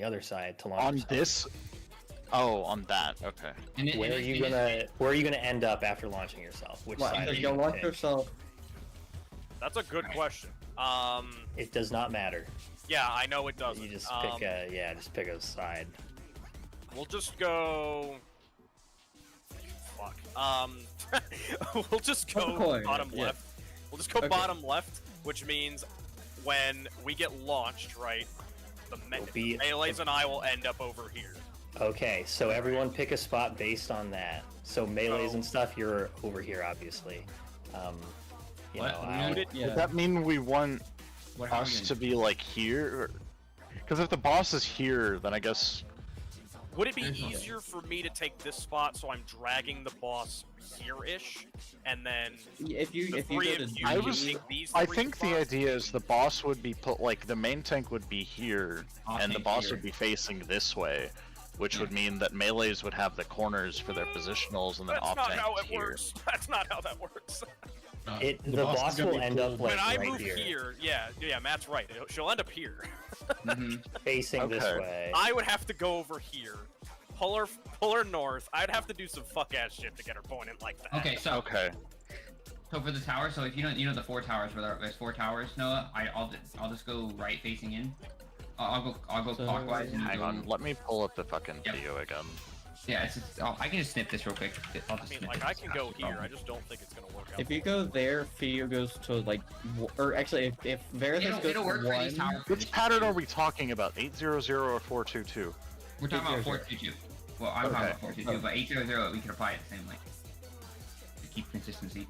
the other side to launch On yourself. this? Oh, on that. Okay. Where are you gonna end up after launching yourself? Which side are you You'll gonna launch pick? yourself. That's a good question. It does not matter. Yeah, I know it doesn't. You just pick just pick a side. We'll just go. Fuck. We'll just go bottom left. We'll just go bottom left, which means when we get launched, right, the melees and I will end up over here. Okay, so everyone pick a spot based on that. So melees and stuff, you're over here, obviously. Does that mean we want us to be like here? Because if the boss is here, then I guess. Would it be easier for me to take this spot so I'm dragging the boss here-ish, and then if you take these? I think the idea is the boss would be put like the main tank would be here, and the boss would be facing this way, which would mean that melees would have the corners for their positionals, and then off tank here. That's not how it works. That's not how that works. The boss will end up like when I right move here. Yeah, Matt's right. She'll end up here, facing this way. I would have to go over here, pull her north. I'd have to do some fuck ass shit to get her pointed like that. Okay, so so for the tower, so if you know the 4 towers, where there's 4 towers, Noah, I'll just go right facing in. I'll go clockwise. And hang on, let me pull up the fucking video again. Yeah, I can just snip this real quick. I can go here. I just don't think it's gonna work out. If you go there, Fio goes to like, or actually, if Verithus goes to 1. Which pattern are we talking about? 800 or 422? We're talking about 422. Well, I'm talking about 422, but 800 we can apply it the same way to keep consistency.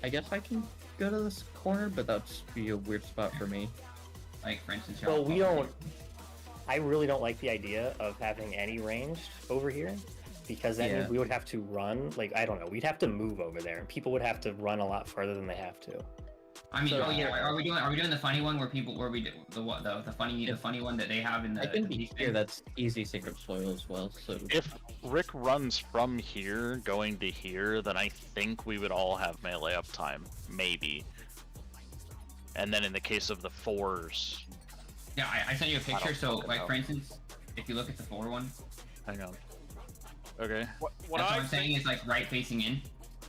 I guess I can go to this corner, but that's be a weird spot for me. Like for instance, well, we don't. I really don't like the idea of having any ranged over here, because that means we would have to run. Like, I don't know, we'd have to move over there, and people would have to run a lot farther than they have to. I mean, are we doing the funny one where we do the funny one that they have in the? I can be here. That's easy sacred soil as well. So if Rick runs from here going to here, then I think we would all have melee uptime, maybe. And then in the case of the 4s. Yeah, I sent you a picture. So, like for instance, if you look at the 4 one. Hang on. Okay. What I'm saying is like right facing in,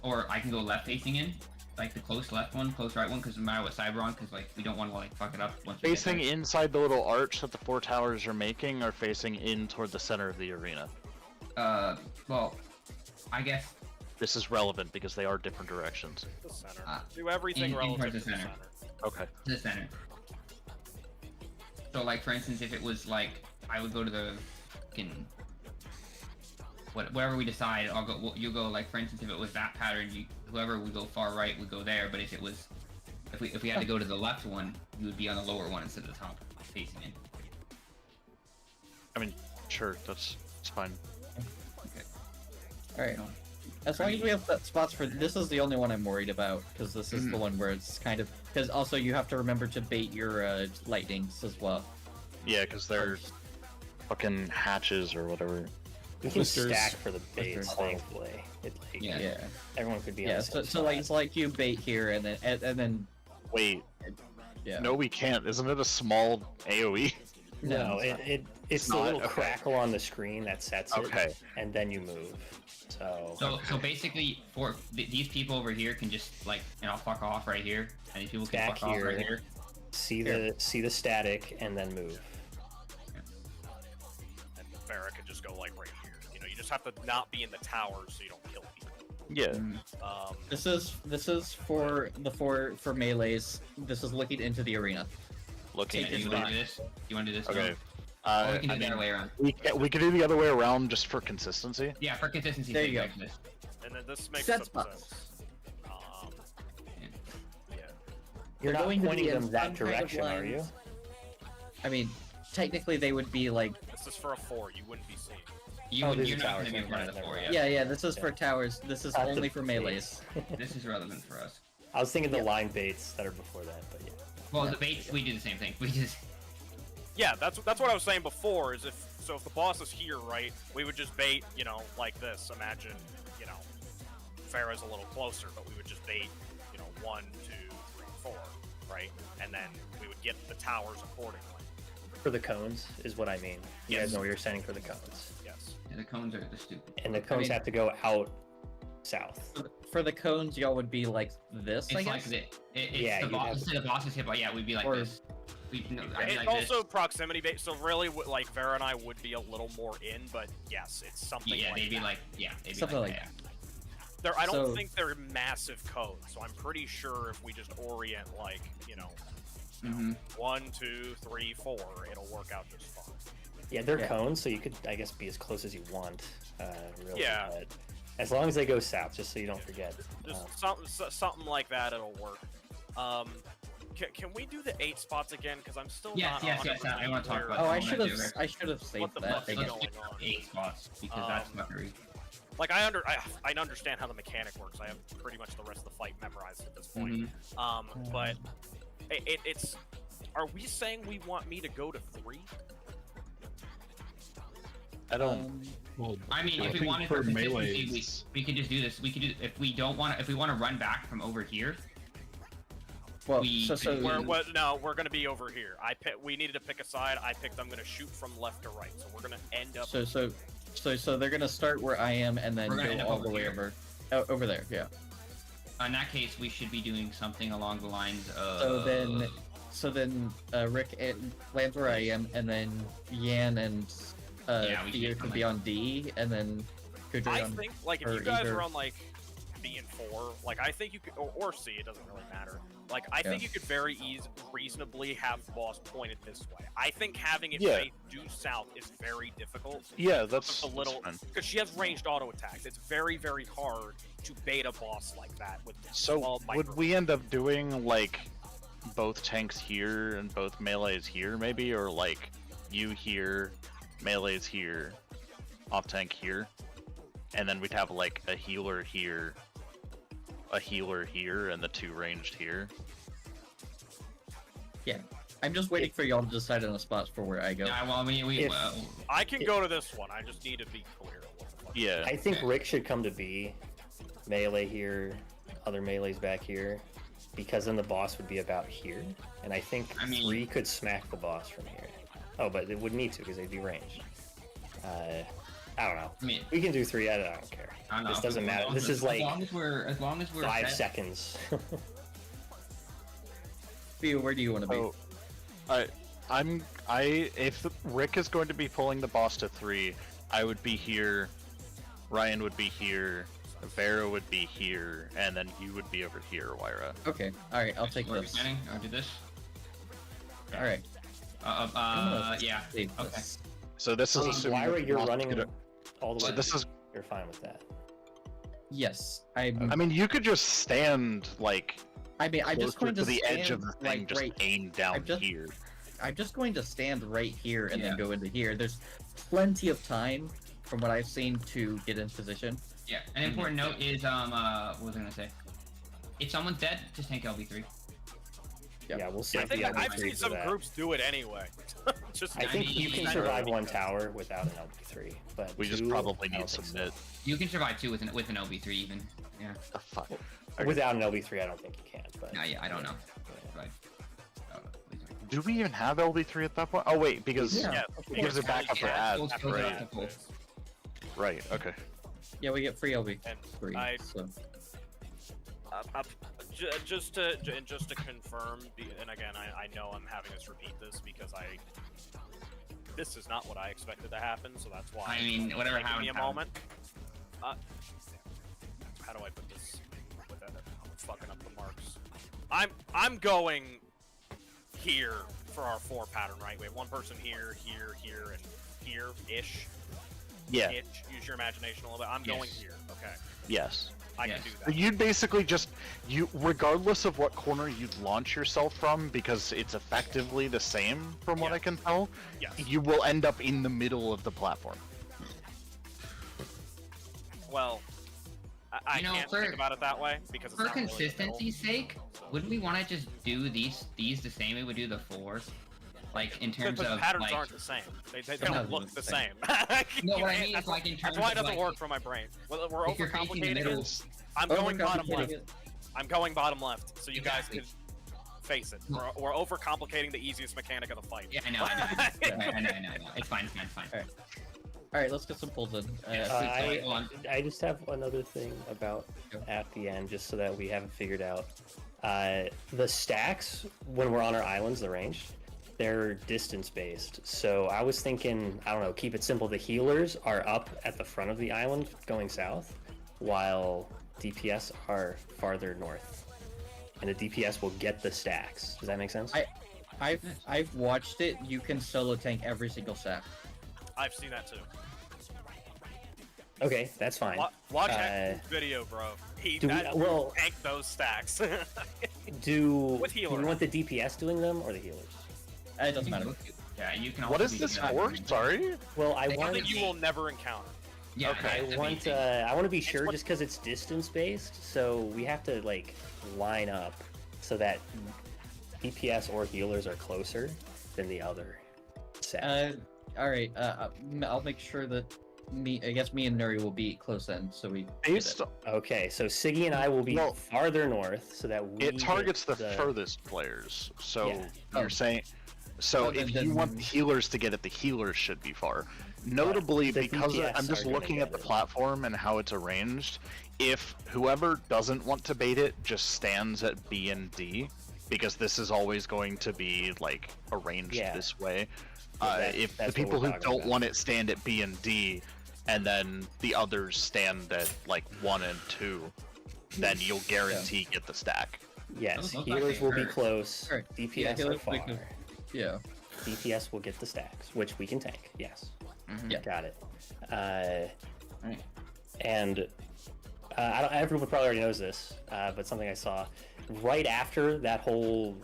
or I can go left facing in. Like the close left one, close right one, because no matter what side we're on, because like we don't want to like fuck it up. Facing inside the little arch that the 4 towers are making, or facing in toward the center of the arena? Well, I guess this is relevant because they are different directions. The center. Do everything relative to the center. Okay. To the center. So like for instance, if it was like I would go to the fucking whatever we decide, I'll go. You go like for instance, if it was that pattern, whoever would go far right would go there. But if it was, if we had to go to the left one, you would be on the lower one instead of the top, facing in. I mean, sure, that's fine. Okay. All right. As long as we have spots for this, is the only one I'm worried about, because this is the one where it's kind of, because also you have to remember to bait your lightnings as well. Yeah, because they're fucking hatches or whatever. We can stack for the baits, thankfully. Everyone could be on the same so like it's like you bait here and then wait. No, we can't. Isn't it a small AOE? No, it's the little crackle on the screen that sets it, and then you move. So basically, for these people over here can just like, I'll fuck off right here, and these people can fuck off right here. See the static and then move. And Farrah could just go like right here. You know, you just have to not be in the towers so you don't kill people. Yeah. This is for for melees. This is looking into the arena. Looking into the arena. You want to do this? Okay. We can do the other way around. We could do the other way around just for consistency. Yeah, for consistency. There you go. And then this makes some sense. You're not pointing them that direction, are you? I mean, technically they would be like. This is for a 4. You wouldn't be seen. You're not going to be in front of the 4 yet. Yeah. This is for towers. This is only for melees. This is relevant for us. I was thinking the line baits that are before that, but yeah. Well, the baits, we do the same thing. We just. Yeah, that's what I was saying before. Is if the boss is here, right? We would just bait, like this. Imagine, Farrah's a little closer, but we would just bait, 1, 2, 3, 4, right? And then we would get the towers accordingly. For the cones is what I mean. You guys know where you're standing for the cones. Yes. Yeah, the cones are the stupid. And the cones have to go out south. For the cones, y'all would be like this, It's I like guess? it's the boss. Instead of boss's hip, yeah, we'd be like this. It's like also proximity based, so really, like Vera and I would be a little more in, but yes, it's something. Yeah, like they'd be that. like, yeah, they'd be Something like, that. I don't think they're massive codes, so I'm pretty sure if we just orient like, you know, 1, 2, 3, 4, it'll work out just fine. Yeah, they're cones, so you could, I guess, be as close as you want. Really. Yeah. But as long as they go south, just so you don't forget. Just something like that, it'll work. Can we do the 8 spots again? Because I'm still not. Yes. I want to talk about. Oh, I should have saved what the that. fuck's going on? 8 spots because that's fuckery. Like I understand how the mechanic works. I have pretty much the rest of the fight memorized at this point. But it's. Are we saying we want me to go to 3? I don't. Well, I mean, if we wanted for consistency, we could just do this. We could do if we want to run back from over here. Well, we're gonna be over here. We needed to pick a side. I picked. I'm gonna shoot from left to right. So we're gonna end up. So they're gonna start where I am and then go all the way over there. Yeah. In that case, we should be doing something along the lines of. So then, Rick lands where I am, and then Yan and Theo could be on D, and then Kudri I on. think like if you guys are on like B and 4, like I think you could, or C, it doesn't really matter. Like I think you could very reasonably have the boss pointed this way. I think having it face due south is very difficult. Yeah, that's a little because she has ranged auto attacks. It's very hard to bait a boss like that with. So would we end up doing like both tanks here and both melees here, maybe, or like you here, melees here, off tank here, and then we'd have like a healer here, and the 2 ranged here. Yeah, I'm just waiting for y'all to decide on the spots for where I go. Yeah, well, I can go to this one. I just need to be clear. Yeah. I think Rick should come to B, melee here, other melees back here, because then the boss would be about here, and I think 3 could smack the boss from here. Oh, but it would need to because they'd be ranged. I don't know. We can do 3. I don't care. This doesn't matter. This is like as long as we're 5 seconds. Theo, where do you want to be? If Rick is going to be pulling the boss to 3, I would be here. Ryan would be here. Vera would be here, and then you would be over here, Wyra. Okay. All right. I'll take this. I'll do this. All right. Yeah. Okay. So this is assuming Wyra, you're running all the way. So this is. You're fine with that. Yes. I mean, you could just stand like. I'm just going to the edge of the thing, like, just aim down here. I'm just going to stand right here and then go into here. There's plenty of time, from what I've seen, to get in position. Yeah, an important note is, what was I gonna say? If someone's dead, just tank LB3. Yeah, we'll see. I think I've seen some groups do it anyway. I think you can survive 1 tower without an LB3, but we just probably need some mid. You can survive 2 with an LB3 even. Yeah. The fuck. Without an LB3, I don't think you can. But yeah, I don't know. Right. Do we even have LB3 at that point? Oh wait, because gives it back up for ads. Right. Okay. Yeah, we get free LB3. Just to confirm, and again, I know I'm having us repeat this because this is not what I expected to happen, so that's why. I mean, whatever happened. Give me a moment. How do I put this without fucking up the marks? I'm going here for our 4 pattern, right? We have 1 person here, and here-ish. Yeah. Use your imagination a little bit. I'm going here. Okay. Yes. I can do that. You'd basically regardless of what corner you'd launch yourself from, because it's effectively the same from what I can tell, you will end up in the middle of the platform. Well, I can't think about it that way because it's for not really consistency's sake, wouldn't we want to just do these the same way we do the 4? Like in terms of the patterns like, aren't the same. They don't look the same. No, what I mean is like in terms that's why it doesn't like, work for my brain. Well, we're overcomplicating it. I'm going bottom left. I'm going bottom left, so you guys can. Face it. We're overcomplicating the easiest mechanic of the fight. Yeah, I know. I know. It's fine. All right, let's get some pulls in. I just have another thing about at the end, just so that we haven't figured out. The stacks, when we're on our islands, the ranged, they're distance-based. So I was thinking, I don't know, keep it simple. The healers are up at the front of the island going south, while DPS are farther north. And the DPS will get the stacks. Does that make sense? I've watched it. You can solo tank every single stack. I've seen that too. Okay, that's fine. Watch that video, bro. Tank those stacks. Do you want the DPS doing them or the healers? It doesn't matter. Yeah, you can. What is this for? Sorry. Well, I want that you will never encounter. Yeah, okay. I want to be sure, just because it's distance based, so we have to like line up so that DPS or healers are closer than the other set. All right. I'll make sure that me and Nuri will be close in, so we. Okay, so Siggy and I will be farther north, so that we. It targets the furthest players. So you're saying, if you want the healers to get it, the healers should be far. Notably, because I'm just looking at the platform and how it's arranged, if whoever doesn't want to bait it just stands at B and D, because this is always going to be like arranged this way. If the people who don't want it stand at B and D, and then the others stand at like 1 and 2, then you'll guarantee get the stack. Yes, healers will be close. DPS are far. Yeah. DPS will get the stacks, which we can tank. Yes. Yeah. Got it. And everyone probably already knows this, but something I saw right after that whole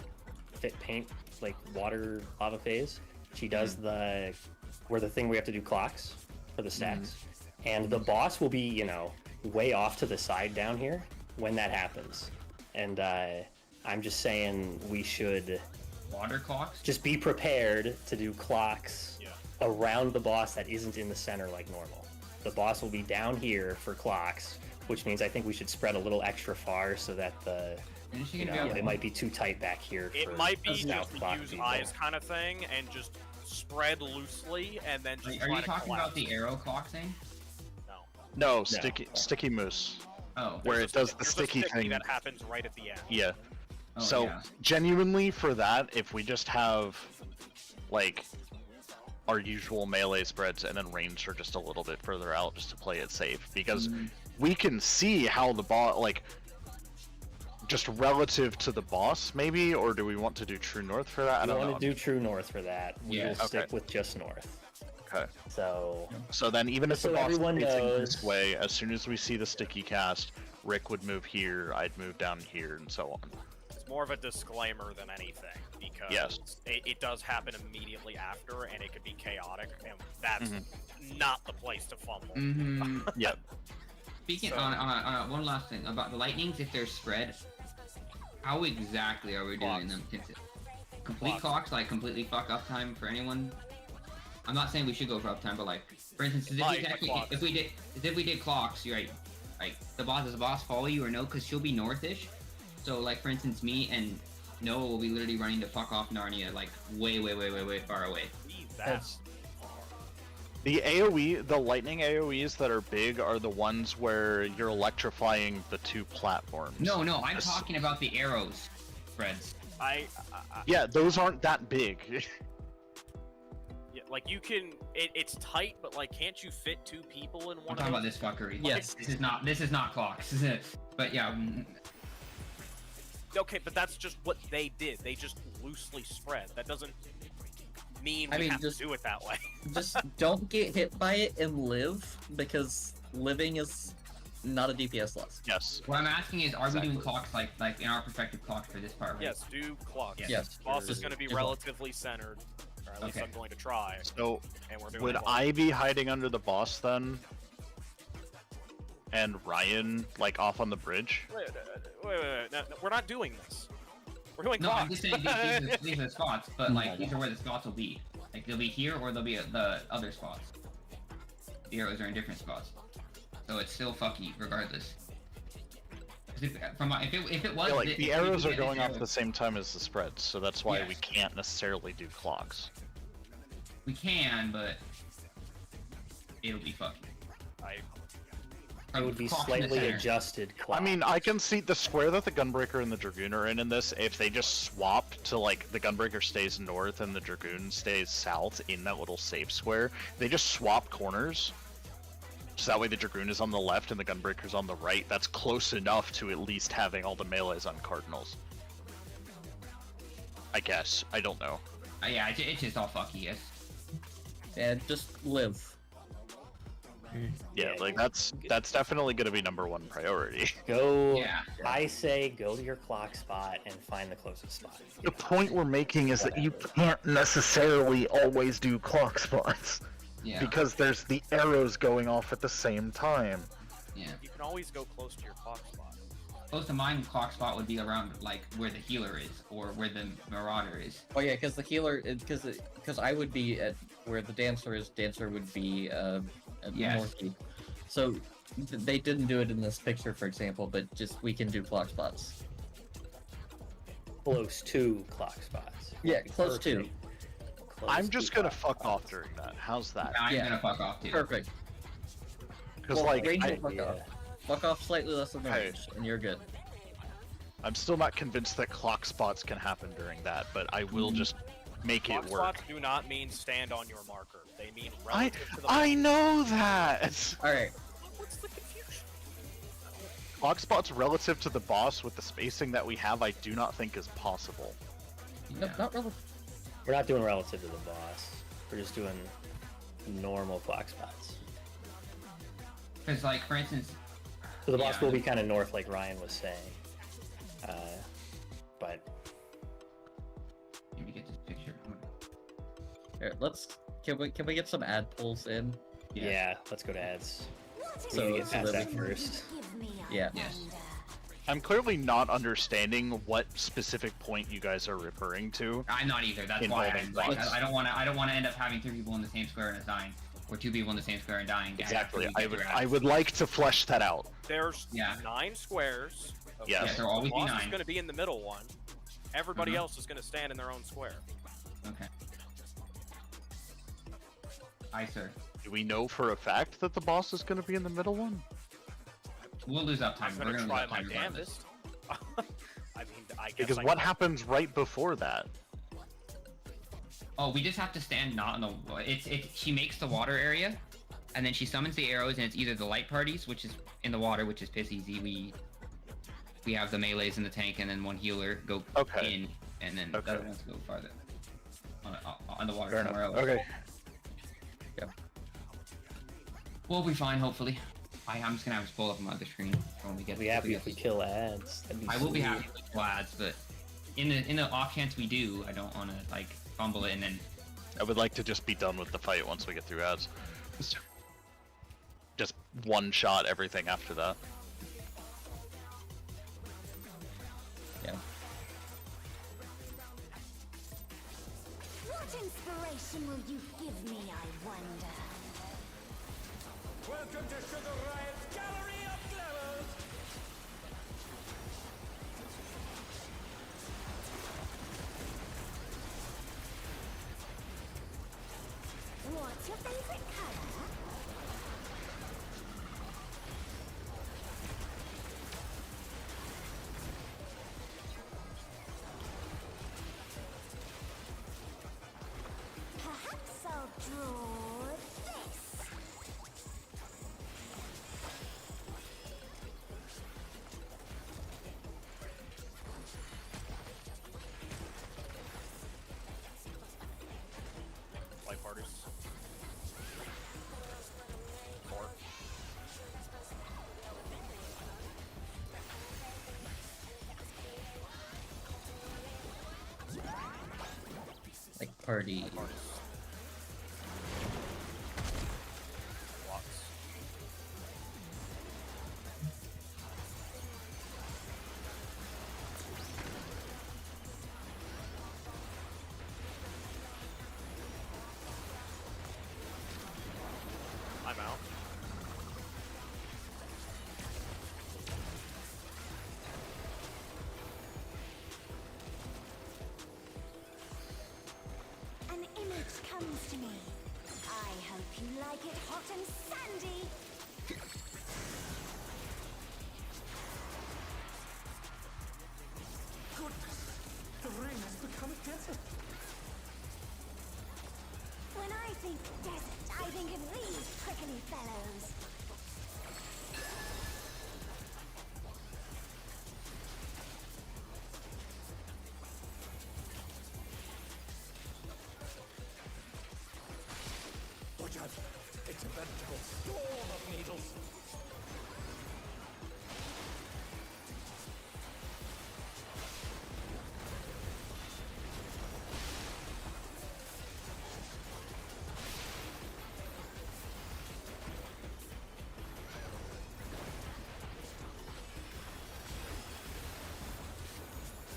fit paint like water lava phase, she does the thing we have to do clocks for the stacks, and the boss will be way off to the side down here when that happens, and I'm just saying we should water clocks. Just be prepared to do clocks around the boss that isn't in the center like normal. The boss will be down here for clocks, which means I think we should spread a little extra far so that it might be too tight back here. It might be just a use eyes kind of thing and just spread loosely and then just. Are you talking about the arrow clock thing? No, sticky moose. Oh, where it does the sticky thing that happens right at the end. Yeah. Genuinely for that, if we just have like our usual melee spreads and then range are just a little bit further out just to play it safe, because we can see how the boss, like, just relative to the boss maybe, or do we want to do true north for that? I don't know. We want to do true north for that. We will stick with just north. Okay. So then even if the boss is facing knows this way, as soon as we see the sticky cast, Rick would move here, I'd move down here, and so on. It's more of a disclaimer than anything, because it does happen immediately after, and it could be chaotic, and that's not the place to fumble. Yep. Speaking on one last thing about the lightnings, if they're spread, how exactly are we doing them? Complete clocks, like completely fuck uptime for anyone? I'm not saying we should go for uptime, but like, for instance, if we did clocks, you're right, like does the boss follow you or no? Because she'll be northish. So like, for instance, me and Noah will be literally running to fuck off Narnia, like way far away. The AoE, the lightning AoEs that are big are the ones where you're electrifying the two platforms. No, I'm talking about the arrows spreads. Yeah, those aren't that big. Like you can, it's tight, but like, can't you fit 2 people in one? I'm talking about this fuckery. Yes. This is not clocks. But yeah. Okay, but that's just what they did. They just loosely spread. That doesn't mean we have to do it that way. Just don't get hit by it and live, because living is not a DPS loss. Yes. What I'm asking is, are we doing clocks like in our perspective clocks for this part? Right? Yes, do clocks. Yes. Boss is going to be relatively centered. Or at least I'm going to try. So, and we're doing would I be hiding under the boss then? And Ryan, like, off on the bridge? Wait. No, we're not doing this. We're doing clocks. No, I'm just saying these are the spots, but like, these are where the spots will be. Like, they'll be here or they'll be at the other spots. The arrows are in different spots. So it's still fucky regardless. If it was, Yeah, like the arrows are going off arrow. at the same time as the spreads, so that's why Yes. we can't necessarily do clocks. We can, but it'll be fucky. It would be Clocks in the slightly center. adjusted clock. I mean, I can see the square that the Gunbreaker and the Dragoon are in this. If they just swap to, like, the Gunbreaker stays north and the Dragoon stays south in that little safe square, they just swap corners. So that way the Dragoon is on the left and the Gunbreaker's on the right. That's close enough to at least having all the melees on Cardinals. I guess. I don't know. Yeah, it's just all fucky, yes. And just live. Yeah, like that's definitely going to be #1 priority. Go. Yeah. I say go to your clock spot and find the closest spot. The point we're making is that you can't necessarily always do clock spots. Yeah. Because there's the arrows going off at the same time. Yeah. You can always go close to your clock spot. Close to mine clock spot would be around like where the healer is or where the marauder is. Oh yeah, because the healer, because I would be at where the dancer is. Dancer would be at Yes. northeast. So they didn't do it in this picture, for example, but just we can do clock spots. Close to clock spots. Yeah, close to. Perfect. Close I'm just to gonna clock fuck off spots. during that. How's that? I'm Yeah. gonna fuck off too. Perfect. Because Well, like range I, will fuck off. Fuck off slightly less than the Okay. range, and you're good. I'm still not convinced that clock spots can happen during that, but I will just make Clock it work. spots do not mean stand on your marker. They mean I relative to the I know that. All right. What's the confusion? Clock spots relative to the boss with the spacing that we have, I do not think is possible. No, not really. We're not doing relative to the boss. We're just doing normal clock spots. Because like for instance, So the boss Yeah. will be kind of north, like Ryan was saying. But let me get this picture. Here, can we get some ad pulls in? yeah, let's go to ads. So- We need to get so past that that we can- first. Yeah. Yes. I'm clearly not understanding what specific point you guys are referring to. I'm not either. That's why Involving blocks. I don't want to end up having 3 people in the same square and it's dying, or 2 people in the same square and dying. Exactly. after we get I through would like to flesh that out. There's Yeah. 9 squares. Okay. Yes. Yeah, there'll always The be boss 9. is going to be in the middle one. Everybody Mhm. else is going to stand in their own square. Okay. Aye, sir. Do we know for a fact that the boss is going to be in the middle one? We'll lose up time. I'm We're going to gonna try lose my time regardless. damnedest. I mean, I guess Because I what can- happens right before that? Oh, we just have to stand not in the. She makes the water area, and then she summons the arrows, and it's either the light parties, which is in the water, which is piss easy. We have the melees in the tank, and then one healer go Okay. in, and then the Okay. other ones go farther on the water Fair somewhere enough. else. Okay. We'll be fine, hopefully. I'm just gonna have to pull up my other screen when we get. I'd be happy if we kill ads. That'd be I will be sweet. happy with lads, but in the off chance we do, I don't want to like fumble it and then. I would like to just be done with the fight once we get through ads. Just one shot everything after that. Yeah. What inspiration will you give me, I wonder? Welcome to Sugar Riot's Gallery of Glamours! What's your favorite color? Perhaps I'll draw this. Light parties. 4. Like party. Blocks. I'm out. comes to me. I hope you like it hot and sandy. Goodness, the ring has become a desert. When I think desert, I think of these prickly fellows. Watch out, it's a veritable storm of needles.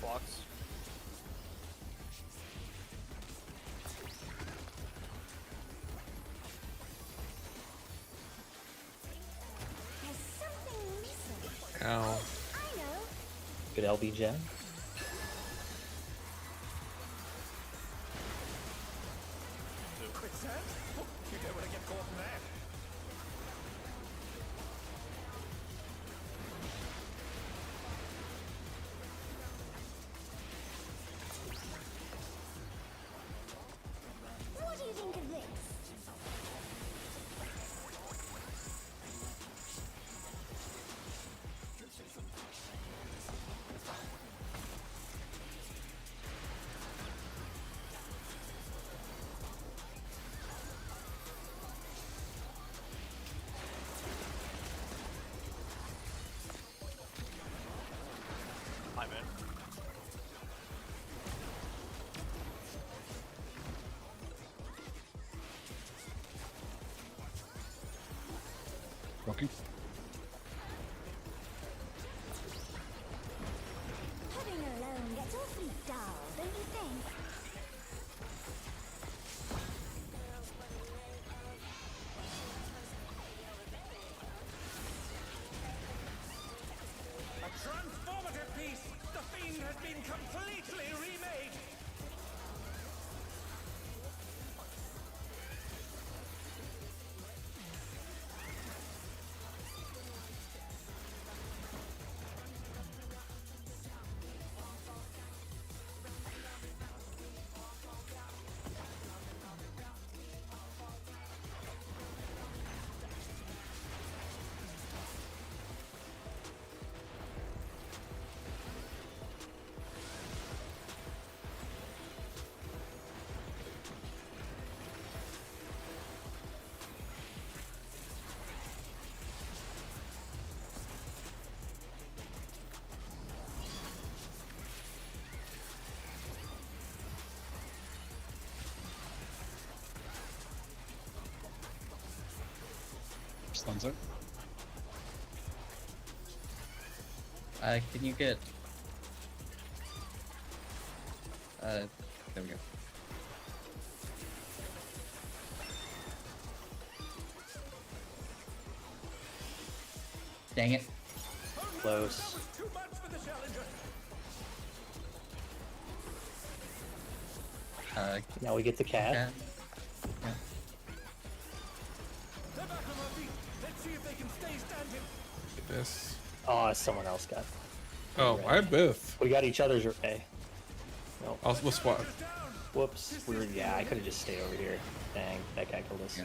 Flux. There's something missing. Ow. I know. Good LB gem. Quicksand? Oh, you don't want to get caught in that. What do you think of this? I'm in. Rocky. Pudding alone gets awfully dull, don't you think? A transformative piece! The Fiend has been completely remade! Stuns out. Can you get... there we go. Dang it. Close. Too much for the challenger! Now we get the cat. Yeah. They're back on our feet! Let's see if they can stay standing! This. Oh, someone else got. Oh, I have both. We got each other's array. Nope. We'll spot. Whoops. Yeah, I could have just stayed over here. Dang, that guy killed us.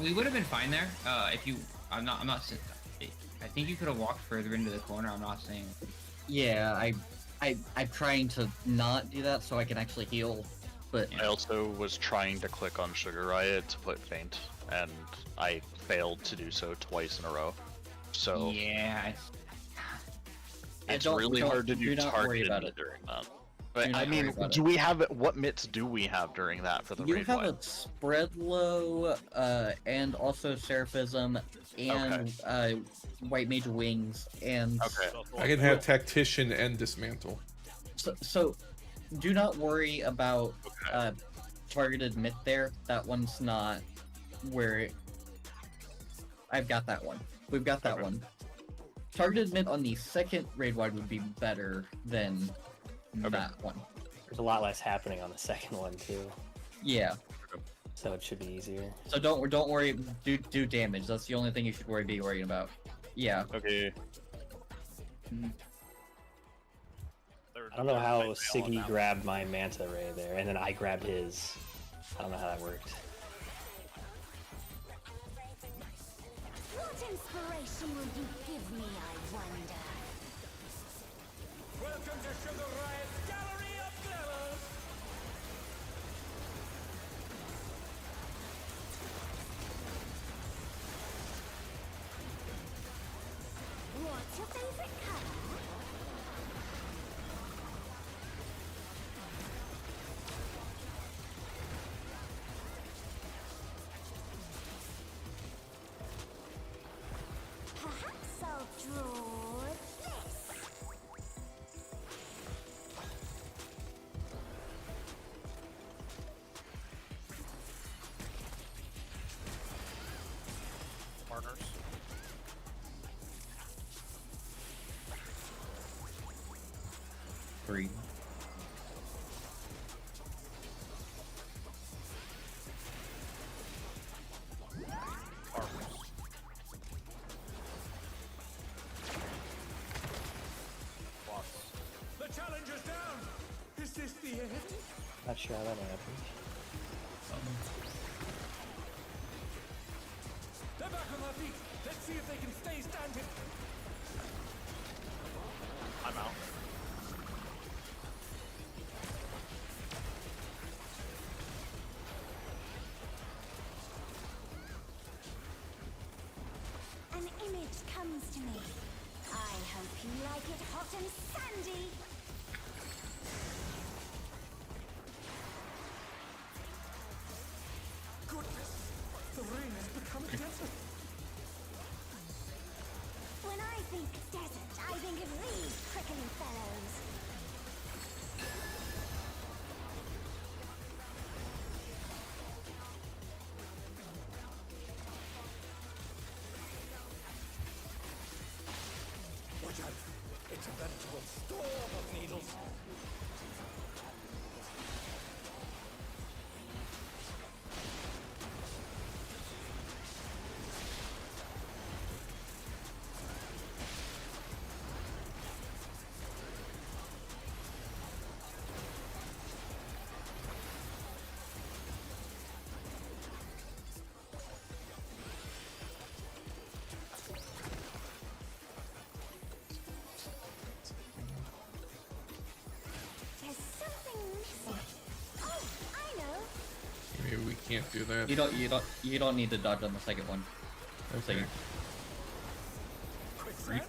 We would have been fine there. If you, I'm not. I think you could have walked further into the corner. I'm not saying. Yeah, I'm trying to not do that so I can actually heal, but I also was trying to click on Sugar Riot to put Faint, and I failed to do so twice in a row. So yeah, it's really hard to do targeted during that. But I mean, do we have what mitts do we have during that for the you raid have wipe? a spread low, and also Seraphism, and White Mage Wings, and I can have Tactician and Dismantle. So do not worry about targeted mitt there. That one's not where I've got that one. We've got that one. Targeted mitt on the second raid wide would be better than that one. There's a lot less happening on the second one too. Yeah. So it should be easier. So don't worry. Do damage. That's the only thing you should be worrying about. Yeah. Okay. I don't know how Siggy grabbed my Manta Ray there, and then I grabbed his. I don't know how that worked. What inspiration will you give me, I wonder? Welcome to Sugar Riot's Gallery of Clevers! What's your favorite color? Perhaps I'll draw this. Partners. Three. Partners. Plus. The challenger's down! Is this the end? Not sure how that happened. They're back on their feet. Let's see if they can stay standing. I'm out. An image comes to me. I hope you like it hot and sandy. Goodness! The rain has become a desert. When I think desert, I think of these prickly fellows. Watch out! It's a veritable storm of needles. There's something missing. Oh, I know. Maybe we can't do that. You don't need to dodge on the second one. Okay. Quicksand?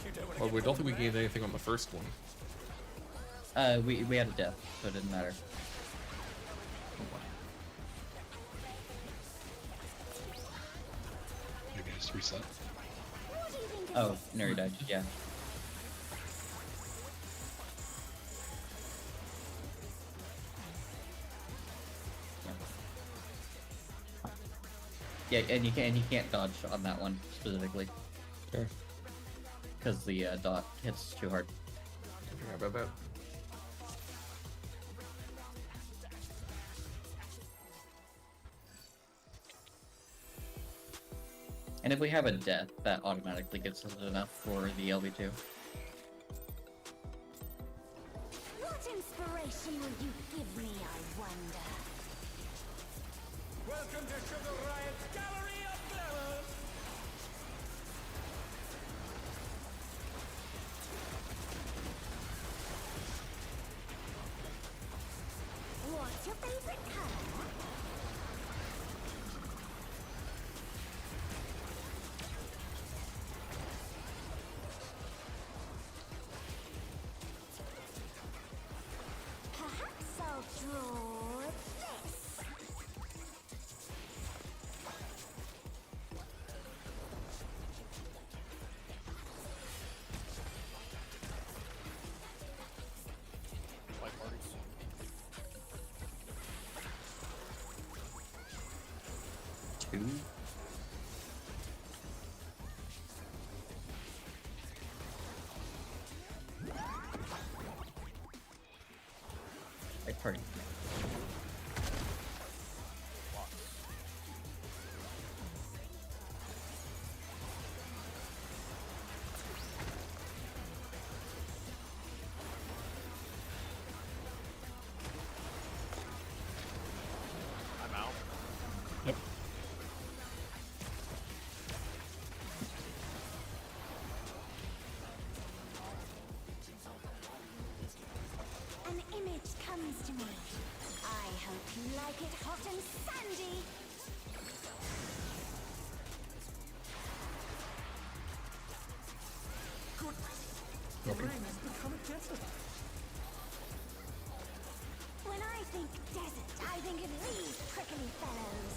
You don't want to Well, we don't think we gained anything on the first one. We had a death, so it didn't matter. Maybe just reset. What do you think of Oh, this? Neri died. Yeah. Yeah, and you can't dodge on that one specifically Okay. because the dot hits too hard. How about that? And if we have a death, that automatically gets us enough for the LV2. What inspiration will you give me, I wonder? Welcome to Sugar Riot's Gallery of Clevers! What's your favorite color? Perhaps I'll draw this. Like parties. Two. Like party. like it hot and sandy. The rain has become a desert. When I think desert, I think of these prickly fellows.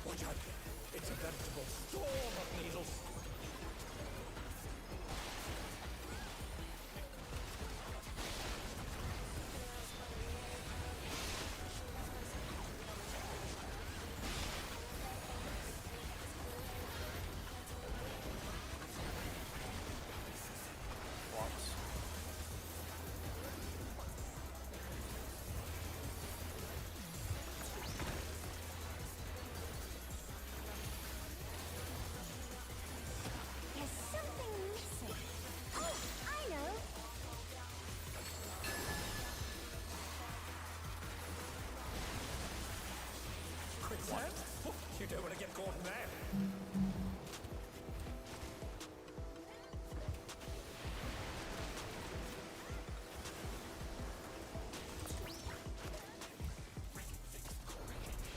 Watch out. It's a veritable storm of needles. There's something missing. Oh, I know. Quicksand? Oh, you don't want to get caught in there.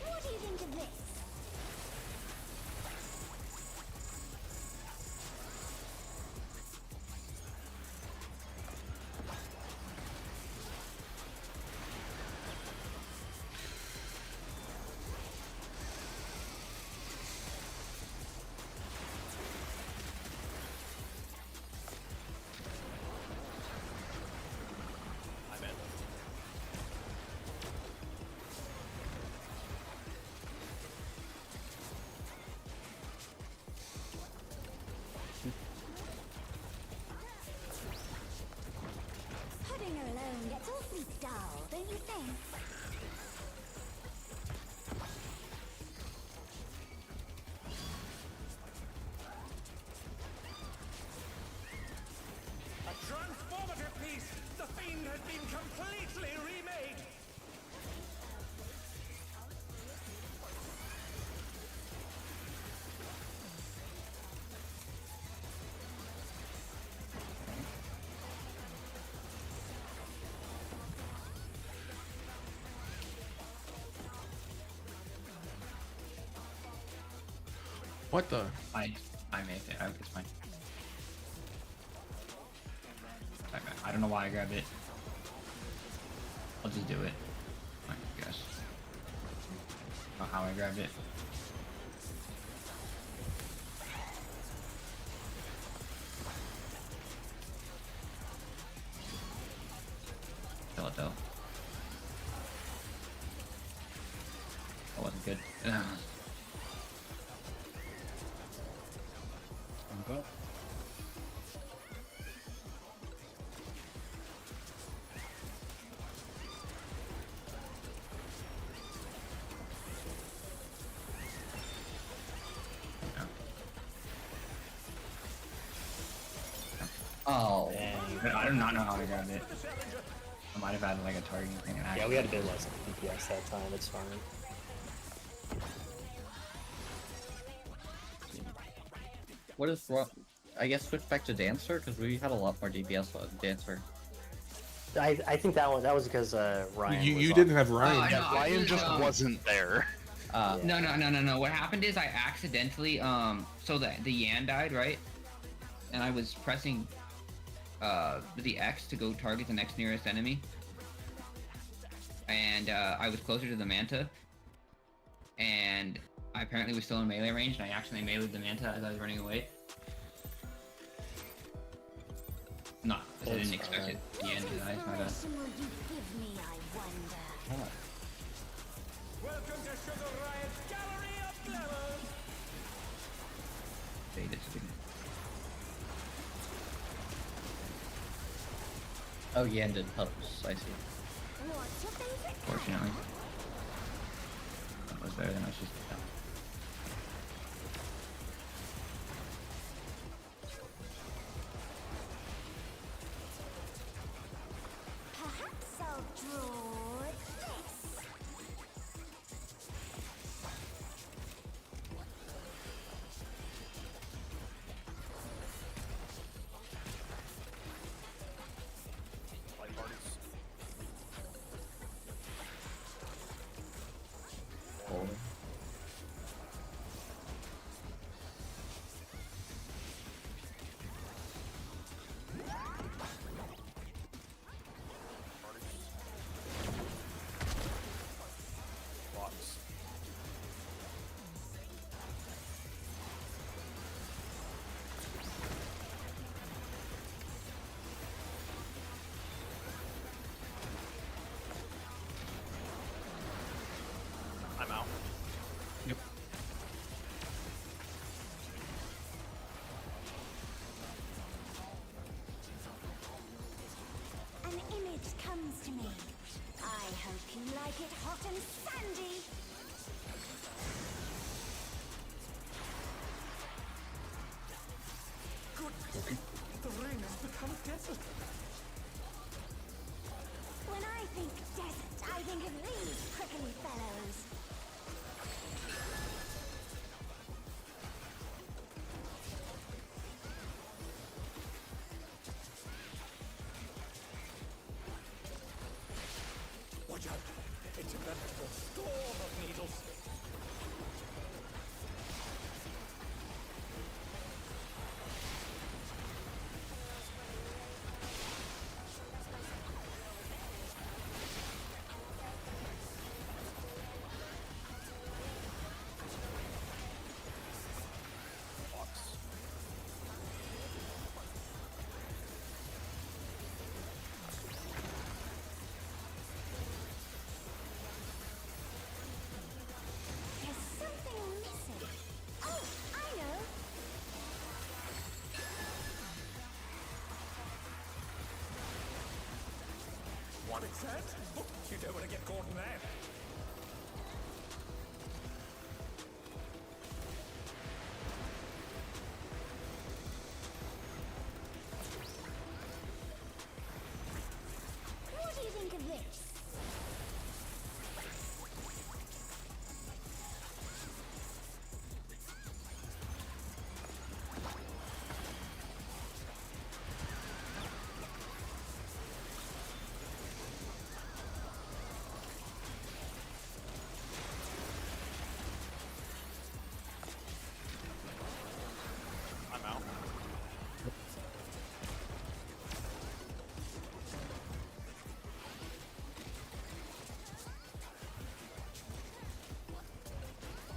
What do you think of this? I'm in. Putting her alone gets awfully dull, don't you think? A transformative piece! The fiend has been completely remade! What the? I made it. It's fine. I don't know why I grabbed it. I'll just do it. I guess. I don't know how I grabbed it. Kill it though. That wasn't good. Okay. Oh, I do not know how I grabbed it. I might have had like a targeting thing. Yeah, we had a bit less DPS that time. It's fine. what is wrong? I guess switch back to Dancer because we had a lot more DPS on Dancer. I think that was because Ryan. You was didn't off. have Ryan. Yeah, Ryan just wasn't there. No. What happened is I accidentally so the Yan died, right? And I was pressing the X to go target the next nearest enemy. And I was closer to the Manta. And I apparently was still in melee range, and I accidentally meleeed the Manta as I was running away. Not, because I didn't expect it. The Yan to die, it's my bad. What will you give me, I wonder? Welcome to Sugar Riot's Gallery of Glamour! Fade is good. Oh, Yan did pose. I see. What's your favorite? Fortunately. That was better than I was just down. Perhaps I'll draw this. comes to me. I hope you like it hot and sandy. Good. The rain has become desert. When I think desert, I think of these prickly fellows. Watch out. It's a veritable storm of needles. There's something missing. Oh, I know. What is that? Oh, you don't want to get caught in that. What do you think of this? I'm out.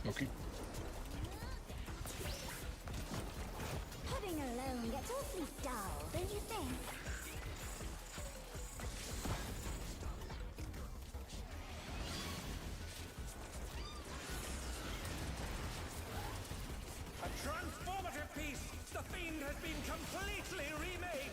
Okay. Pudding alone gets awfully dull, don't you think? A transformative piece! The fiend has been completely remade!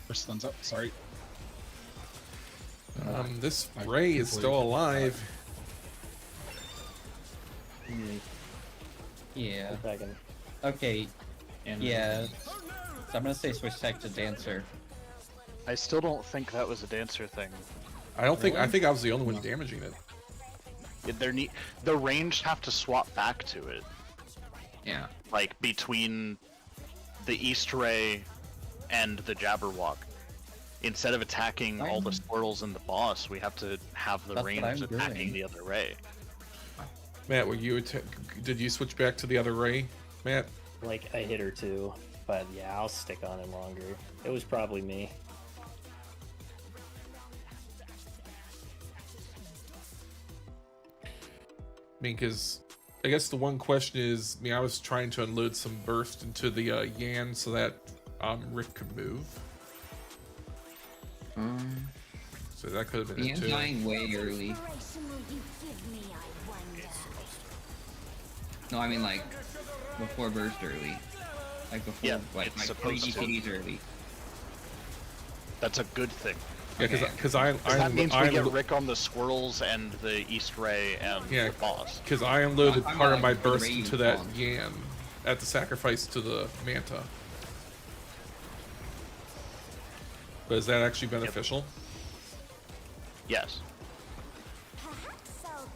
First thumbs up, sorry. This Ray is still alive. Yeah. One second. Okay. Yeah. So I'm gonna say switch tech to dancer. I still don't think that was a dancer thing. I don't think. I think I was the only one damaging it. The ranged have to swap back to it. Yeah. Like between the East Ray and the Jabberwock. Instead of attacking all the squirrels and the boss, we have to have the ranged attacking the other Ray. Matt, were you? Did you switch back to the other Ray, Matt? Like a hit or two, but yeah, I'll stick on him longer. It was probably me. I mean, because I guess the one question is, I mean, I was trying to unload some burst into the Yan so that Rick could move. So that could have been it too. Dying way early. Inspiration will you give me, I wonder? No, I mean like before burst early. Like before, Yeah, like it's supposed to. DCs early. That's a good thing. Yeah, because that means we get Rick on the squirrels and the East Ray and the boss. Because I unloaded I'm part of not my like for the burst rage into that one. Yan at the sacrifice to the Manta. But is that actually beneficial? Yes. Perhaps I'll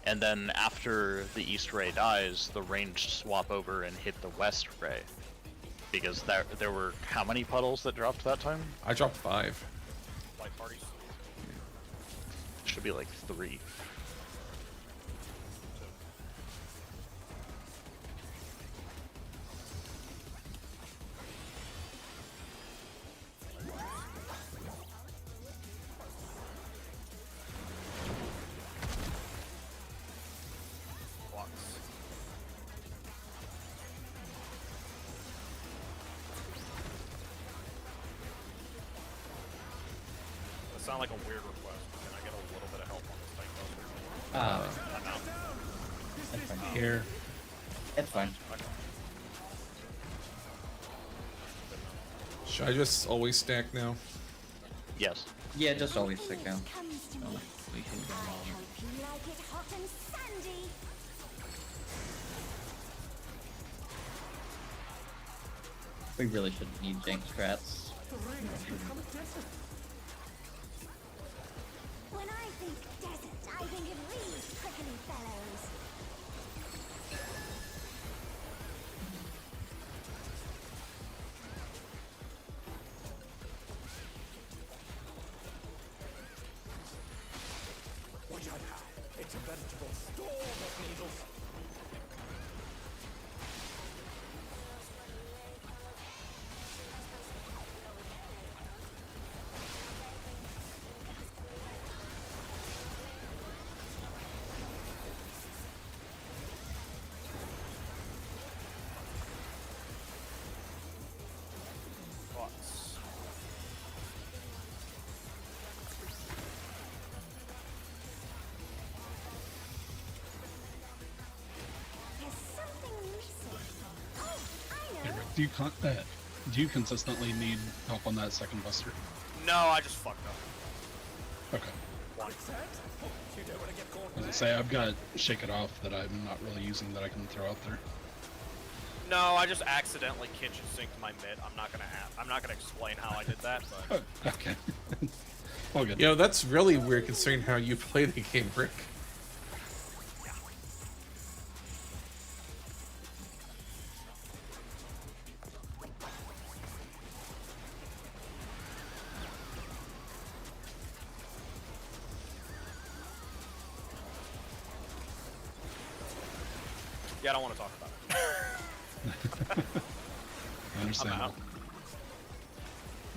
And then after the East Ray dies, the ranged swap over and hit the West Ray. Because there were how many puddles that dropped that time? I dropped 5. Light parties. Should be like 3. Sound like a weird request. Can I get a little bit of help on this thing? I'm out. That's fine. Here. It's fine. Should I just always stack now? Yes. Yeah, just always stick down. We should go wrong. We really shouldn't need jank strats. When I think desert, I think of these prickly fellows. What I have, it's a veritable storm of needles. There's something missing. Oh, I know. Do you consistently need help on that second buster? No, I just fucked up. Okay. You don't want to get caught. As I say, I've got Shake It Off that I'm not really using that I can throw out there. No, I just accidentally kitchen synced my mid. I'm not gonna explain how I did that, but Okay. All good. You know, that's really weird considering how you play the game, Rick. yeah, I don't want to talk about it. I understand. I'm out.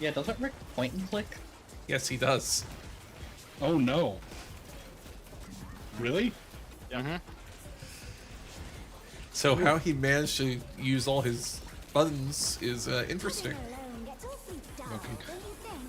Yeah, doesn't Rick point and click? Yes, he does. Oh no. Really? Mm-hmm. So how he managed to use all his buttons is interesting. Living alone gets awfully dull, Okay. don't you think?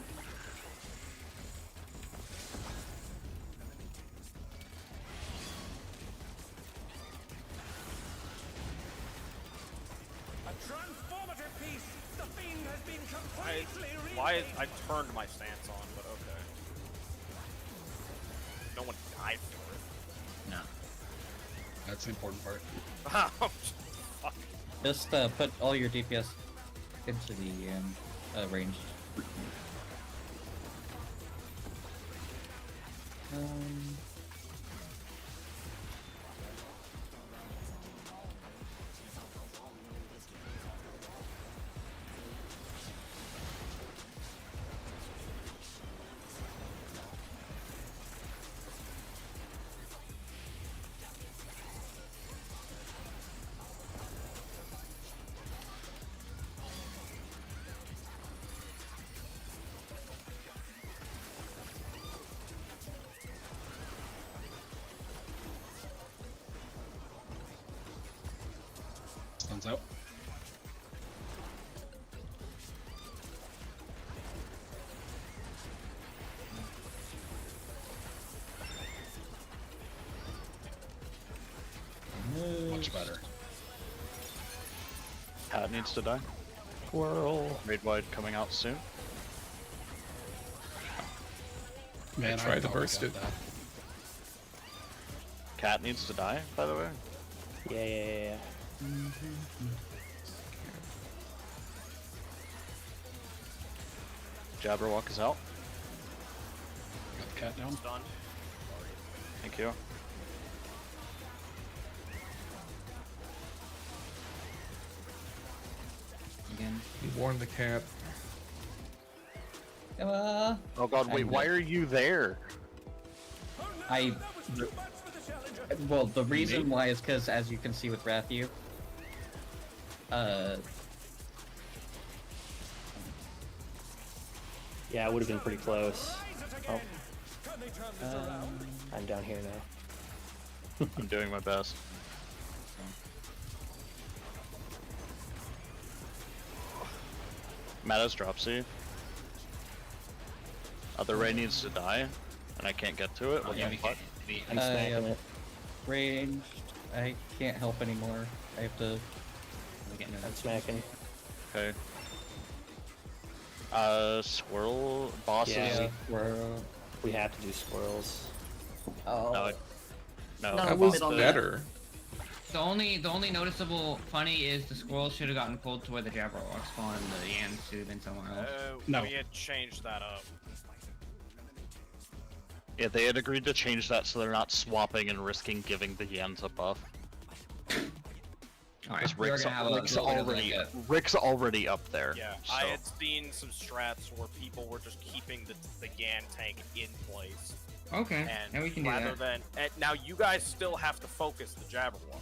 A transformative piece. The fiend has been I, completely why I turned my stance on, but okay. No one died for it. No. That's the important part. Fuck. Just put all your DPS into the ranged. Stuns out. Much better. Cat needs to die. Squirrel. Raid wide coming out soon. Man, I tried to thought we burst got it. that. Cat needs to die, by the way. Yeah. Jabberwock is out. Got the cat down. Done. Thank you. Again. You warned the cat. Oh god, wait, why are you there? Well, the reason why is because, as you can see with Rathu, Yeah, it would have been pretty close. Oh. I'm down here now. I'm doing my best. Mata's dropsy. Other Ray needs to die, and I can't get to it. What the fuck? I'm smacking it. Ranged. I can't help anymore. I have to. I'm smacking. Okay. Squirrel bosses. Yeah, we have to do squirrels. Oh. No, That was better. The only noticeable funny is the squirrel should have gotten pulled to where the Jabberwock spawned. The Yans should have been somewhere else. No. We had changed that up. Yeah, they had agreed to change that so they're not swapping and risking giving the Yans a buff. Alright, Rick's already up there. Yeah, so. I had seen some strats where people were just keeping the Yan tank in place. Okay, and now we can do rather that. than now you guys still have to focus the Jabberwock.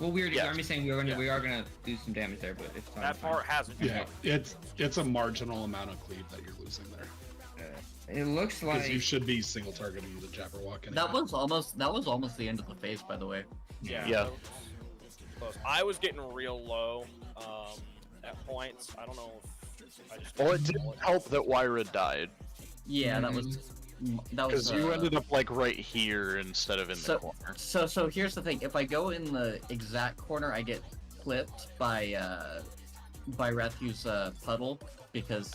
Well, I'm just saying we are gonna do some damage there, but it's that part hasn't. Yeah, it's a marginal amount of cleave that you're losing there. It looks like because you should be single targeting the Jabberwock. Anyway. That was almost the end of the phase, by the way. Yeah. Close. I was getting real low at points. I don't know if I just. Well, it didn't help that Wyra died. Yeah, that was. Because you ended up like right here instead of in the corner. So here's the thing: if I go in the exact corner, I get clipped by Rathu's puddle because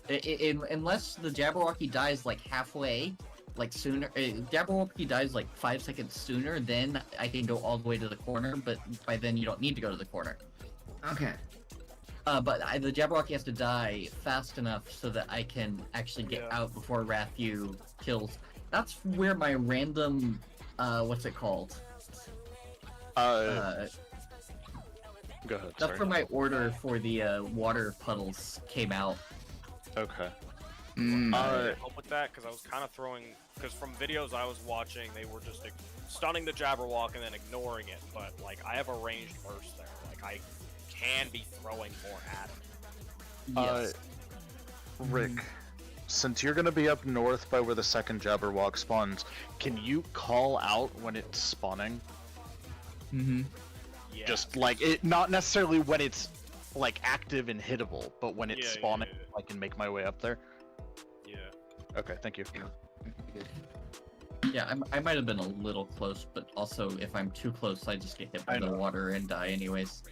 unless the Jabberwocky dies like halfway, like sooner, Jabberwocky dies like 5 seconds sooner, then I can go all the way to the corner. But by then you don't need to go to the corner. Okay. But the Jabberwocky has to die fast enough so that I can actually get out before Rathu kills. That's where my random, what's it called? Go ahead. That's where my order for the water puddles came out. Okay. Help with that because I was kind of throwing. Because from videos I was watching, they were just stunning the Jabberwock and then ignoring it. But like, I have a ranged burst there. Like I can be throwing more at him. Yes. Rick, since you're gonna be up north by where the second Jabberwock spawns, can you call out when it's spawning? Mm-hmm. Yeah. Just like it, not necessarily when it's like active and hittable, but when it's spawning, I can make my way up there. Yeah. Okay, thank you. Yeah, I might have been a little close, but also if I'm too close, I just get hit by the water and die anyways.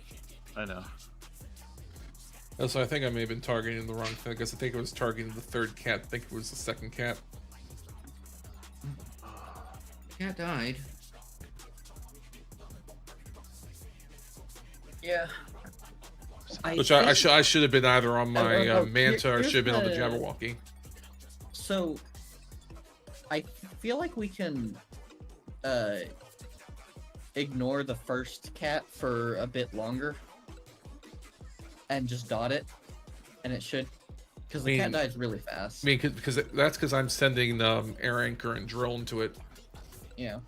I know. So I think I may have been targeting the wrong thing. I guess I think it was targeting the third cat. I think it was the second cat. Cat died. Yeah. Which I should have been either on my Manta or should have been on the Jabberwocky. So, I feel like we can ignore the first cat for a bit longer and just dot it, and it should, because the cat dies really fast. I mean, because I'm sending air anchor and drill into it. Yeah.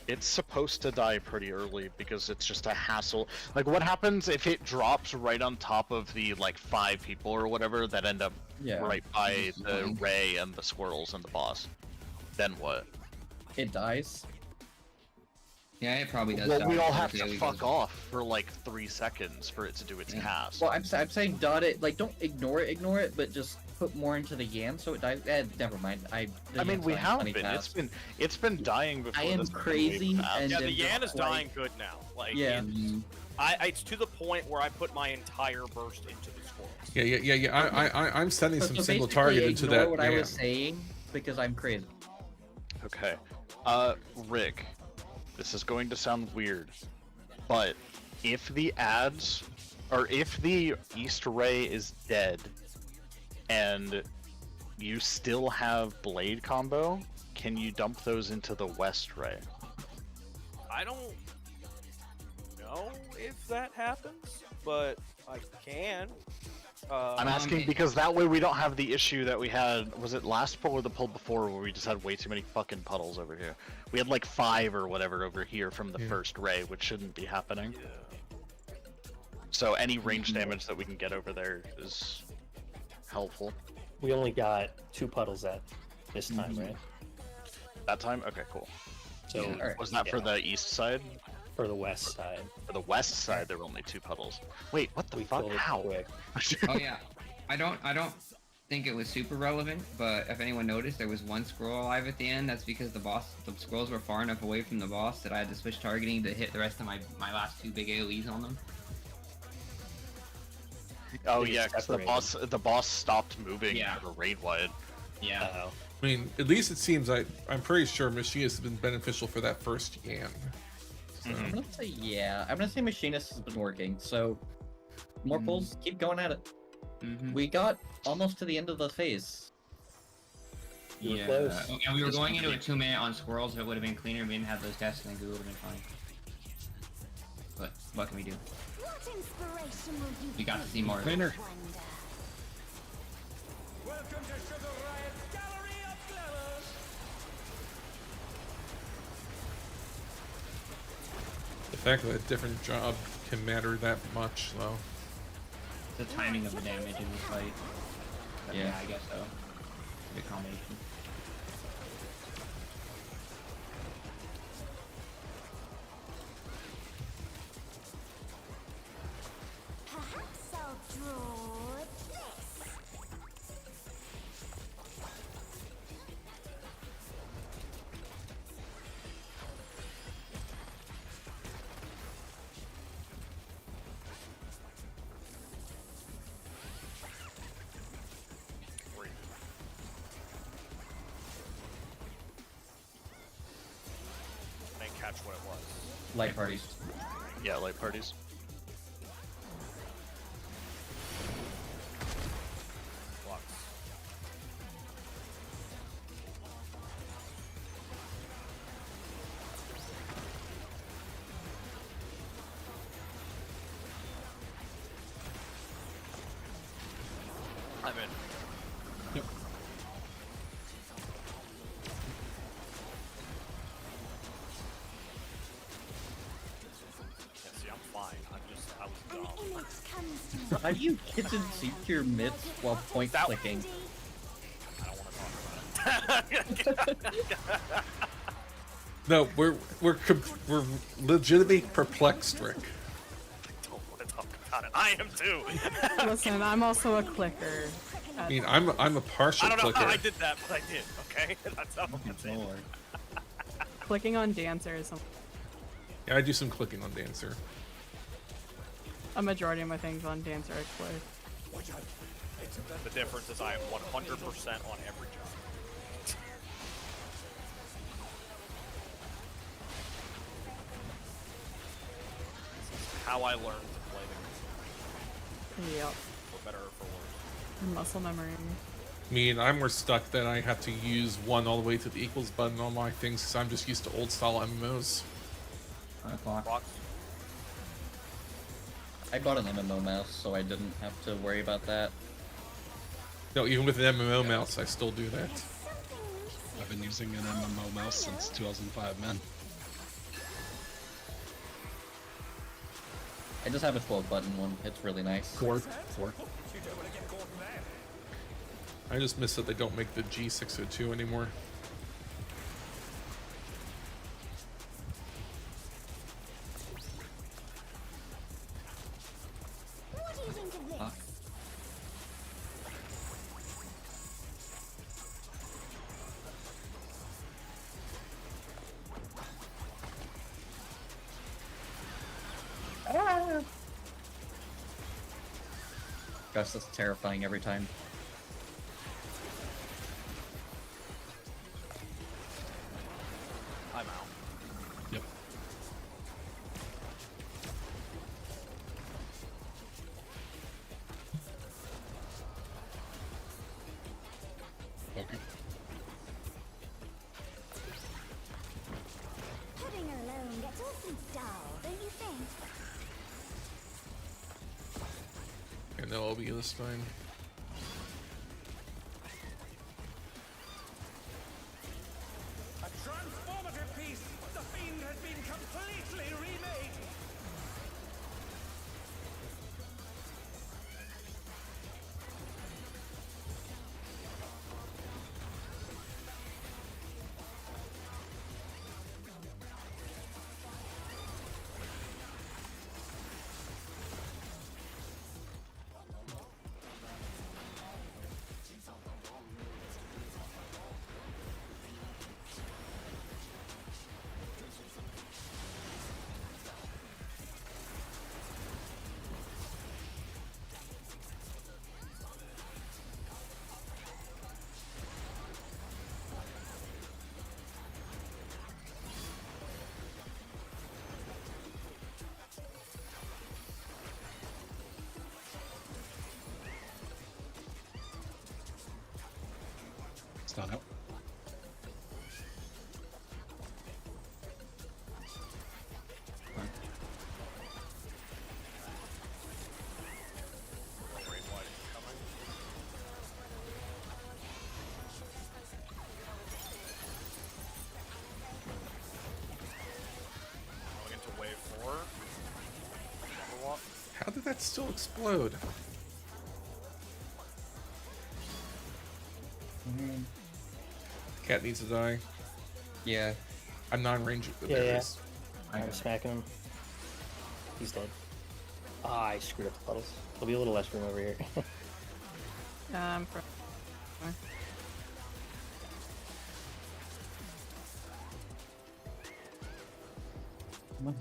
It's supposed to die pretty early because it's just a hassle. Like, what happens if it drops right on top of the, like, 5 people or whatever that end up right by the Ray and the squirrels and the boss? Then what? It dies. Yeah, it probably does. Well, we all have to fuck off for, like, 3 seconds for it to do its cast. Well, I'm saying dot it, like, don't ignore it, but just put more into the Yan so it dies. Never mind. I mean, we have been. It's been dying before. I am crazy. And the Yan is dying good now. Like, it's to the point where I put my entire burst into the squirrels. Yeah. I'm sending some single target into that. What I was saying because I'm crazy. Okay, Rick, this is going to sound weird, but if the ads, or if the East Ray is dead, and you still have blade combo, can you dump those into the west ray? I don't know if that happens, but I can. I'm asking because that way we don't have the issue that we had, was it last pull or the pull before, where we just had way too many fucking puddles over here. We had like 5 or whatever over here from the first ray, which shouldn't be happening. Yeah. So any range damage that we can get over there is helpful. We only got 2 puddles at this time, right? That time? Okay, cool. So was that for the east side? For the west side. For the west side, there were only 2 puddles. Wait, what the fuck? How? Oh yeah, I don't think it was super relevant, but if anyone noticed, there was 1 scroll alive at the end. That's because the scrolls were far enough away from the boss that I had to switch targeting to hit the rest of my last 2 big AoEs on them. Oh yeah, because the boss stopped moving for the raid wide. Yeah. I mean, at least it seems I'm pretty sure Machinist has been beneficial for that first Yan. So. I'm gonna say yeah. I'm gonna say Machinist has been working. So more pulls, keep going at it. We got almost to the end of the phase. Yeah, and we were going into a 2-minute on squirrels. If it would have been cleaner, we didn't have those deaths, and we would have been fine. But what can we do? We got to see more. Cleaner. Welcome to Sugar Riot's Gallery of Glamours. The fact that a different job can matter that much, though. The timing of the damage in this fight. But Yeah, I guess so. Good combination. Perhaps I'll draw this. Didn't catch what it was. Light parties. Yeah, light parties. Flux. I'm in. Yep. Yeah, see, I'm fine. I was dumb. Image comes to me. How do you kitchen seek your mitts while point clicking? I don't want to talk about it. No, we're legitimately perplexed, Rick. Don't want to talk about it. I am too. Listen, I'm also a clicker. I mean, I'm a partial I don't know clicker. how I did that, but I did. Okay, that's all I'm saying. Clicking on Dancer is Yeah, I do some clicking on Dancer. a majority of my things on Dancer I click. The difference is I am 100% on every job. This is how I learned to play the game. Yep. For better or for worse. Muscle memory. I mean, I'm more stuck that I have to use 1 all the way to the equals button on my things because I'm just used to old style MMOs. Fox. I bought an MMO mouse, so I didn't have to worry about that. No, even with an MMO mouse, I still do that. I've been using an MMO mouse since 2005, man. I just have a 12-button one. It's really nice. Four. I just miss that they don't make the G602 anymore. What do you think of this? Gosh, that's terrifying every time. I'm out. Yep. Okay. No OB this time. A transformative piece! The fiend has been completely remade! Stun out. Going into wave 4. How did that still explode? Cat needs to die. Yeah. I'm not in range. Yeah. I'm smacking him. He's dead. Ah, I screwed up the puddles. There'll be a little less room over here. And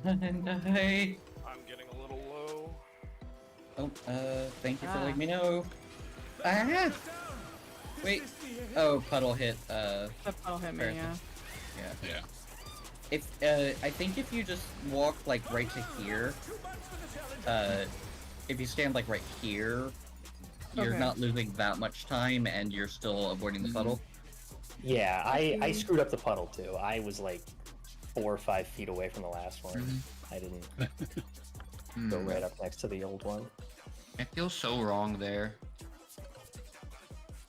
I... I'm getting a little low. Oh, thank you for letting me know. Ah! Wait. Oh, puddle hit, The puddle hit me, yeah. Yeah. If, I think if you just walk, like, right to here, if you stand, like, right here, you're not losing that much time, and you're still avoiding the puddle. Yeah, I screwed up the puddle, too. I was, like, 4 or 5 feet away from the last one. I didn't go right up next to the old one. I feel so wrong there.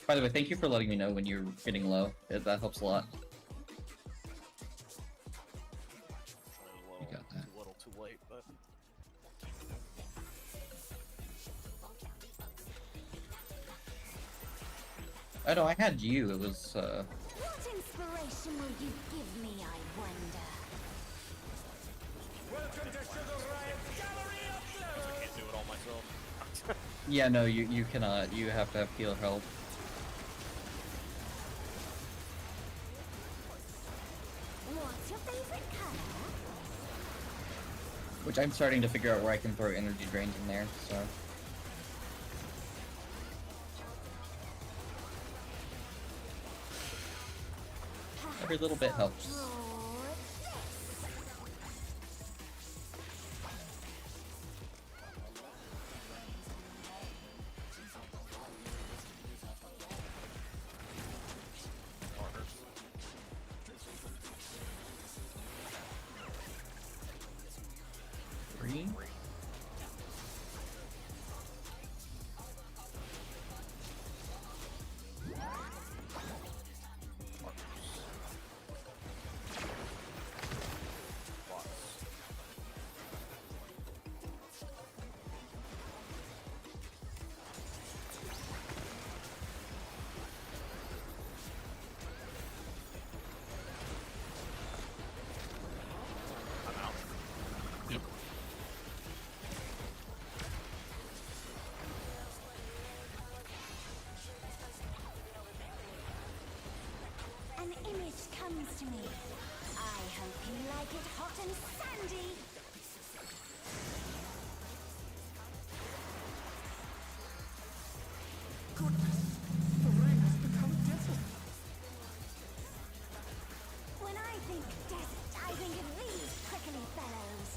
By the way, thank you for letting me know when you're getting low. That helps a lot. You got that. A little too late, but... Oh no, I had you. It was, What inspiration will you give me, I wonder? Welcome to Sugar Riot's Gallery of I can't do it all myself. Yeah, no, you cannot. You have to have heal help. What's your favorite color? Which I'm starting to figure out where I can throw energy drains in there, so... Every little bit helps. Three. An image comes to me. I hope you like it hot and sandy. When I think desert, I think of these prickly fellows.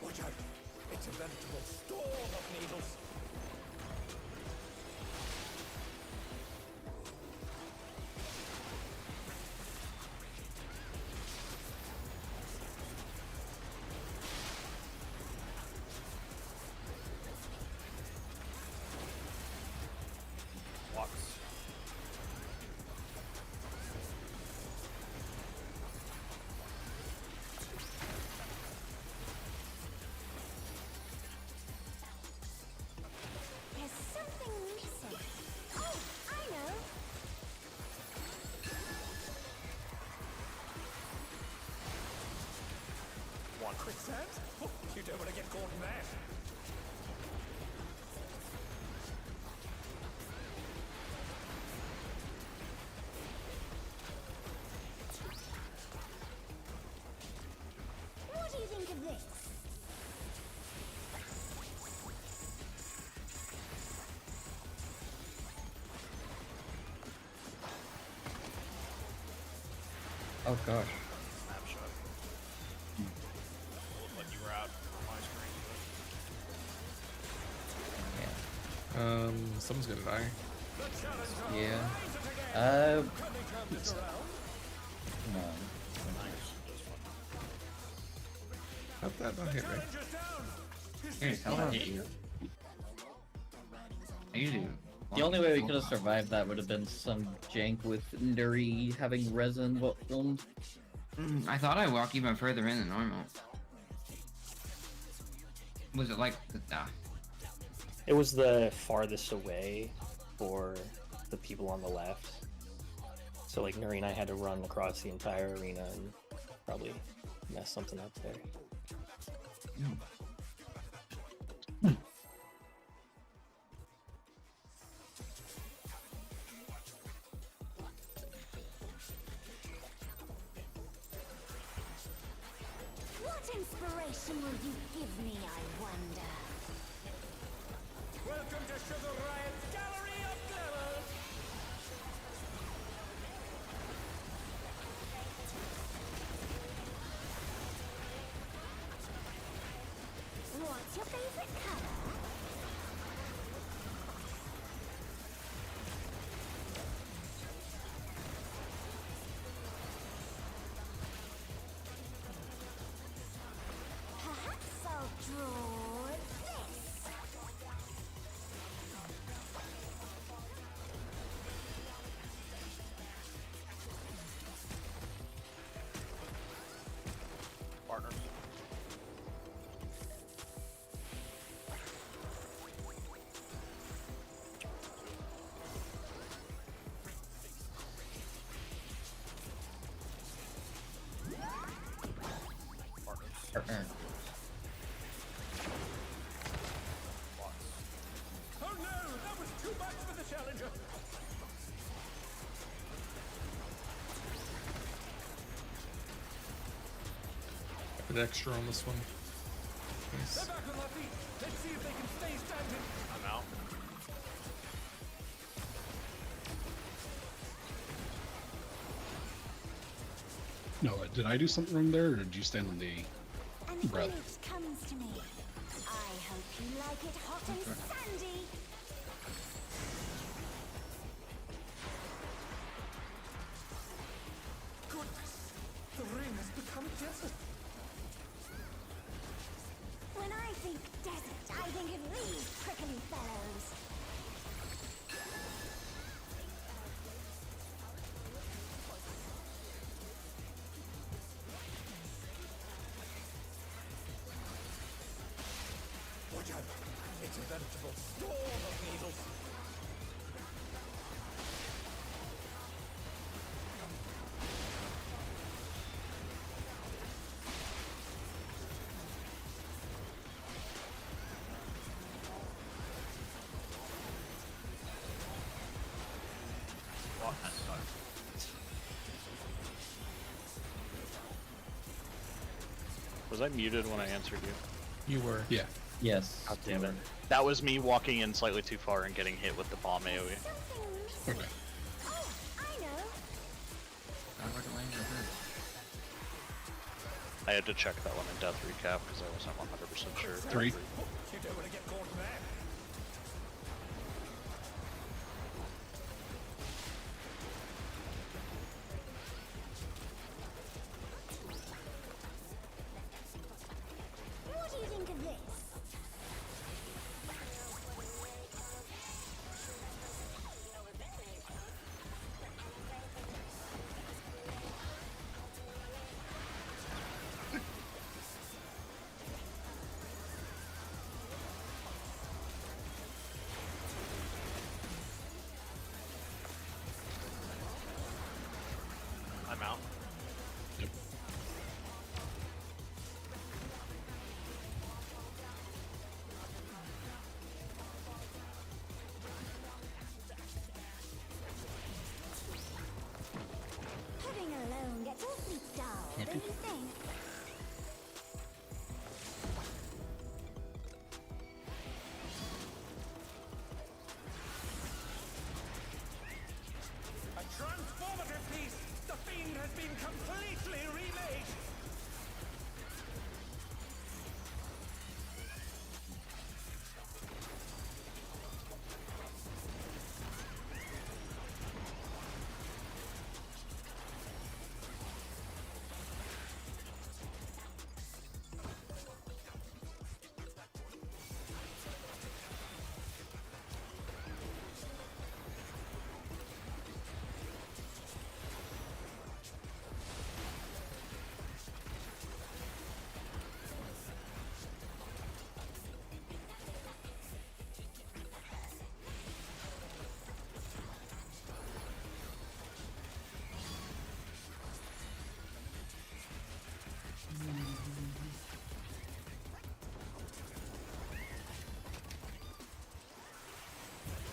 Watch out! It's a veritable storm of needles! quicksand? Oh, you don't want to get caught in that. What do you think of this? Oh gosh. Snapshot. Looked like you were out on my screen. Yeah. Someone's gonna die. Yeah. No. How'd that not hit me? Here, tell that hit you. I usually do. The only way we could have survived that would have been some jank with Nuri having resin filmed. I thought I walked even further in than normal. Was it like It was the farthest away for the people on the left. So like Nuri and I had to run across the entire arena and probably mess something up there. What inspiration will you give me, I wonder? Welcome to Sugar Riot's Gallery of Glamour! What's your favorite color? Perhaps I'll draw this. Partners. Partner. Oh no, that was too much for the challenger! An extra on this one. They're Nice. back on their feet. Let's see if they can stay standing. I'm out. No, did I do something wrong there, or did you stand on the An breath? image comes to me. I hope you like it hot and sandy. Goodness, the ring has become desert. When I think desert, I think of these prickly fellows. Watch out! It's a veritable storm of needles. Was I muted when I answered you? You were. Yeah. Yes. God damn it. That was me walking in slightly too far and getting hit with the bomb AoE. Something Okay. Oh, I know. Sounds like a lane for her. I had to check that one in death recap because I wasn't 100% sure. 3. You don't want to get caught in that. What do you think of this? second. A transformative piece! The fiend has been completely remade!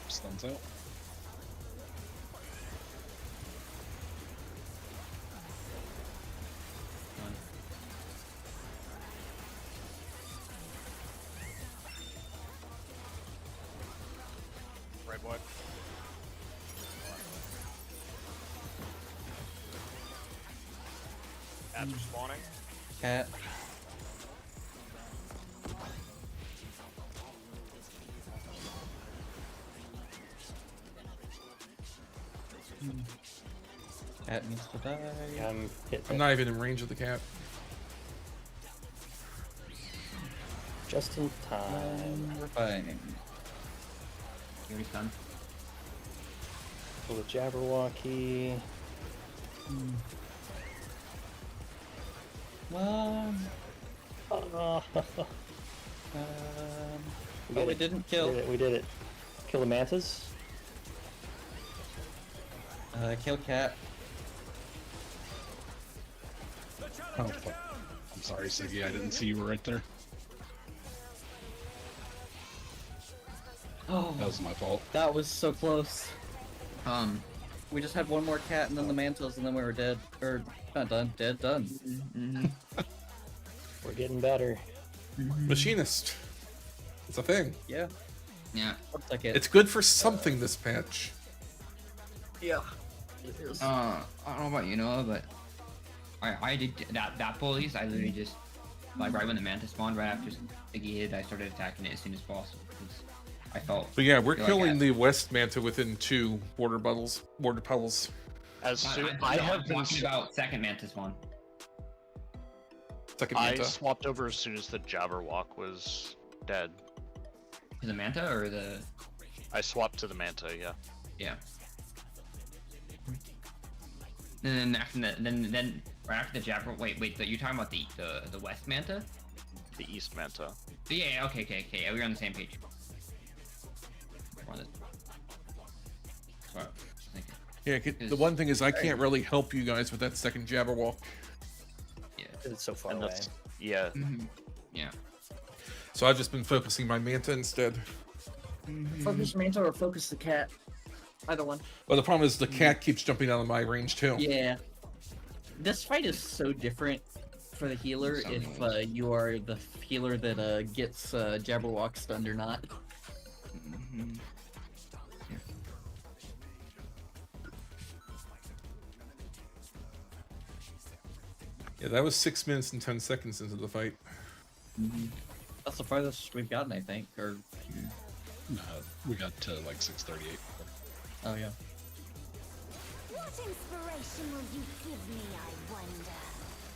Stuns out. Red one. Cats are spawning. Cat. Cat needs to die. I'm not even in range of the cat. Just in time. We're fine. You already stunned? Pull the Jabberwocky. Oh, we didn't kill. We did it. Kill the mantis. Kill cat. Oh, fuck. I'm sorry, Siggy. I didn't see you were right there. Oh, That was my fault. that was so close. We just had one more cat and then the mantles and then we were dead. Or, not done. Dead, done. We're getting better. Machinist. It's a thing. Yeah. Yeah. Looks like it. It's good for something this patch. Yeah. It is. I don't know about you, Noah, but I did that bullies. I literally just like right when the mantis spawned, right after Siggy hit, I started attacking it as soon as possible because I felt. But yeah, we're feel killing like the West Manta within 2 border puddles. As soon I'm have been talking about second mantis spawn. Second I Manta. swapped over as soon as the Jabberwock was dead. To the manta or the? I swapped to the Manta, yeah. Yeah. And then after then right after the Jabber. Wait. You're talking about the West Manta? The East Manta. Yeah. Okay. Yeah, we're on the same page. We're on the. Sorry. Yeah, the one thing is I can't really help you guys with that second Jabberwock. Yeah. It's so far And away. that's, yeah. Yeah. So I've just been focusing my Manta instead. Focus Manta or focus the cat. Either one. Well, the problem is the cat keeps jumping out of my range too. Yeah. This fight is so different for the healer if you are the healer that gets Jabberwock stunned or not. Yeah, that was 6 minutes and 10 seconds into the fight. That's the farthest we've gotten, I think. Or We got to like 6:38. oh yeah. What inspiration will you give me, I wonder?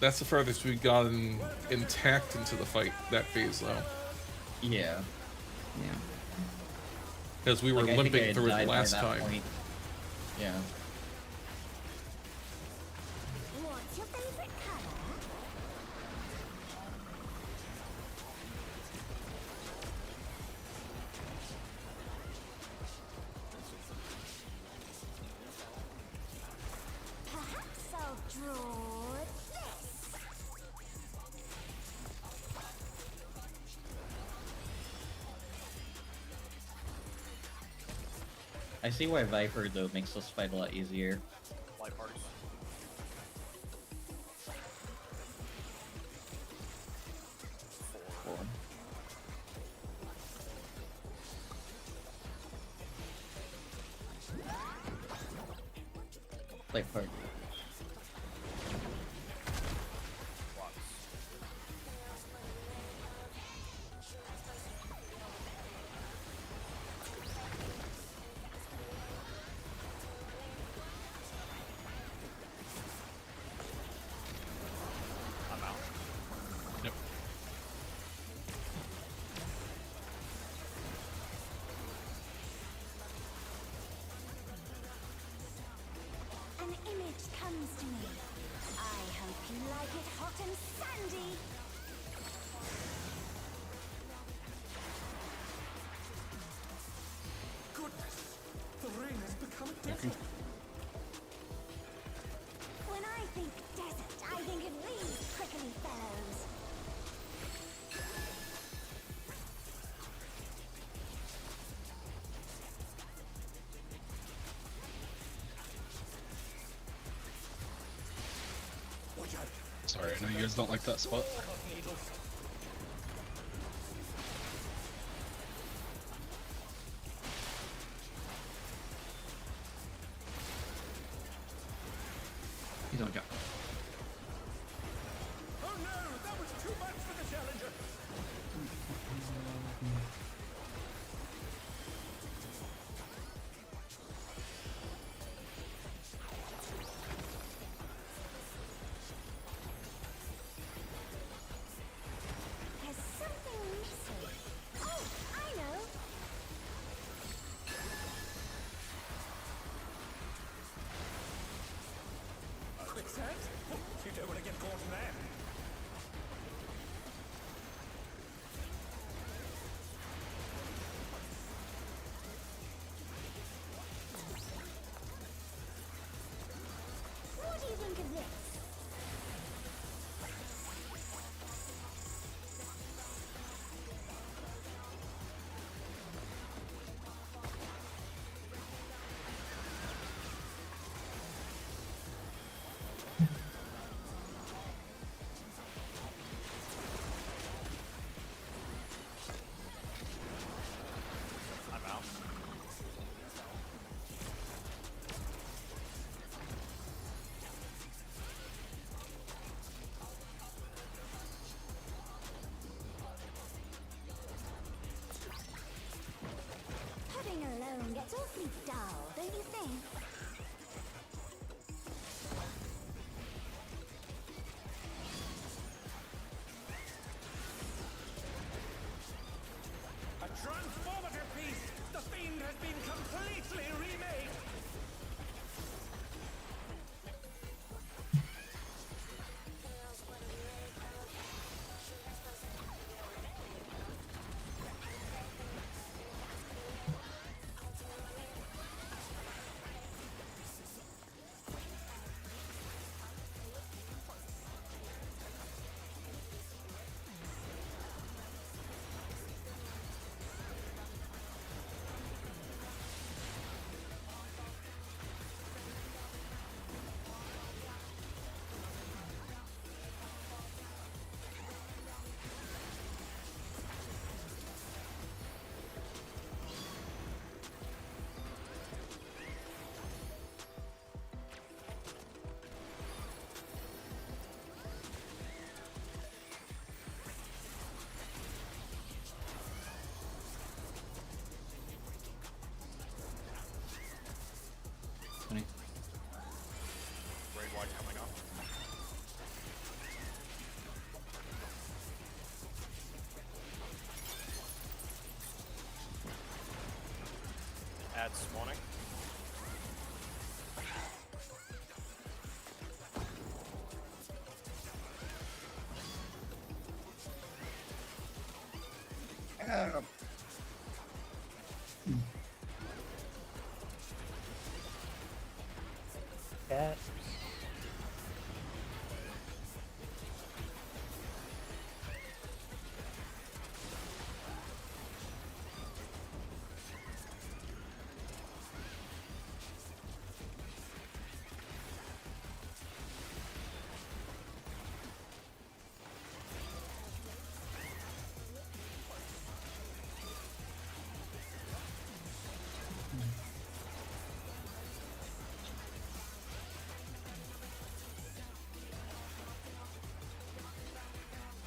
That's the furthest we've gotten intact into the fight, that phase though. Yeah. Yeah. Because we were Like, I think I limping had through it died by last that time. point. Yeah. What's your favorite color? Perhaps I'll draw this. I see why Viper though makes this fight a lot easier. Light parties. Like part. I'm out. Yep. An image comes to me. I hope you like it hot and sandy. Goodness, the rain has become desert. When I think desert, I think of these prickly fellows. Watch out. Sorry, I know you guys don't like that spot. He's on jump. Oh no, that was too much for the challenger. There's something missing. Oh, I know. Quicksand? Oh, you don't want to get caught in there. What do you think of this? I'm out. Pudding alone gets awfully dull, don't you think? A transformative piece! The fiend has been completely remade! Funny. Raid wide coming up. Add spawning. Cat.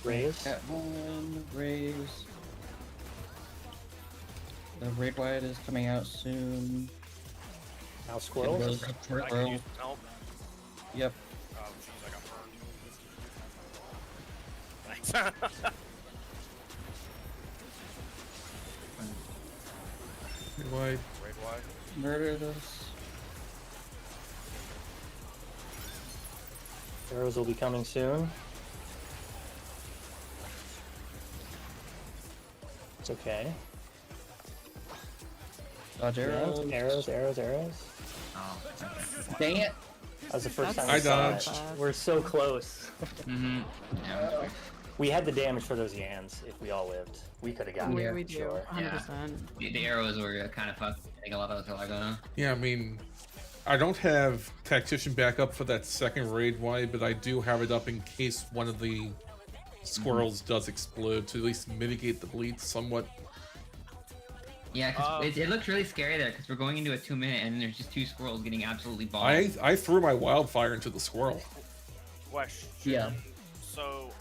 Raise. Got one raise. The raid wide is coming out soon. Now squirrels. I can use help. Yep. Oh, jeez, I got burned. Thanks. Wide. Raid wide. Murder this. Arrows will be coming soon. It's okay. Dodge arrows. Arrows. Oh, okay. Dang it! That was the first time I I saw dodged. it. We're so close. Mm-hmm. Yeah. We had the damage for those Yans. If we all lived, we could have gotten We, there. we for do, sure. 100%. The arrows were kind of fucked. I think a lot of us are like, Yeah, I mean, I don't have Tactician back up for that second raid wide, but I do have it up in case one of the squirrels does explode to at least mitigate the bleed somewhat. Yeah, because it looks really scary there because we're going into a 2-minute and there's just 2 squirrels getting absolutely bombed. I threw my wildfire into the squirrel. Question. Yeah. So,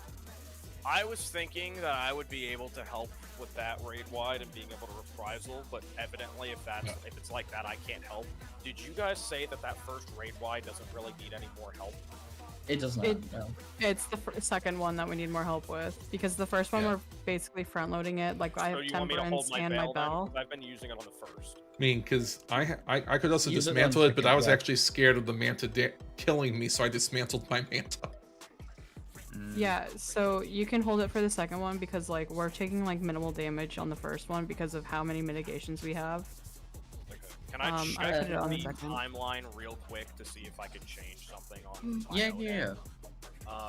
I was thinking that I would be able to help with that raid wide and being able to reprisal, but evidently if it's like that, I can't help. Did you guys say that that first raid wide doesn't really need any more help? It does not. No. It's the second one that we need more help with because the first one we're basically front loading it. Like I have So you want me to hold temperance my and my bell? bell. Then? 'Cause I've been using it on the first. I mean, because I could also Use it on dismantle it, but I was second, actually scared of the manta killing me, so I dismantled my manta. Yeah, so you can hold it for the second one because like we're taking like minimal damage on the first one because of how many mitigations we have. Okay. Can I I check put it on the the second. timeline real quick to see if I can change something on my Yeah, note? yeah.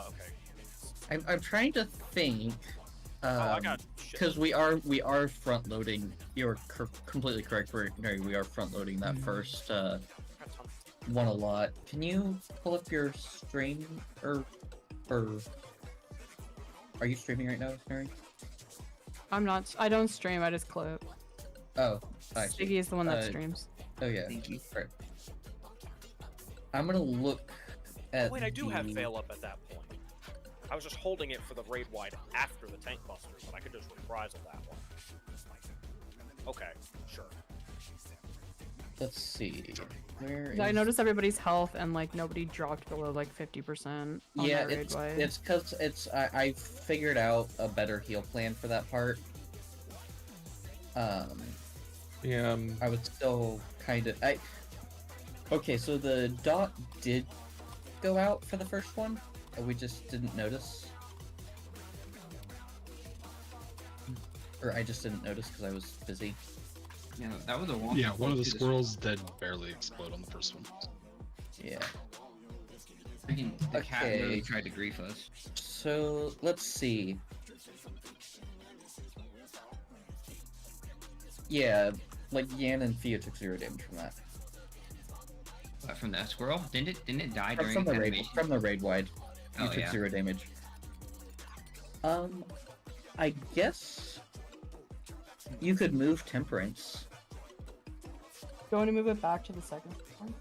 Okay. I'm trying to think. I got shit. Because we are front loading. You're completely correct. We are front loading that first one a lot. Can you pull up your stream or are you streaming right now, Mary? I'm not. I don't stream. I just clip. Oh, I see. Siggy is the one that streams. Oh yeah. Thank you. Right. I'm gonna look at. Oh, wait, I do have Veil up at that point. I was just holding it for the raid wide after the tank buster, but I could just reprisal that one. Okay, sure. Let's see. Where I is... noticed everybody's health and like nobody dropped below like 50%. Yeah, it's because I figured out a better heal plan for that part. Yeah. I was still kind of Okay, so the dot did go out for the first one, and we just didn't notice. Or I just didn't notice because I was busy. Yeah, that was a long. Yeah, one of the squirrels did barely explode on the first one. Yeah. Freaking the cat really tried to grief us. So let's see. Yeah, like Yan and Fia took 0 damage from that. What, from that squirrel? Didn't it die during From the raid, animation? from the raid wide. You Oh, took yeah. 0 damage. I guess you could move Temperance. Do you want to move it back to the second one?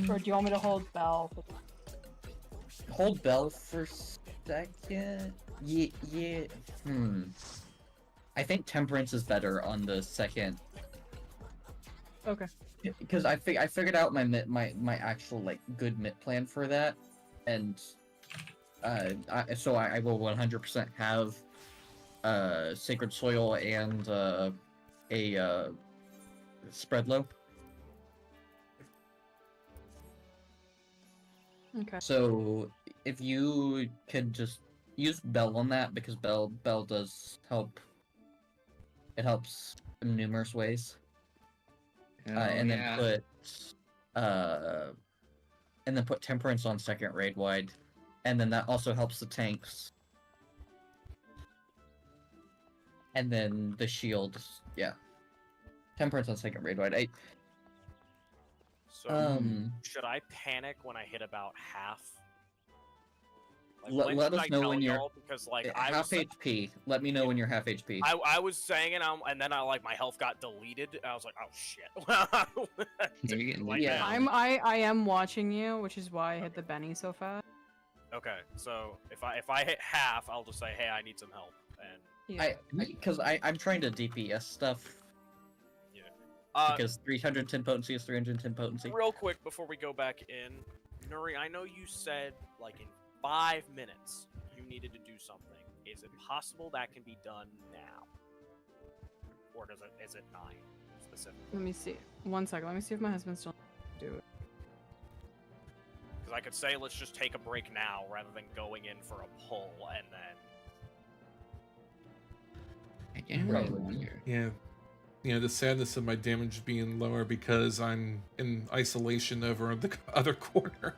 Or do you want me to hold Bell? Hold Bell for a second. Yeah. I think Temperance is better on the second. Okay. Because I figured out my actual like good mitt plan for that, and so I will 100% have Sacred Soil and a spread low. Okay. So if you could just use Bell on that, because Bell does help. It helps in numerous ways. And then put Temperance on second raid wide, and then that also helps the tanks. And then the shield, yeah. Temperance on second raid wide. So, should I panic when I hit about half? Like, let us know when you're because like half HP. Let me know when you're half HP. I was saying it, and then my health got deleted. And I was like, oh shit. I am watching you, which is why I hit the Benny so fast. Okay, so if I hit half, I'll just say, hey, I need some help, and because I'm trying to DPS stuff. Yeah. Because 310 potency is 310 potency. Real quick before we go back in, Nuri, I know you said like in 5 minutes you needed to do something. Is it possible that can be done now, or is it 9 specifically? Let me see. 1 second. Let me see if my husband still do it. Because I could say let's just take a break now rather than going in for a pull and then. Yeah. You know, the sadness of my damage being lower because I'm in isolation over the other corner.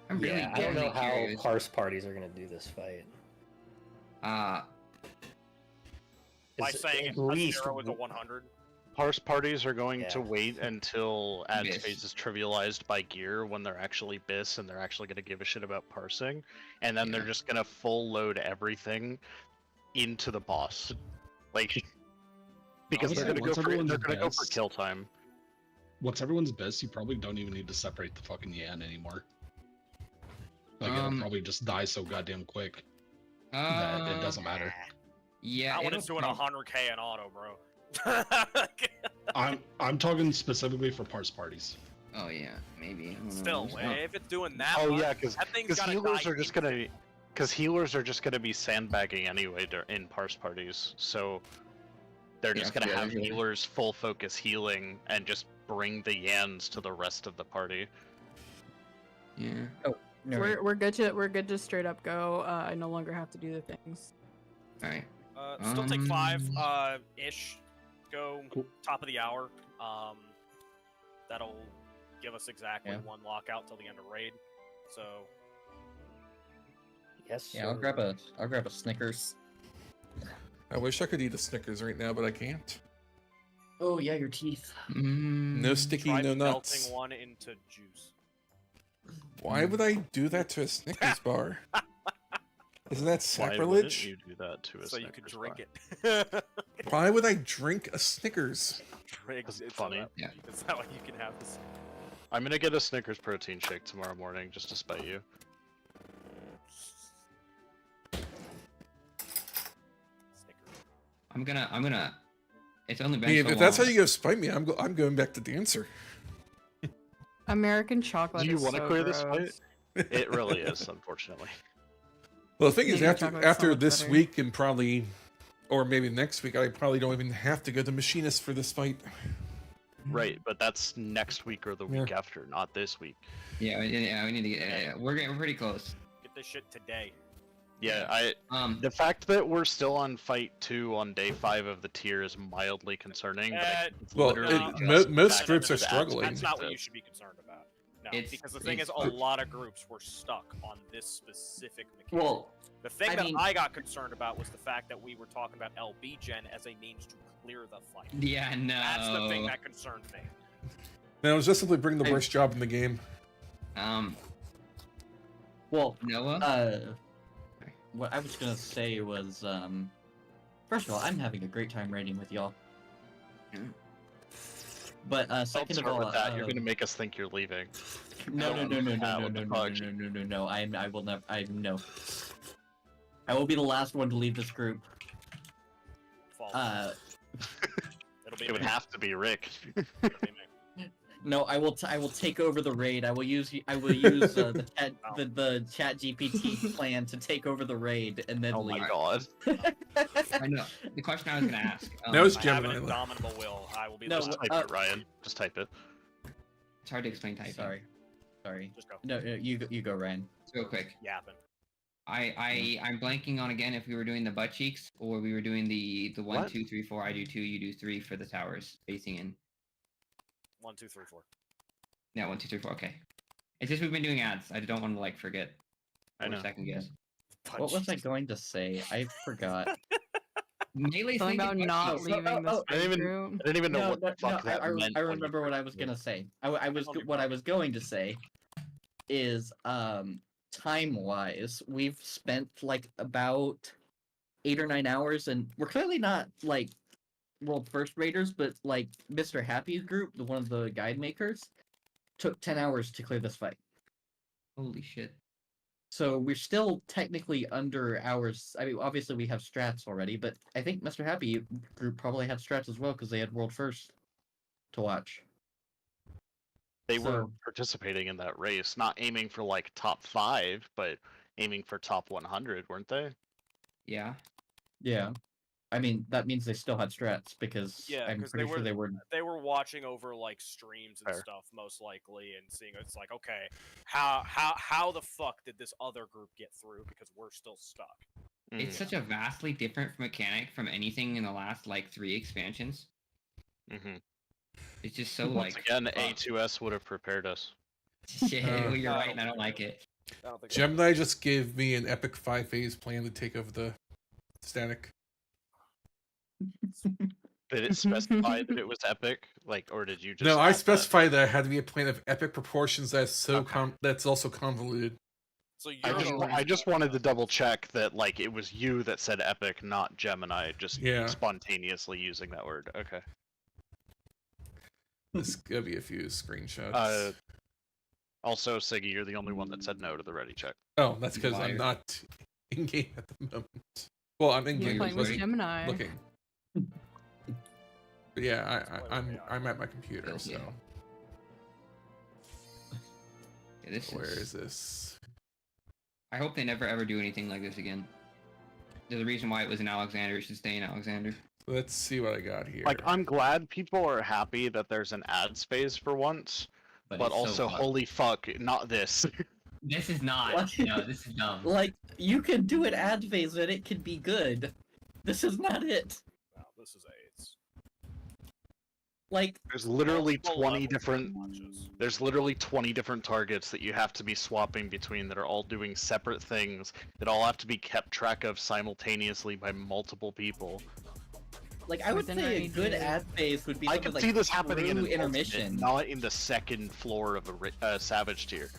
I don't know how parse parties are going to do this fight. By saying at least 0 is a 100. Parse parties are going to wait until ads phase is trivialized by gear when they're actually BIS and they're actually going to give a shit about parsing, and then they're just going to full load everything into the boss, like because Honestly, they're going to go for kill time. What's everyone's best? You probably don't even need to separate the fucking Yan anymore. Like it'll probably just die so goddamn quick that it doesn't matter. Yeah, I it's doing 100k in auto, bro. I'm talking specifically for parse parties. Oh yeah, maybe. Still, if it's doing that, because healers are just gonna, healers are just gonna be sandbagging anyway in parse parties, so they're just gonna have healers full focus healing and just bring the Yans to the rest of the party. Yeah. Oh, no. We're good to straight up go. I no longer have to do the things. All right. Still take 5 ish. Go top of the hour. That'll give us exactly 1 lockout till the end of raid. So yes. Yeah, I'll grab a Snickers. I wish I could eat a Snickers right now, but I can't. Oh yeah, your teeth. No sticky, try no nuts. melting one into juice. Why would I do that to a Snickers bar? Isn't that sacrilege? Why wouldn't you do that to a so Snickers you could drink bar? it. Why would I drink a Snickers? It's funny. Yeah. Is that what you can have this? I'm gonna get a Snickers protein shake tomorrow morning just to spite you. I'm gonna. It's only been Hey, so if that's how long. you go spite me, I'm going back to Dancer. American chocolate. Do you want to clear this fight? It really is, unfortunately. Well, the thing is, American after chocolate's so much this better. week and probably, or maybe next week, I probably don't even have to go to Machinist for this fight. Right, but that's next week or the week after, not this week. Yeah, we need to get. We're pretty close. Get this shit today. Yeah, the fact that we're still on fight 2 on day 5 of the tier is mildly concerning. But Well, most groups are That's struggling. not what you should be concerned about. No, because the thing is, a lot of groups were stuck on this specific mechanic. Well, the thing I got concerned about was the fact that we were talking about LB Gen as a means to clear the fight. Yeah, no. That's the thing that concerned me. No, it was just simply bring the worst job in the game. Well, Noah. What I was gonna say was, first of all, I'm having a great time raiding with y'all. But second of all, with that, you're gonna make us think you're leaving. No. I will never. No. I will be the last one to leave this group. It'll be it would have to be Rick. No, I will take over the raid. I will use the chat GPT plan to take over the raid and then leave. Oh my god! I know. The question I was gonna ask. That was I have an Gemini. indomitable will. I will be. Just type it, Ryan. Just type it. It's hard to explain typing. Sorry. Just go. No, you go, Ryan. Real quick. Yapping. I'm blanking on again if we were doing the butt cheeks or we were doing the 1, 2, 3, 4. I do 2, you do 3 for the towers facing in. 1, 2, 3, 4. Yeah, 1, 2, 3, 4. Okay. It's just we've been doing ads. I don't want to forget. I know. Second guess. What was I going to say? I forgot. Melee Something about not leaving this I didn't even know what the fuck that meant. I remember what I was gonna say. What I was going to say is time-wise, we've spent like about 8 or 9 hours, and we're clearly not like world first raiders, but like Mr. Happy's group, one of the guide makers, took 10 hours to clear this fight. Holy shit. So we're still technically under ours. I mean, obviously we have strats already, but I think Mr. Happy Group probably had strats as well because they had World First to watch. They were participating in that race, not aiming for like top 5, but aiming for top 100, weren't they? Yeah. Yeah. I mean, that means they still had strats because I'm pretty sure they were. They were watching over like streams and stuff, most likely, and seeing it's like, okay, how the fuck did this other group get through? Because we're still stuck. It's such a vastly different mechanic from anything in the last like 3 expansions. It's just so Once again, A2S would have prepared us. Yeah, well, you're right, and I don't like it. Gemini just gave me an epic 5-phase plan to take over the static. Did it specify that it was epic? Like, or did you just? No, I specified that it had to be a plan of epic proportions that's so that's also convoluted. So I just wanted to double check that like it was you that said epic, not Gemini, just spontaneously using that word. Okay. There's gonna be a few screenshots. Also, Siggy, you're the only one that said no to the ready check. Oh, that's because I'm not in game at the moment. Well, I'm in game playing with Gemini. looking. But yeah, I'm at my computer, so. Yeah, Where is this? I hope they never ever do anything like this again. There's a reason why it was in Alexander. It should stay in Alexander. Let's see what I got here. Like, I'm glad people are happy that there's an ads phase for once, but also, holy fuck, not this. This is not. No, this is dumb. Like, you can do an ad phase and it can be good. This is not it. No, this is AIDS. Like, there's literally 20 different. There's literally 20 different targets that you have to be swapping between that are all doing separate things that all have to be kept track of simultaneously by multiple people. Like, I would say a good ad phase would be I something could like see this happening in an intermission, not in the second floor of a Savage tier.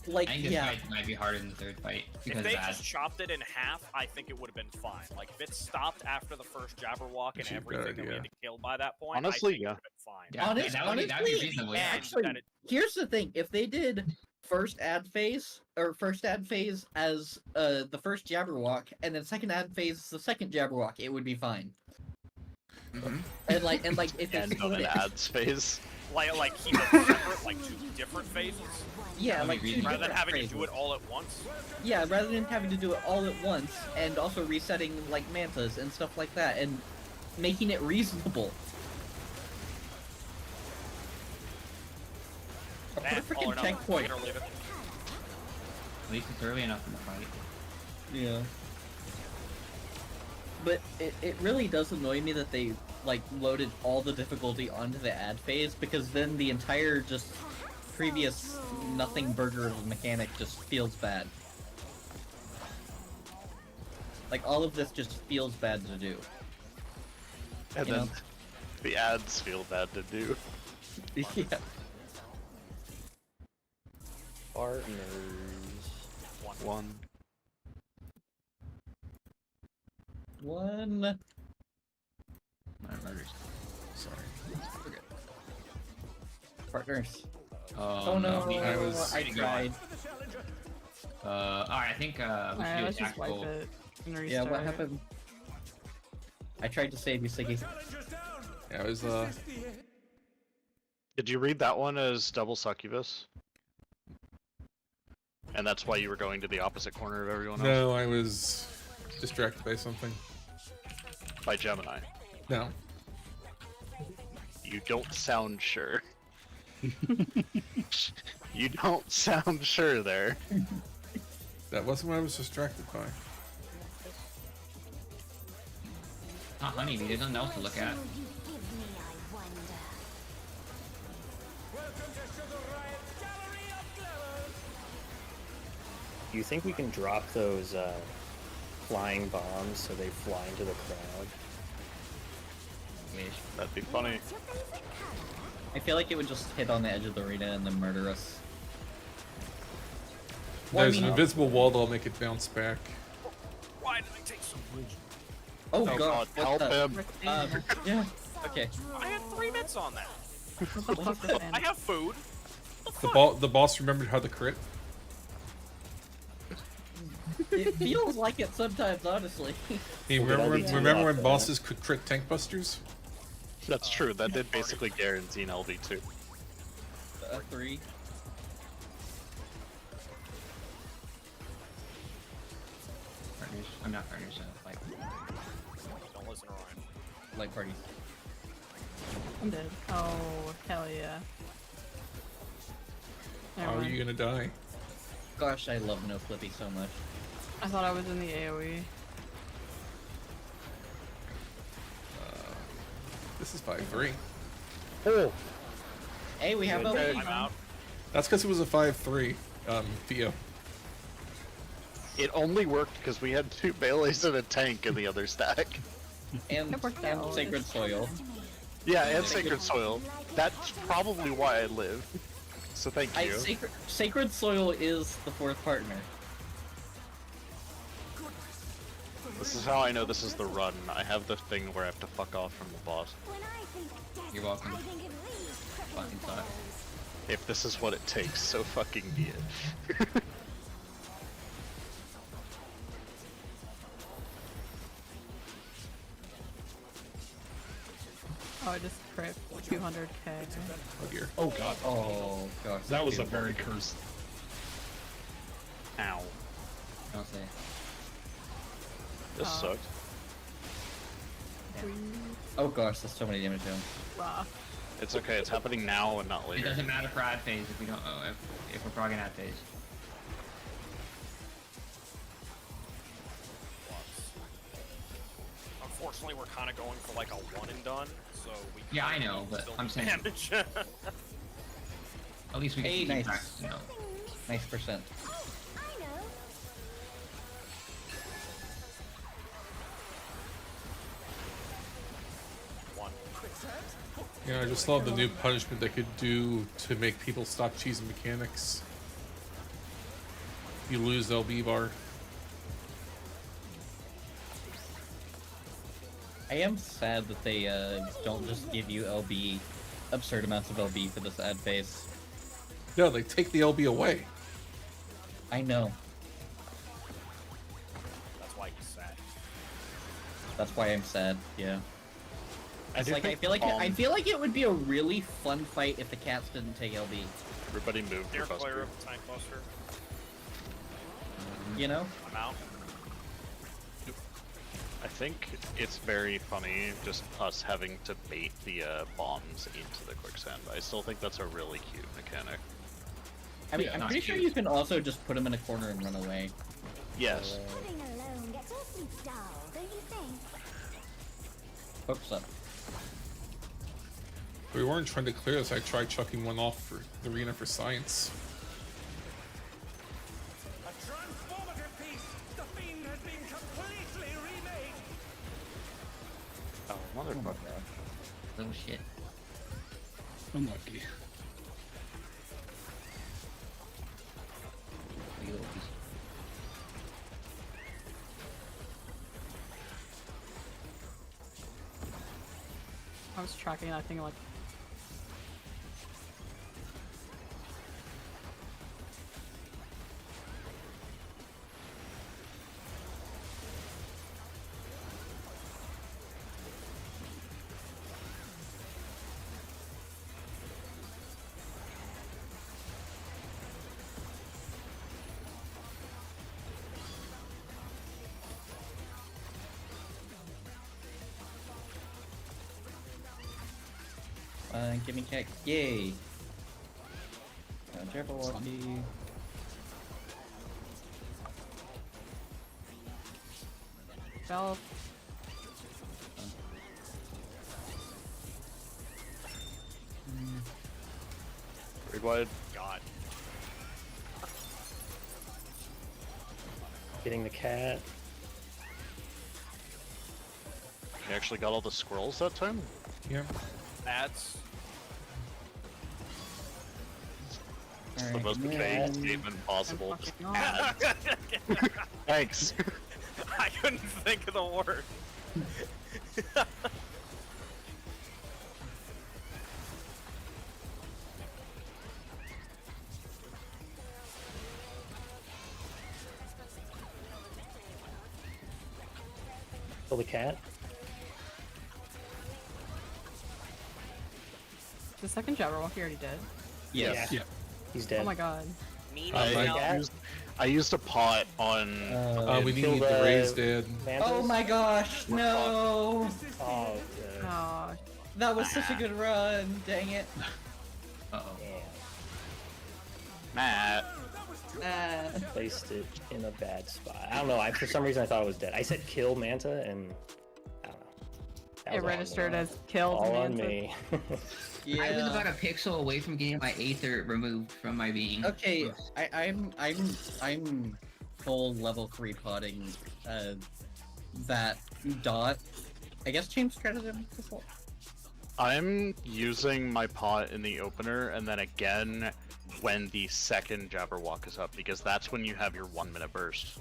Like, I think this might be harder than the third fight. If they just chopped it in half, I think it would have been fine. Like, if it stopped after the first Jabberwock and everything that we had to kill by that point, honestly, I think it would have been fine. Yeah, honestly, actually, here's the thing. If they did first ad phase as the first Jabberwock, and then second ad phase as the second Jabberwock, it would be fine. And like if they split an ads phase. Like keep it separate, like 2 different phases. Yeah, like rather than having to do it all at once. Yeah, rather than having to do it all at once, and also resetting like mantas and stuff like that, and making it reasonable. Put a freaking checkpoint. At least it's early enough in the fight. Yeah. But it really does annoy me that they like loaded all the difficulty onto the ad phase, because then the entire just previous nothing burger mechanic just feels bad. Like, all of this just feels bad to do. And then the ads feel bad to do. Yeah. Partners. One. Sorry. Okay. Partners. Oh no, I tried. Alright, I think we should do a tactical. Yeah, what happened? I tried to save you, Siggy. Yeah, it was Did you read that one as double succubus? And that's why you were going to the opposite corner of everyone else? No, I was distracted by something. By Gemini? No. You don't sound sure. You don't sound sure there. That wasn't what I was distracted by. Not Honeybee, there's nothing else to look at. Do you think we can drop those flying bombs so they fly into the crowd? That'd be funny. I feel like it would just hit on the edge of the arena and then murder us. There's an invisible wall that'll make it bounce back. Why did I take so much? Oh god, help him. Yeah, okay. I had 3 bits on that. I have food. The boss remembered how to crit. It feels like it sometimes, honestly. Hey, remember when bosses could crit tank busters? That's true. That did basically guarantee an LB2. 3. Partners. I'm not partners, like. Don't listen to Ryan. Light parties. I'm dead. Oh, hell yeah. Never How are mind. you gonna die? Gosh, I love no flippy so much. I thought I was in the AoE. This is 5-3. Oh! Hey, we have Okay. a I'm out. That's because it was a 5-3, Theo. It only worked because we had 2 melees and a tank in the other stack. and Sacred Soil. Yeah, and Sacred Soil. That's probably why I live. So thank you. Sacred Soil is the 4th partner. This is how I know this is the run. I have the thing where I have to fuck off from the boss. You're welcome. Fucking suck. If this is what it takes, so fucking be it. Oh, I just crit 200k. Oh dear. Oh god. Oh gosh. That was a very cursed. Ow. I'll say. This sucked. Oh gosh, there's so many damage to him. Wow. It's okay, it's happening now and not It later. doesn't matter for ad phase if we don't. Oh, if we're progging ad phase. Unfortunately, we're kind of going for like a one and done, so we. Yeah, I know, but still I'm saying. damage. At least we Hey, can keep nice. practicing, you know. Nice percent. One. Yeah, I just love the new punishment they could do to make people stop cheesing mechanics. You lose LB bar. I am sad that they don't just give you LB, absurd amounts of LB for this ad phase. No, they take the LB away. I know. That's why he's sad. That's why I'm sad. Yeah. It's do like I think, feel like it would be a really fun fight if the cats didn't take LB. Everybody move Dear for player Buster. of Tank Buster, You know? I'm out. I think it's very funny just us having to bait the bombs into the quicksand. I still think that's a really cute mechanic. I mean, Yeah, I'm not pretty sure cute. you can also just put them in a corner and run away. Yes. Living alone gets awfully dull, don't you think? Hooks up. We weren't trying to clear this. I tried chucking one off for the arena for science. A transformative piece! The fiend has been completely remade! Oh, motherfucker. Little shit. Unlucky. Little piece. I was tracking that thing like. Give me kick. Yay! Jabberwocky. Bell. Big wide. God. Getting the cat. You actually got all the squirrels that time? Yeah. Ads. It's the most vague statement possible. Just ads. Thanks. I couldn't think of the word. Kill the cat. The second Jabberwock he already dead. Yes. Yeah. He's dead. Oh my god. I used a pot on. We kill need the raised dead. Mantis. Oh my gosh, no! Oh, good. Oh, That was such a good run, dang it. Uh-oh. Damn. Matt. Placed it in a bad spot. I don't know. For some reason I thought it was dead. I said kill Manta, and I don't know. That it was all registered me. as killed. All on Manta. me. I was about a pixel away from getting my Aether removed from my being. Okay, I'm full level 3 potting that dot. I guess change credit him to full. I'm using my pot in the opener, and then again when the second Jabberwock is up, because that's when you have your 1 minute burst.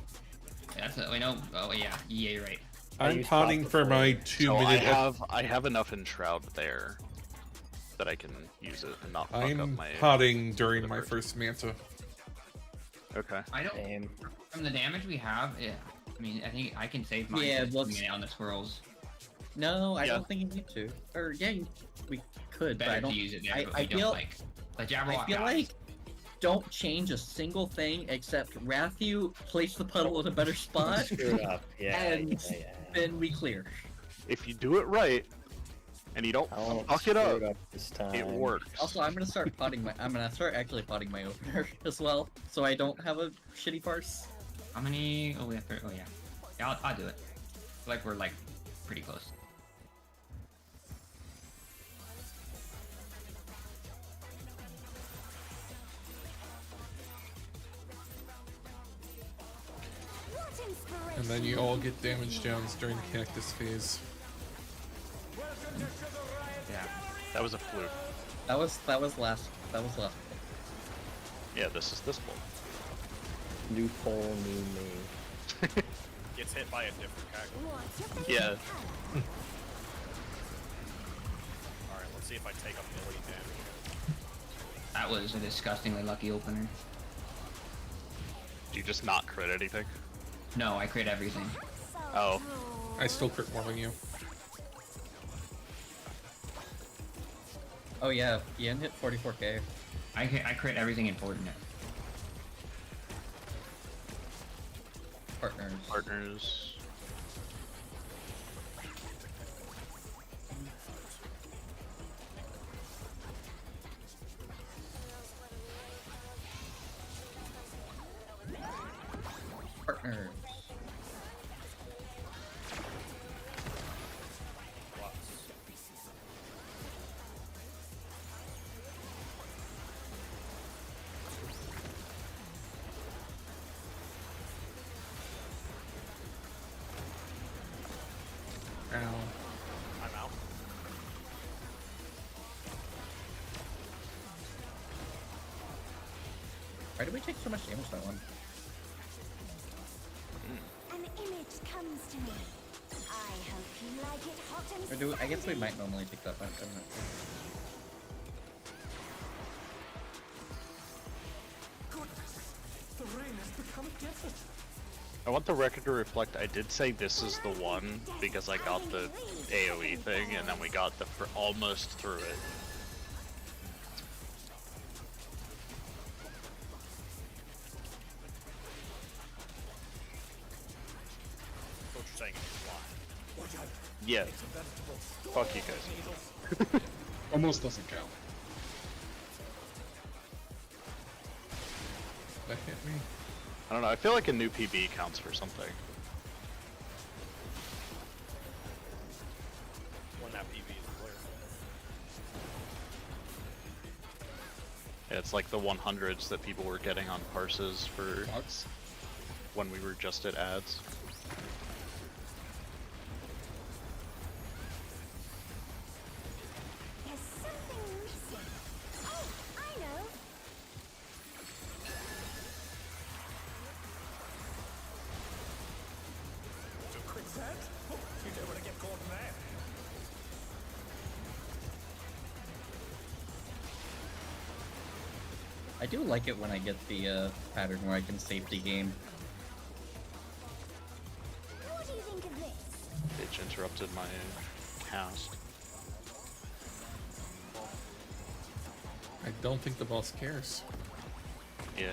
That's I know. Oh yeah, you're right. I'm potting for my 2 So minute. I have enough in Shroud there that I can use it and not fuck up I'm my. potting during my first Manta. Okay. I don't. From the damage we have, yeah. I mean, I think I can save mine. Yeah, On the squirrels. No, I don't think you need to. Or yeah, we could. Better but I don't. to use it there, but I we feel don't like. The Jabberwock I feel guys. like don't change a single thing except Rathu place the puddle in a better spot. Screw it up. Yeah, and then we clear. If you do it right, and you don't fuck it up, this time. it works. Also, I'm gonna start potting my. I'm gonna start actually potting my opener as well, so I don't have a shitty parse. How many? Oh, we have. Oh yeah. Yeah, I'll do it. Like we're like pretty close. And then you all get damage downs during the cactus phase. Yeah, that was a fluke. That was last. Yeah, this is this one. New poll, new me. Gets hit by a different cactus. Yeah. Alright, let's see if I take a million damage. That was a disgustingly lucky opener. Do you just not crit anything? No, I crit everything. Oh. I still crit more than you. Oh yeah, Ian hit 44k. I crit everything in Fortnite. Partners. Partners. Ow. I'm out. Why did we take so much damage that one? An image comes to me. I hope you like it hot and Or do I guess we might normally take that back, I'm not sure. Goodness, the rain has become a desert. I want the record to reflect I did say this is the one because I got the AoE thing and then we got the almost through it. So what you're saying is why? Yeah. Fuck you guys. Almost doesn't count. That hit me. I don't know, I feel like a new PB counts for something. When that PV is clear. Yeah, it's like the 100s that people were getting on parses for Bucks. when we were just at ads. there's something missing. Oh, I know. Quicksand? Oh, you don't want to get caught in there. I do like it when I get the pattern where I can safety game. What do you think of this? It interrupted my cast. I don't think the boss cares. Yeah.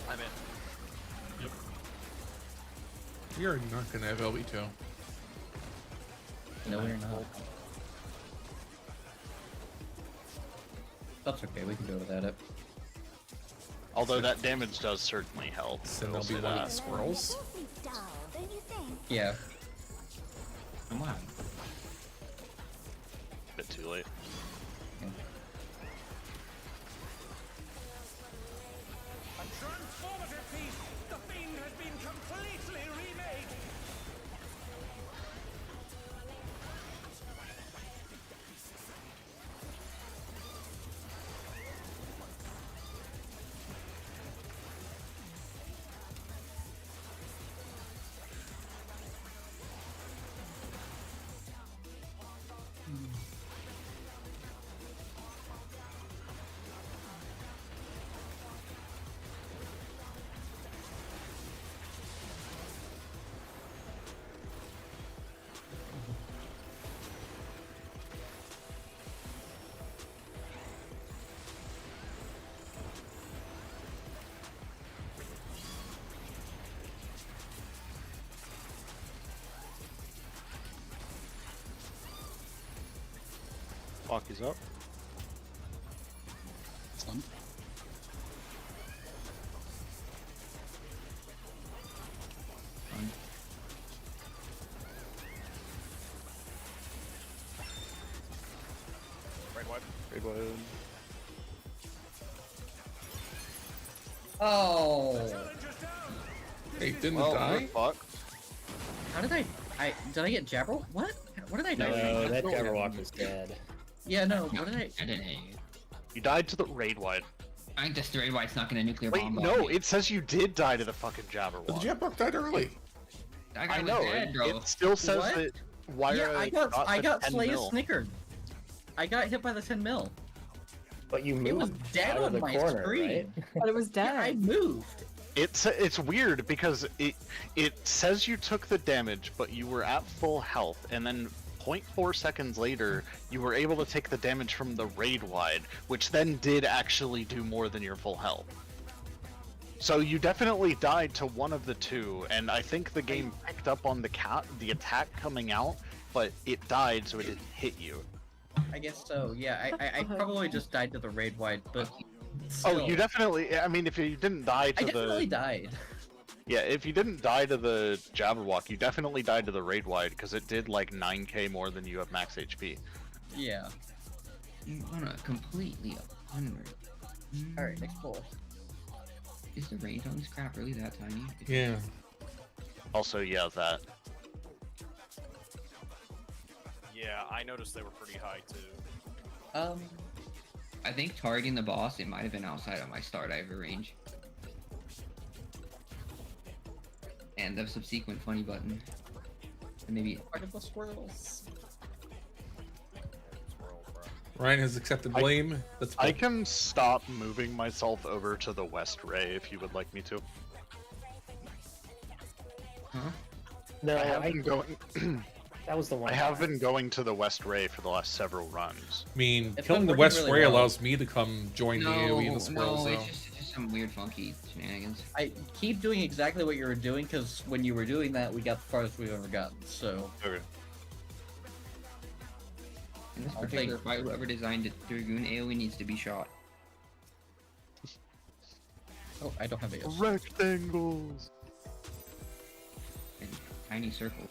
I'm in. Yep. We are not gonna have LB2. No, we're not. That's okay, we can do without it. Although that damage does certainly help. So I will there'll be say one of that. the squirrels. Dull, don't you think? Yeah. Come on. Bit too late. A transformative piece! The fiend has been completely remade! Fuck, he's up. Slump. Raid wide. Raid wide. Oh! Hey, didn't Well, die? fuck. How did I did I get Jabber? What? What did I die? No, that Jabberwock was dead. Yeah, no, what did I... I didn't. You died to the raid wide. I think that's the reason why it's not gonna nuclear Wait, bomb. no, it says you did die to the fucking Jabberwock. But the Jabberwock died early. I know, it still says What? that why Yeah, I got the 10 Slay mil. snickered. I got hit by the 10 mil. But you moved It was dead out of on the my corner, screen. right? But it was dead. Yeah, I moved. It's weird because it says you took the damage, but you were at full health, and then 0.4 seconds later, you were able to take the damage from the raid wide, which then did actually do more than your full health. So you definitely died to one of the two, and I think the game picked up on the attack coming out, but it died, so it didn't hit you. I guess so. Yeah, I probably just died to the raid wide, but. Oh, still. you definitely. I mean, if you didn't die to I definitely the. died. Yeah, if you didn't die to the Jabberwock, you definitely died to the raid wide because it did like 9k more than you have max HP. Yeah. You wanna completely 100. Alright, next pull. Is the range on this crap really that tiny? Yeah. Also, yeah, that. Yeah, I noticed they were pretty high too. I think targeting the boss, it might have been outside of my Stardiver range. And the subsequent funny button. And maybe Part of the swirls. Ryan has accepted blame. That's I can stop moving myself over to the West Ray if you would like me to. Huh? No, I have been going. that was the one. I have been going to the West Ray for the last several runs. I mean, It's killing been the working West really Ray well. allows me to come join the AoE and the No, swirls. no, though. it's just some weird funky shenanigans. I keep doing exactly what you were doing, because when you were doing that, we got the farthest we've ever gotten, so... Okay. In this particular fight, whoever designed it, Dragoon AoE needs to be shot. Oh, I don't have a Rectangles! And tiny circles.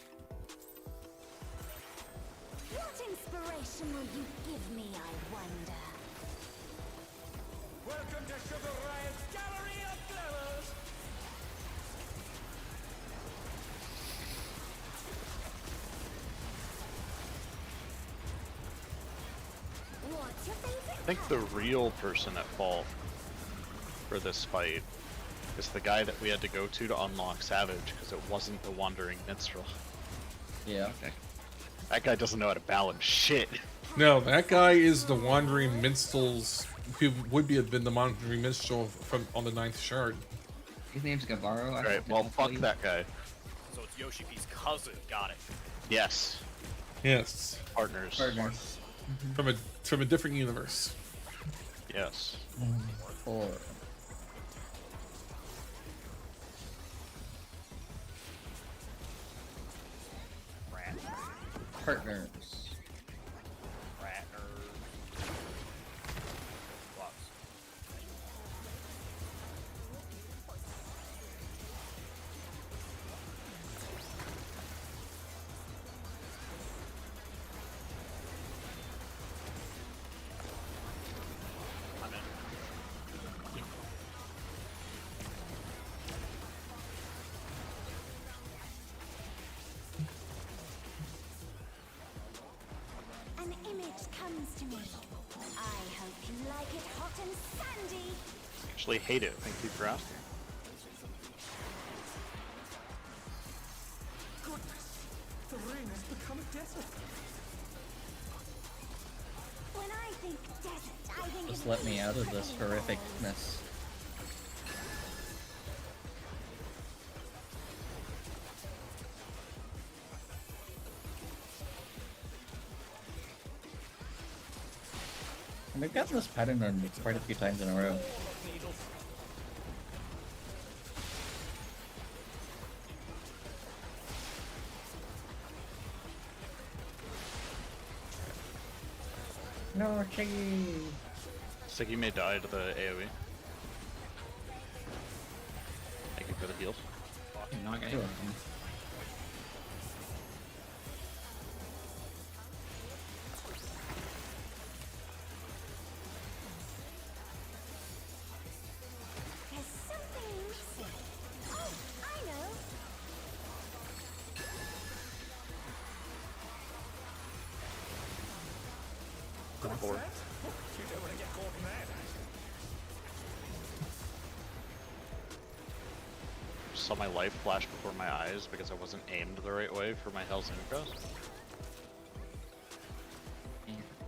What inspiration will you give me, I wonder? Welcome to Sugar Riot's Gallery of Glamours! What's your favorite? I think the real person at fault for this fight is the guy that we had to go to unlock Savage because it wasn't the Wandering Minstrel. Yeah. That guy doesn't know how to balance shit. No, that guy is the wandering minstrels who would have been the wandering minstrel from on the 9th shard. His name's Gavaro. Alright, well, fuck that guy. So it's Yoshi P's cousin. Got it. Yes. Yes. Partners. Partners. From a different universe. Yes. 4. Partners. An image comes to me. I hope you like it hot and sandy. Actually hate it. Thank you for asking. Goodness, the ring has become a desert. When I think desert, I think Just let me out of this horrificness. And we've gotten this pattern on quite a few times in a row. No, Chiggy! Siggy may die to the AoE. Thank you for the heals. No, I got Sure. it. there's something missing. Oh, I know. Forward. You don't want to get caught in that. Saw my life flash before my eyes because I wasn't aimed the right way for my Hell's Cross.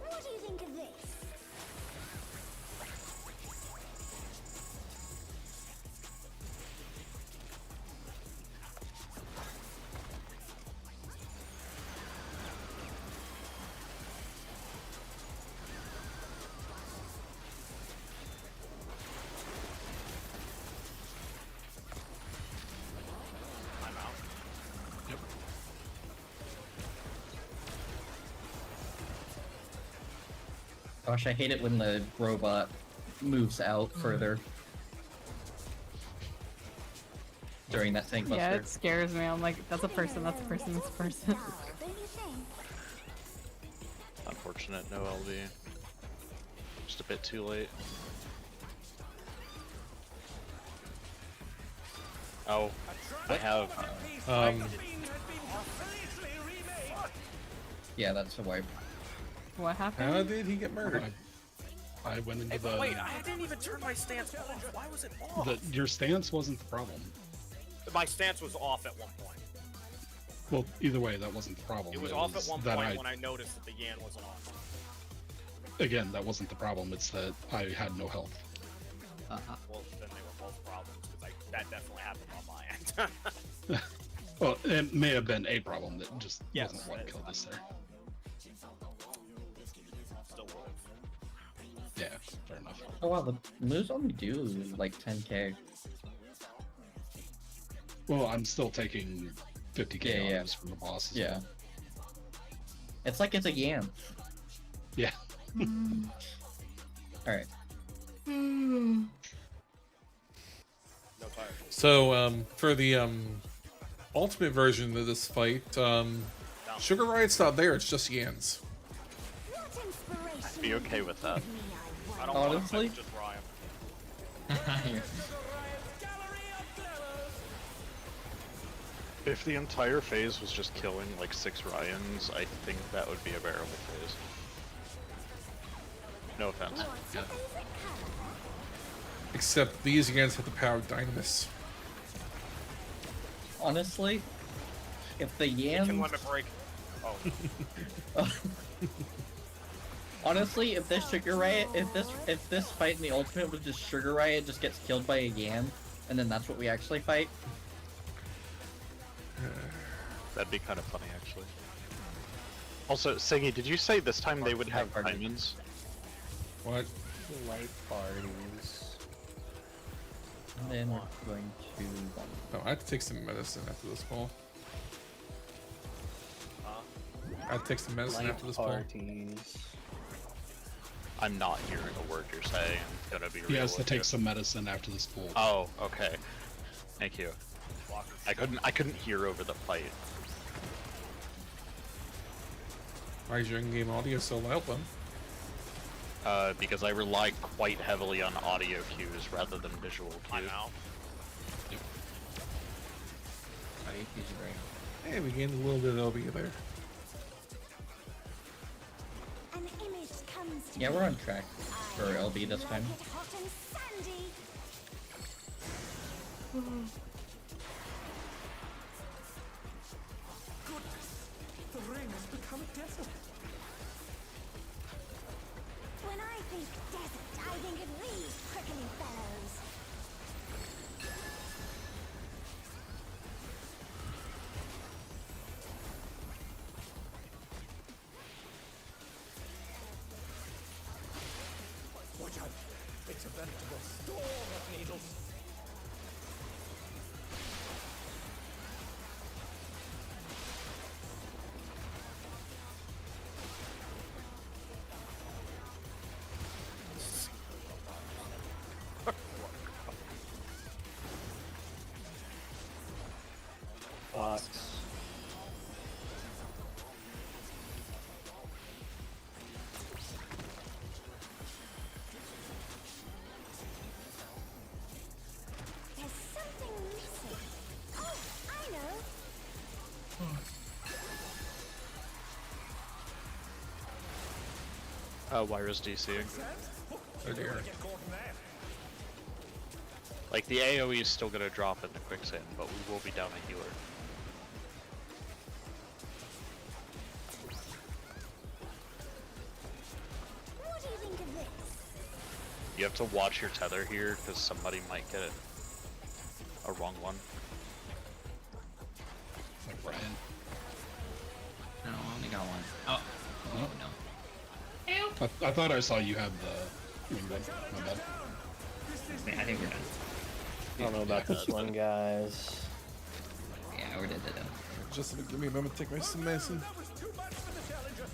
What do you think of this? I'm out. Yep. Gosh, I hate it when the robot moves out further during that tank buster. Yeah, it scares me. I'm like, that's a person, that's a person, that's a person. Now, don't you think? Unfortunate, no LD. Just a bit too late. Oh, I have. Yeah, that's a wipe. What happened? How did he get murdered? I went into Hey, the. but wait, I didn't even turn my stance off. Why was it off? Your stance wasn't the problem. My stance was off at one point. Well, either way, that wasn't the problem. It was off at one that point when I noticed that the Yan wasn't on. Again, that wasn't the problem. It's that I had no health. Well, then they were both problems because that definitely happened on my end. Well, it may have been a problem that just Yes, wasn't what killed us there. Still would. Yeah, fair enough. Oh wow, the moves only do like 10k. Well, I'm still taking 50k Yeah. autos from the boss. Yeah. It's like it's a yam. Yeah. Alright. No tire. So, for the ultimate version of this fight, Sugar Riot's not there, it's just Yans. What inspiration I'd be okay with that. me, I I don't Honestly? want to just Ryan. If the entire phase was just killing like 6 Ryans, I think that would be a bearable phase. No offense. What's your favorite color? Except these Yans have the power of Dynamis. Honestly, if the Can yam limit break. Oh, Honestly, if this Sugar Riot, if this fight in the Ultimate was just Sugar Riot just gets killed by a Yan, and then that's what we actually fight. That'd be kind of funny, actually. Also, Siggy, did you say this time they would have diamonds? What? Light parties. And then we're going to... Oh, I have to take some medicine after this ball. I have to take some medicine after this ball. I'm not hearing a word you're saying. I'm gonna be real. He has to with take you. some medicine after this pool. Oh, okay. Thank you. I couldn't hear over the fight. Why is your in-game audio so loud then? Because I rely quite heavily on audio cues rather than visual cues. I know. Yep. Audio cues are great. Hey, we gained a little bit of OB there. An image comes to Yeah, me. we're on track for LB this time. Like it hot and sandy. Goodness, the ring has become a desert. When I think desert, I think of these prickly fellows. Watch out, it's a veritable storm of needles. Fox. There's something missing. Oh, I know. Wyra's DCing. Oh dear. Get caught in there. Like, the AoE is still gonna drop in the quicksand, but we will be down a healer. What do you think of this? You have to watch your tether here, because somebody might get a wrong one. Like Brian. No, I only got one. Oh. Oh, no. I thought I saw you have the ring gun. My bad. I think we're done. I don't know about this one, guys. Yeah, we're dead. Just give me a moment to take my some medicine. That was too much for the challenger.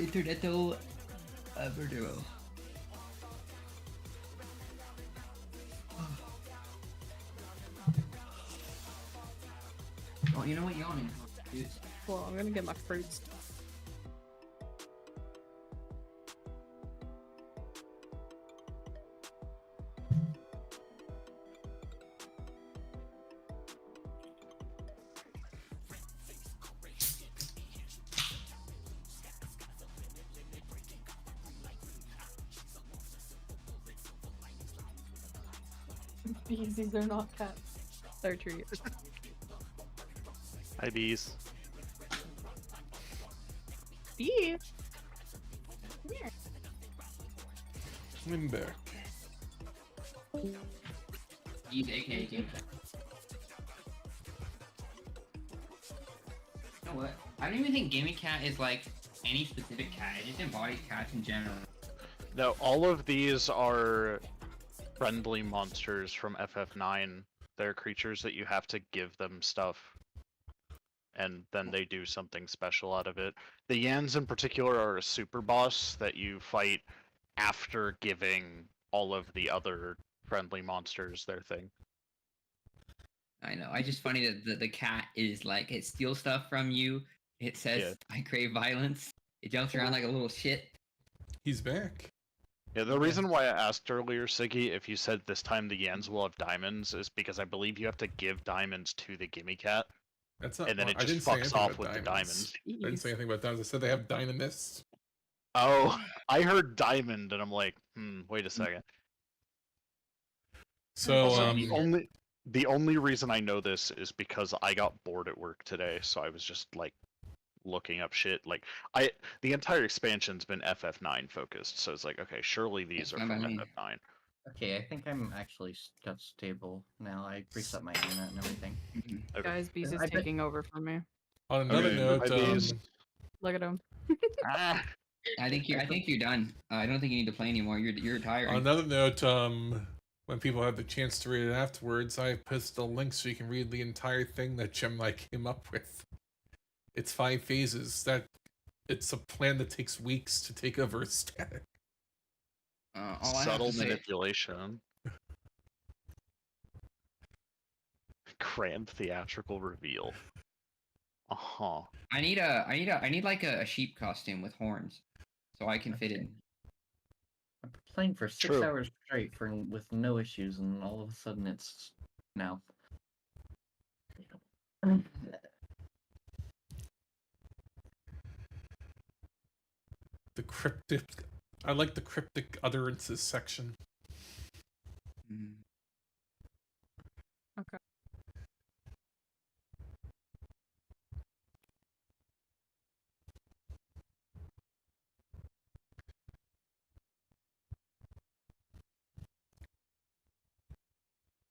Interneto Verduro. Oh, you know what? Yawning. Dude. Well, I'm gonna get my fruits. Because these are not cats. They're trees. Hi, bees. Bee! Come here. I'm back. He's aka Game. You know what? I don't even think Gaming Cat is like any specific cat. It just embodies cats in general. No, all of these are friendly monsters from FF9. They're creatures that you have to give them stuff, and then they do something special out of it. The Yans in particular are a super boss that you fight after giving all of the other friendly monsters their thing. I know. I just funny that the cat is like, it steals stuff from you. It says, I crave violence. It jumps around like a little shit. He's back. Yeah, the reason why I asked earlier, Siggy, if you said this time the Yans will have diamonds, is because I believe you have to give diamonds to the Gimme Cat. That's not. And then it I just didn't say fucks anything off about with the diamonds. I didn't say anything about diamonds. I said they have dynamists. Oh, I heard diamond, and I'm like, wait a second. So Also, the only reason I know this is because I got bored at work today, so I was just like looking up shit. Like the entire expansion's been FF9 focused, so it's like, okay, surely these are from FF9. Okay, I think I'm actually got stable now. I reset my internet and everything. Okay. Guys, Beast is taking over for me. On another note, look at him. I think you're done. I don't think you need to play anymore. You're retired. On another note, when people have the chance to read it afterwards, I posted a link so you can read the entire thing that Gemini came up with. It's 5 phases. It's a plan that takes weeks to take over a static. Subtle manipulation. Grand theatrical reveal. I need like a sheep costume with horns, so I can fit in. I'm playing for 6 hours straight with no issues, and all of a sudden it's now. The cryptic. I like the cryptic utterances section. Okay.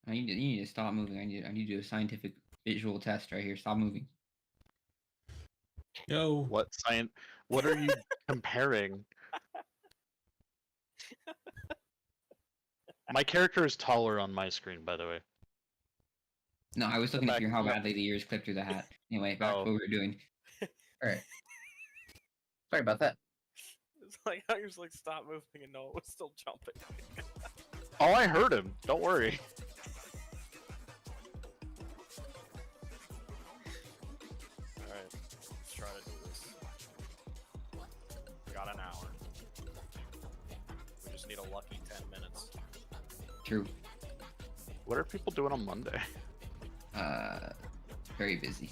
You need to stop moving. I need to do a scientific visual test right here. Stop moving. Yo. What are you comparing? My character is taller on my screen, by the way. No, I was looking to hear how badly the ears clipped through the hat. Anyway, back to what we were doing. Alright. Sorry about that. It's like I was like, stop moving, and Noah was still jumping. Oh, I heard him. Don't worry. Alright, let's try to do this. We got an hour. We just need a lucky 10 minutes. True. What are people doing on Monday? Very busy.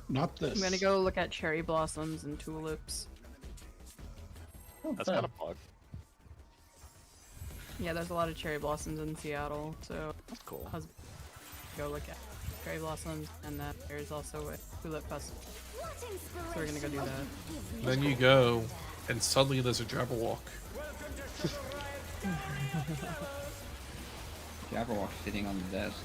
Not this. I'm gonna go look at cherry blossoms and tulips. That's kind of fun. Yeah, there's a lot of cherry blossoms in Seattle, so that's cool. I'll go look at cherry blossoms, and then there's also a tulip festival. So we're gonna go do that. Then you go, and suddenly there's a Jabberwock. Jabberwock sitting on the desk.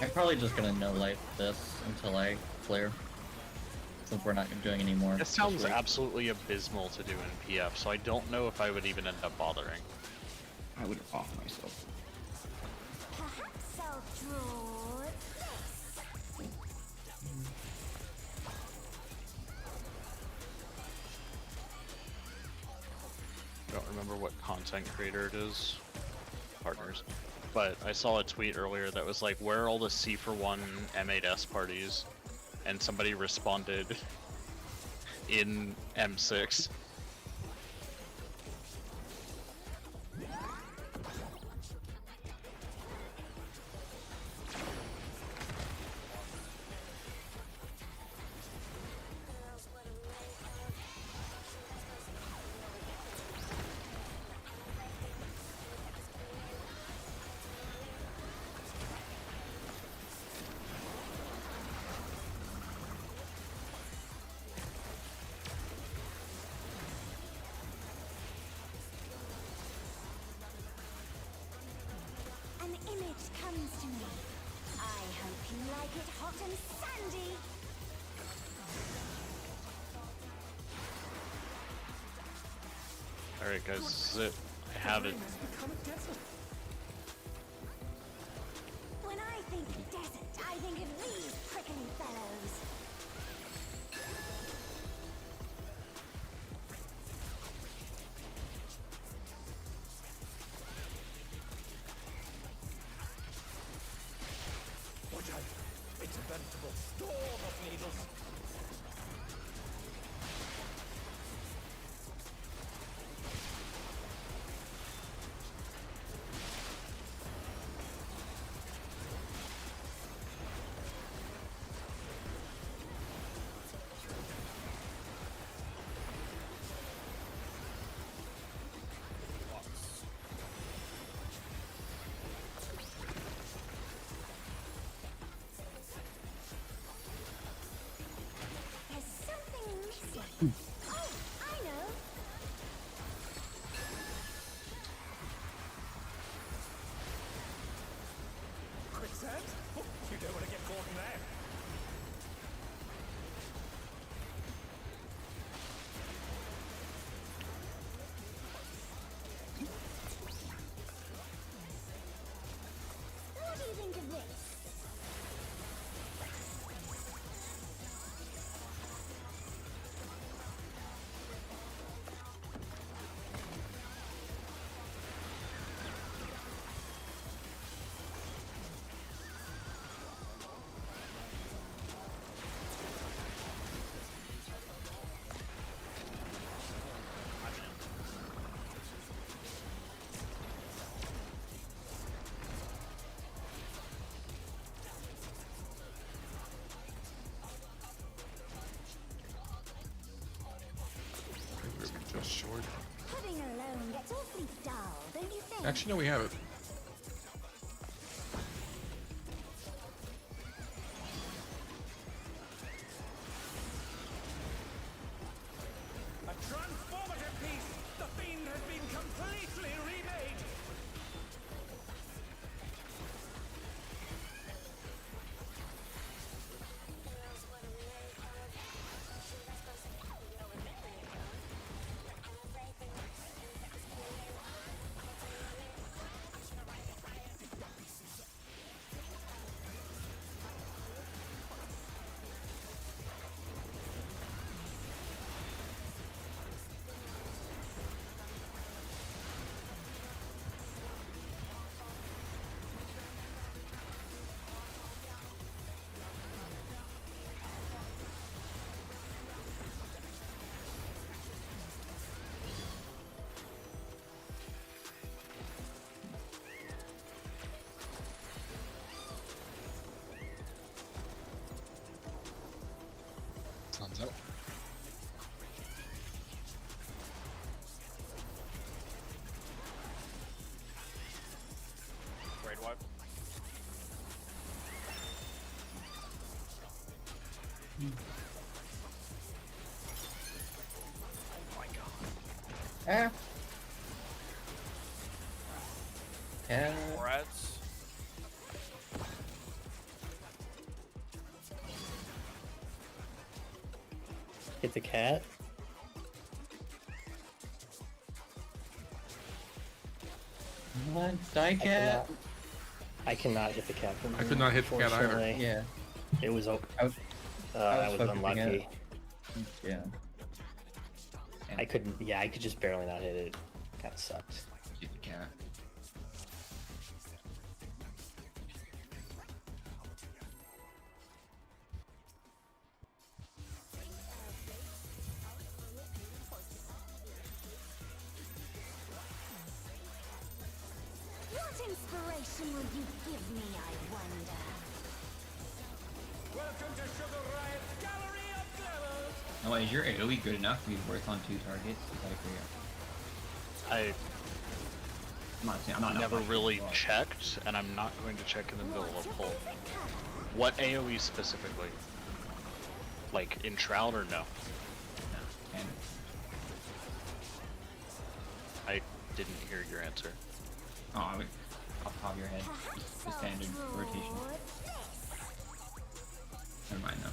I'm probably just gonna no life this until I clear. Since we're not doing any more. It sounds absolutely abysmal to do in PF, so I don't know if I would even end up bothering. I would off myself. Perhaps I'll draw this. I don't remember what content creator it is. Partners. But I saw a tweet earlier that was like, where are all the C for 1 M8S parties? And somebody responded in M6. An image comes to me. I hope you like it hot and sandy. Alright guys, this is it. I have it. When I think desert, I think of these prickly fellows. Watch out! It's a veritable storm of needles. I know. Quicksand? Oh, you don't want to get caught in there. What do you think of this? Just short. Pudding alone gets awfully dull, don't you think? Actually, no, we have it. A transformative piece! The fiend has been completely remade! Sounds out. Raid wipe. Oh my god. Rats. Hit the cat. What? Die cat? I cannot hit the cat. I could not hit the cat either. Unfortunately. Yeah. It was. I was I was focusing unlucky. Yeah. I couldn't. Yeah, I could just barely not hit it. Kind of sucked. Hit the cat. What inspiration will you give me, I wonder? Welcome to Sugar Riot's Gallery of Glamour! Oh, is your AoE good enough to be worth on 2 targets? Is that a I never really checked, and I'm not going to check in the middle of pull. What AoE specifically? Like in Shroud or no? And I didn't hear your answer. oh, I would off the top of your head. The standard rotation. Never mind though.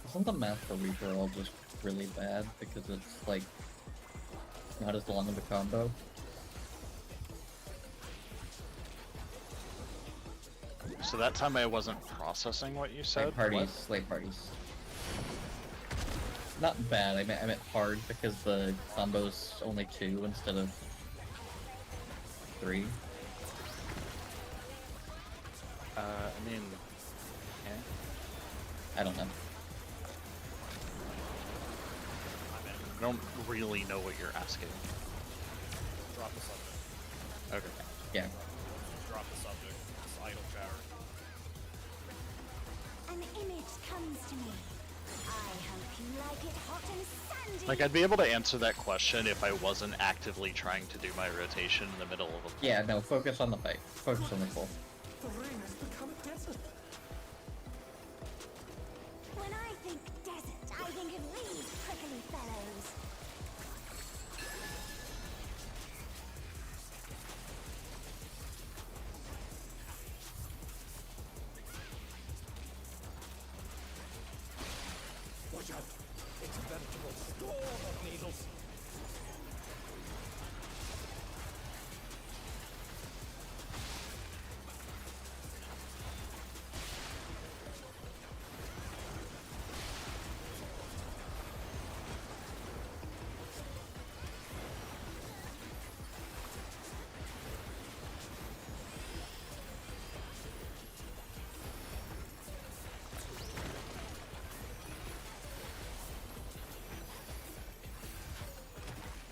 Isn't the math for Reaper all just really bad because it's like not as long of a combo? So that time I wasn't processing what you said. Slate parties. Not bad. I meant hard because the combo's only 2 instead of 3. I mean, yeah. I don't know. I don't really know what you're asking. Drop the subject. Okay. Yeah. Drop the subject. It's idle chatter. An image comes to me. I hope you like it hot and Like, I'd be able to answer that question if I wasn't actively trying to do my rotation in the middle of a pull. Yeah, no, focus on the fight. Focus on the pull. The ring has become a desert. When I think desert, I think of these prickly fellows. Watch out! It's a veritable storm of needles.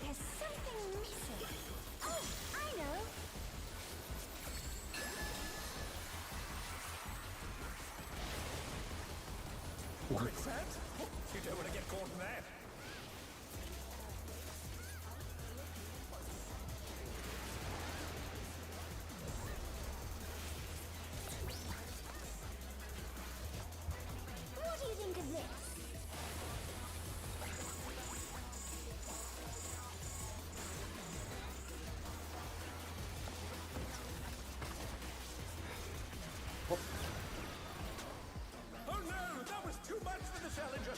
There's something missing. Oh, I know. Quicksand? Oh, you don't want to get caught in that. What do you think of this? Oh no, that was too much for the challenger.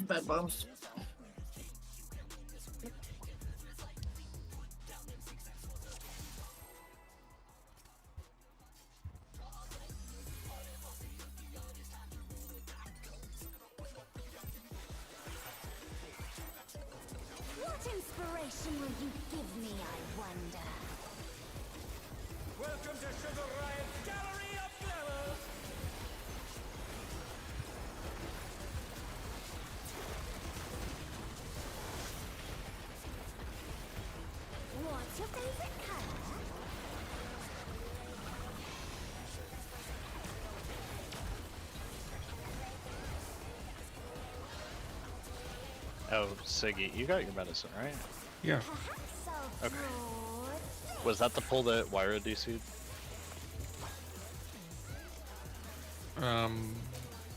Bad bumps. What inspiration will you give me, I wonder? Welcome to Sugar Riot's Gallery of Glamour. What's your favorite color? Oh, Siggy, you got your medicine, right? Yeah. Perhaps I'll Okay. draw this. Was that the pull that Wyra DC'd?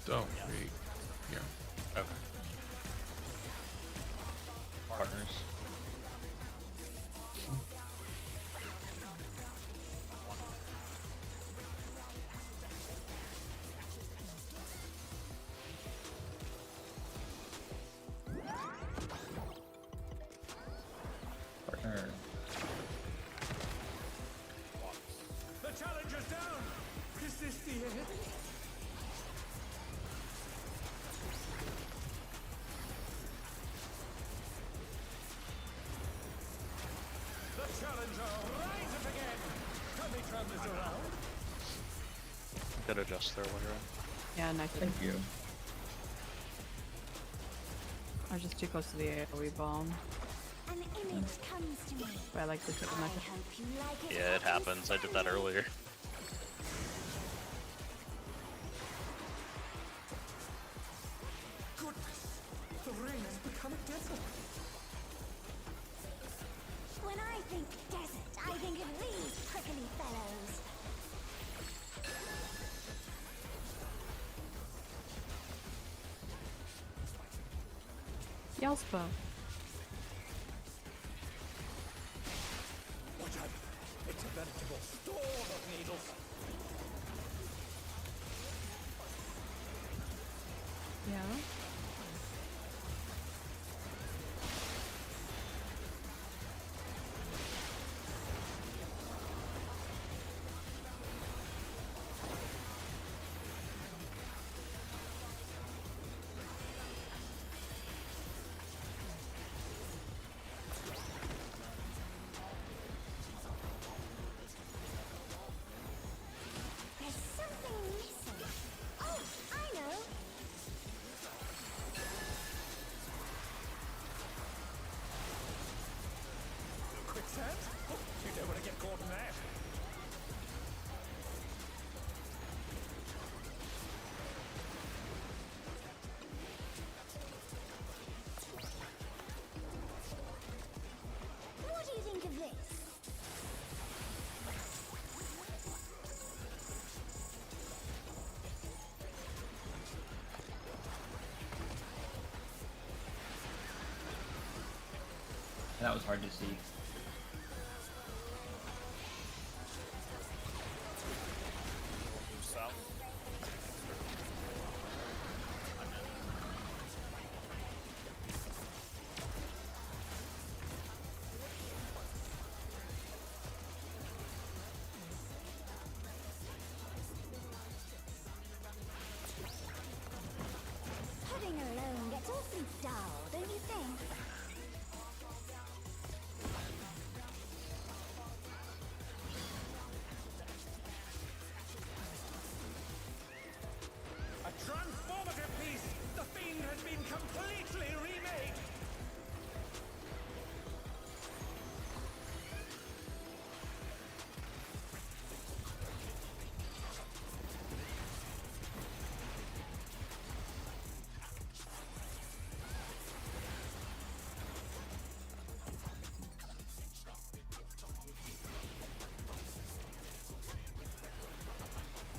Don't we? Yeah. Okay. Partners. Partner. The challenger's down. Is this the end? The challenger rises again. Can they turn this around? Good adjust there, Wyra. Yeah, nice. Thank you. I was just too close to the AoE bomb. An image comes to me. But I like the tip of I my hope you like it. Yeah, it happens. I did that earlier. Goodness, the ring has become a desert. When I think desert, I think of these prickly fellows. Yelspah. Watch out. It's a veritable storm of needles. Yeah. There's something missing. Oh, I know. That was hard to see. Pudding alone gets awfully dull, don't you think? A transformative piece! The Fiend has been completely remade!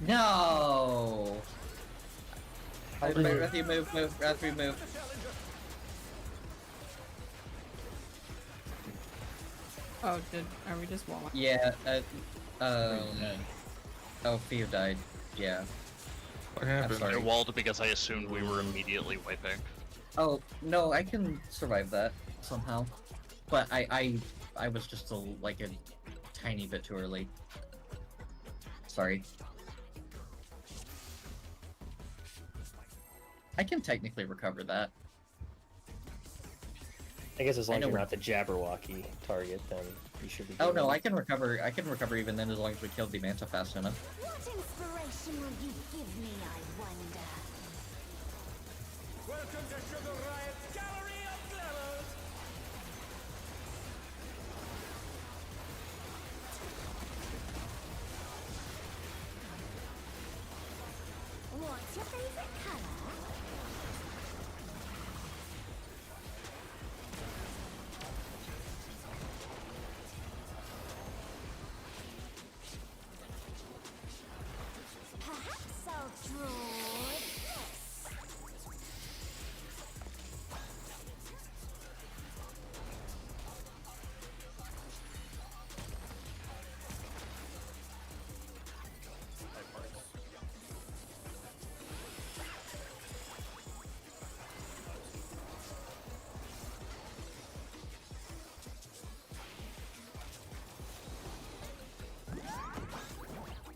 No! Matthew, move. Matthew, move. Oh, are we just walling? Yeah, oh, Theo died. Yeah. What happened? I walled because I assumed we were immediately wiping. Oh, no, I can survive that somehow. But I was just like a tiny bit too early. Sorry. I can technically recover that. I guess as long as you're not the Jabberwocky target, then you should be. Oh no, I can recover. I can recover even then as long as we kill the Manta fast enough. What inspiration will you give me, I wonder? Welcome to Sugar Riot's Gallery of Glamours! What's your favorite color? Perhaps I'll draw this.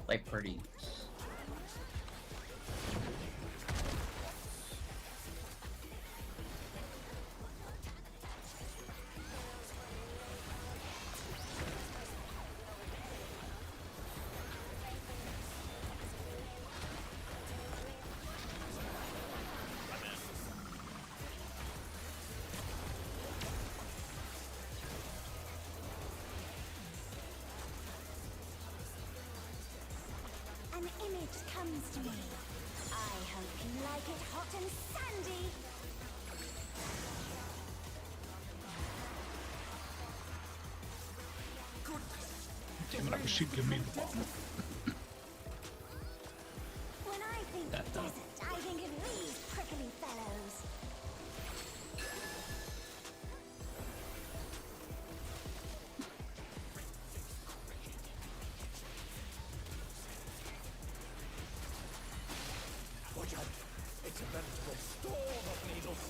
Like pretty. An image comes to me. I hope you like it hot and sandy. Damn it, I wish you'd give me the bomb. When I think desert, I think of these prickly fellows. Watch out! It's a veritable storm of needles!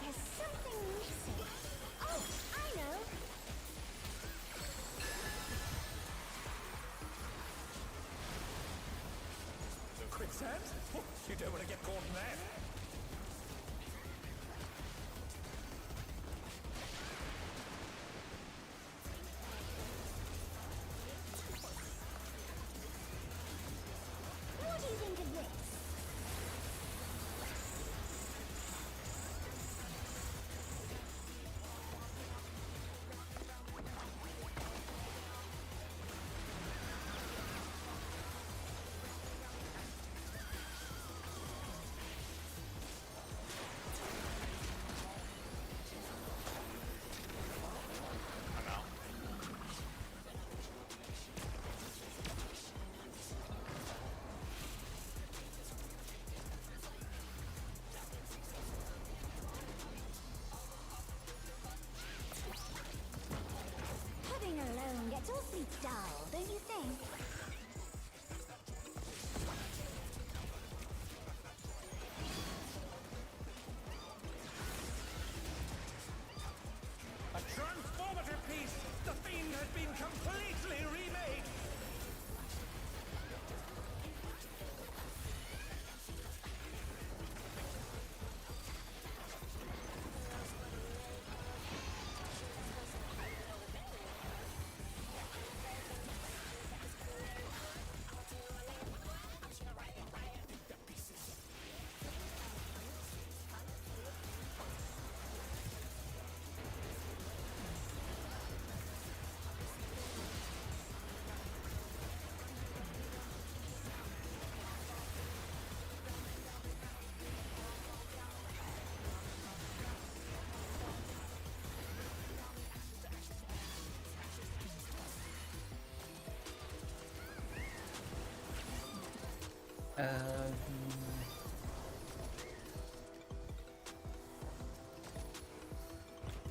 There's something missing. Oh, I know. Quicksand? Oh, you don't want to get caught in that. What do you think of this? The fiend has been completely remade!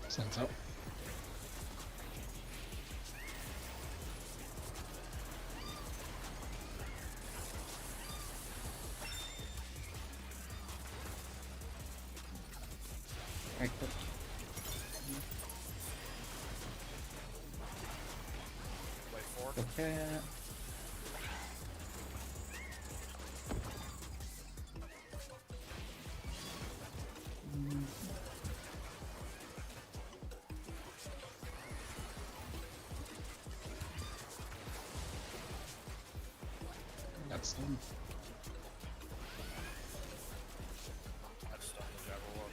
Sounds out. Alright, cool. Wait for it. Okay. That's done. That's done the Jabberwock.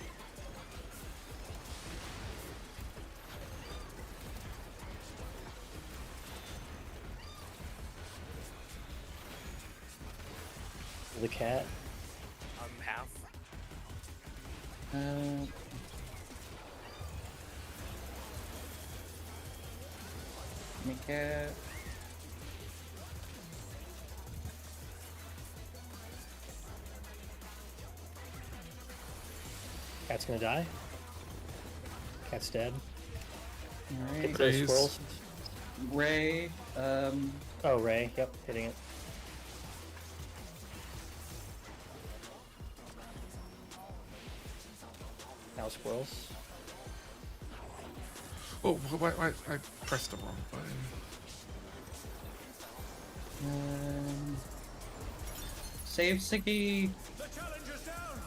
The cat. Half. Make it. Cat's gonna die. Cat's dead. Alright. Get those Raise. squirrels. Ray. Oh, Ray. Yep, hitting it. Now squirrels. Oh, I pressed the wrong button. Save Sicky. The challenger's down!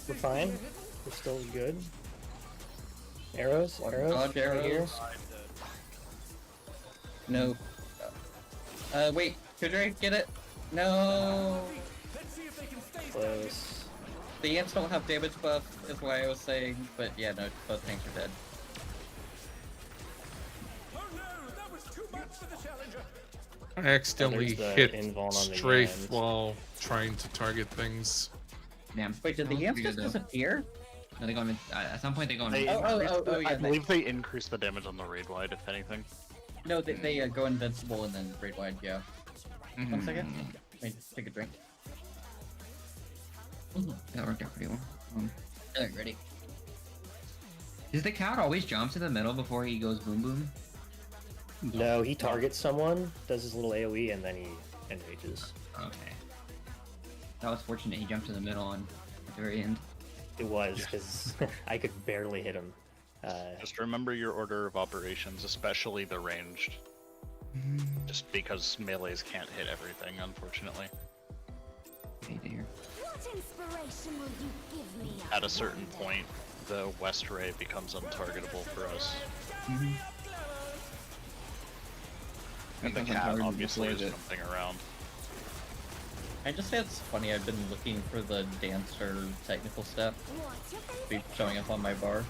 We're fine. We're still good. Arrows? Arrows? Dodge Right here. arrows. No. Wait. Could I get it? No. Let's see if they can stay Close. The ants don't have damage buff, is what I was saying. But yeah, no, both tanks are dead. Oh no, that was too much for the challenger! I accidentally there's the hit invuln on the strafe end. while trying to target things. Damn. Wait, did the That ants was just pretty good, though. disappear? No, they go in, at some point they go in. They Oh, increased yeah, I believe they increased the damage on the raid wide, if anything. No, they go invincible and then raid wide, yeah. 1 second. Wait, take a drink. That worked out pretty well. Alright, ready. Does the cat always jump to the middle before he goes boom boom? No, he targets someone, does his little AoE, and then he enrages. Okay. That was fortunate he jumped to the middle and at the very end. It was, because I could barely hit him. Just remember your order of operations, especially the ranged. Just because melees can't hit everything, unfortunately. Hate to hear. What inspiration will you give me? At a certain point, the West Ray becomes untargetable for us. And the cat obviously is jumping around. I just say it's funny, I've been looking for the dancer technical step. Be showing up on my bar.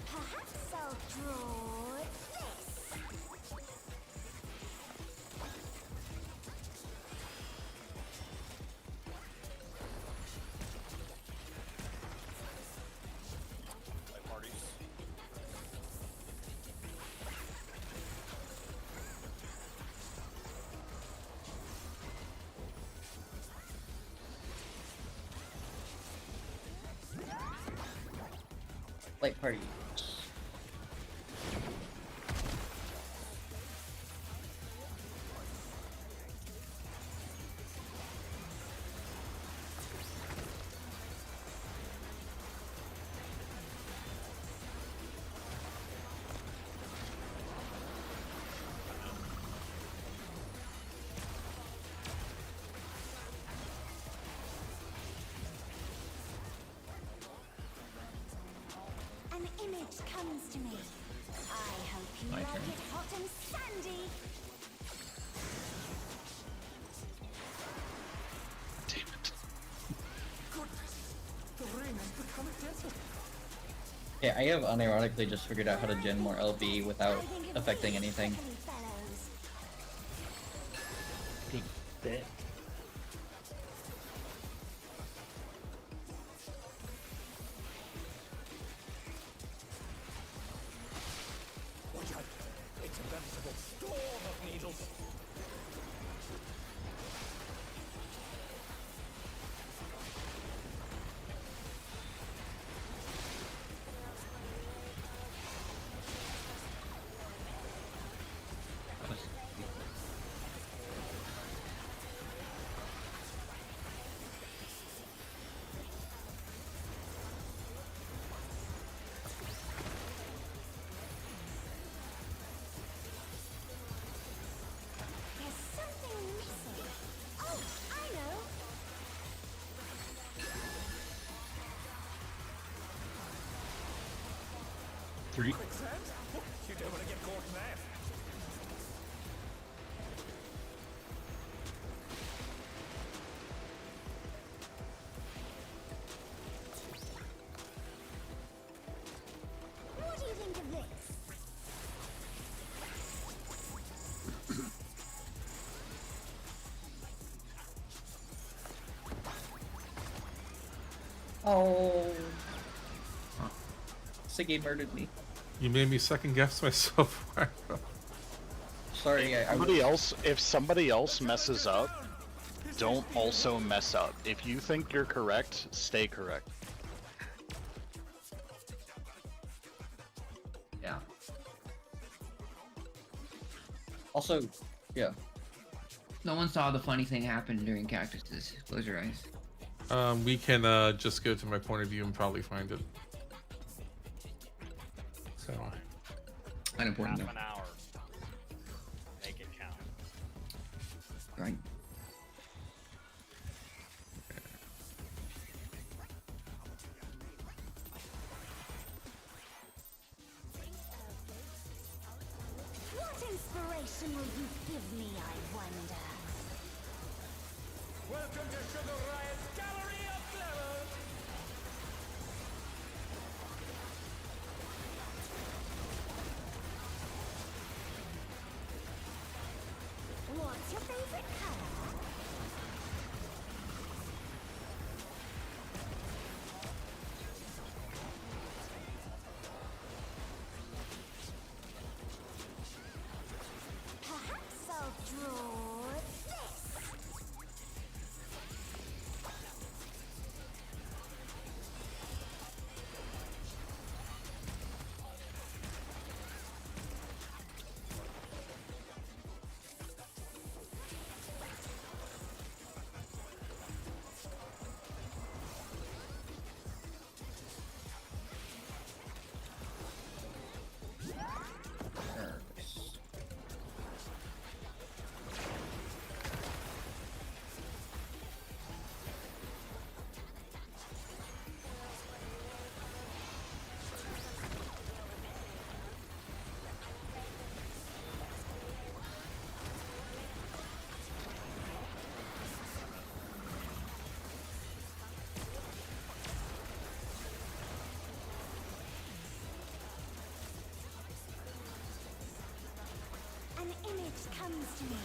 Perhaps I'll draw this. Like parties. Light party. image comes to me. I hope you My like turn. it hot and sandy. Damn it. The rain has become a desert. Yeah, I have unironically just figured out how to gen more LB without affecting anything. Bit. Watch out. It's a veritable storm of needles. There's something missing. Oh, I know. Three. Quicksand? You don't want to get caught in that. What do you think of this? Oh. Siggy murdered me. You made me second guess myself. Sorry, If somebody else messes up, don't also mess up. If you think you're correct, stay correct. Yeah. Also, yeah. No one saw the funny thing happen during cactuses. Close your eyes. We can just go to my point of view and probably find it. So. Unimportant Half though. an hour. Make it count. Right. What inspiration will you give me, I wonder? Welcome to Sugar Riot's Gallery of Glamour. What's your favorite color? Perhaps I'll draw this. An image comes to me.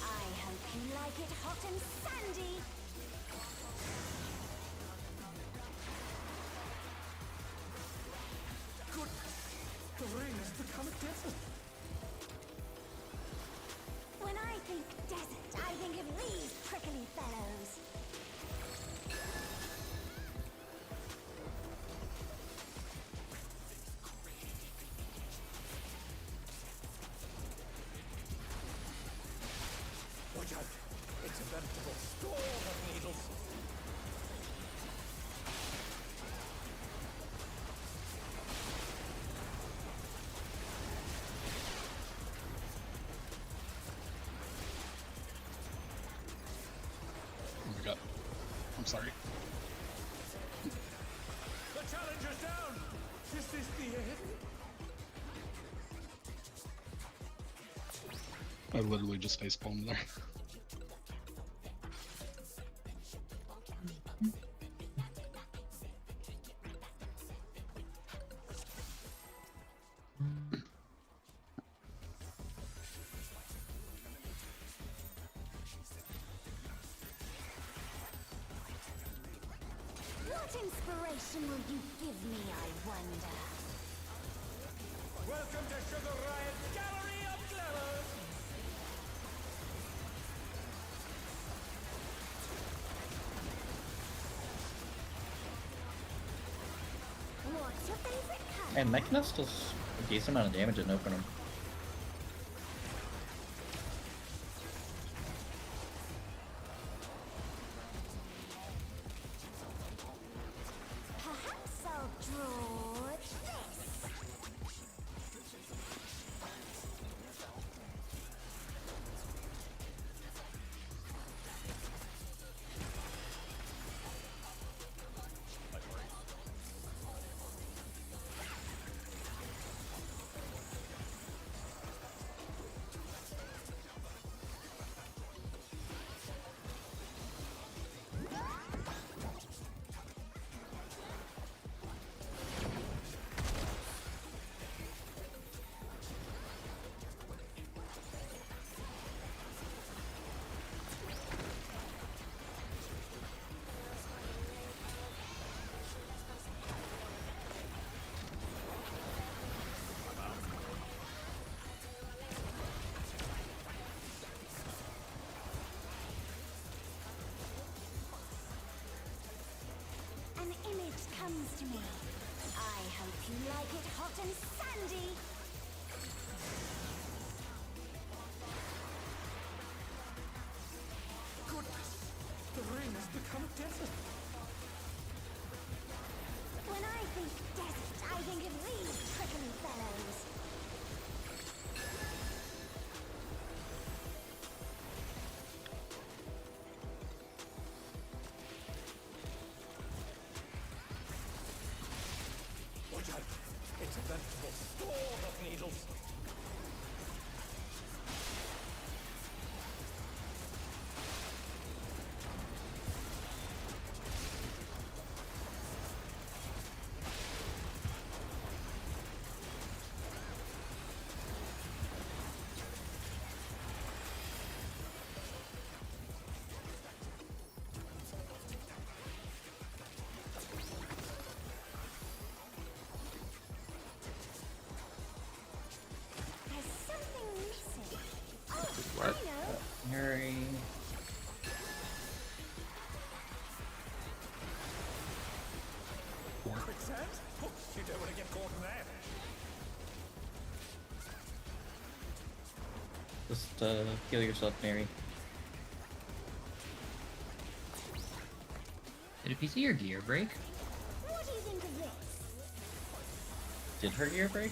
I hope you like it hot and sandy. The rain has become a desert. When I think desert, I think of these prickly fellows. Watch out. It's a veritable storm of needles. Oh my god. I'm sorry. The challenger's down. This this the end? I literally just facepalmed there. What inspiration will you give me, I wonder? Welcome to Sugar Riot's Gallery of Glamour! What's your favorite color? And Mechanist does a decent amount of damage in open him. Perhaps I'll draw this. An image comes to me. I hope you like it hot and sandy. Goodness, the rain has become a desert. When I think desert, I think of these prickly fellows. Watch out! It's a veritable storm of needles. There's something missing. Oh, What? I know. Harry. Quicksand? Oh, you don't want to get caught in that. Just heal yourself, Mary. Did a piece of your gear break? What do you think of this? Did her gear break?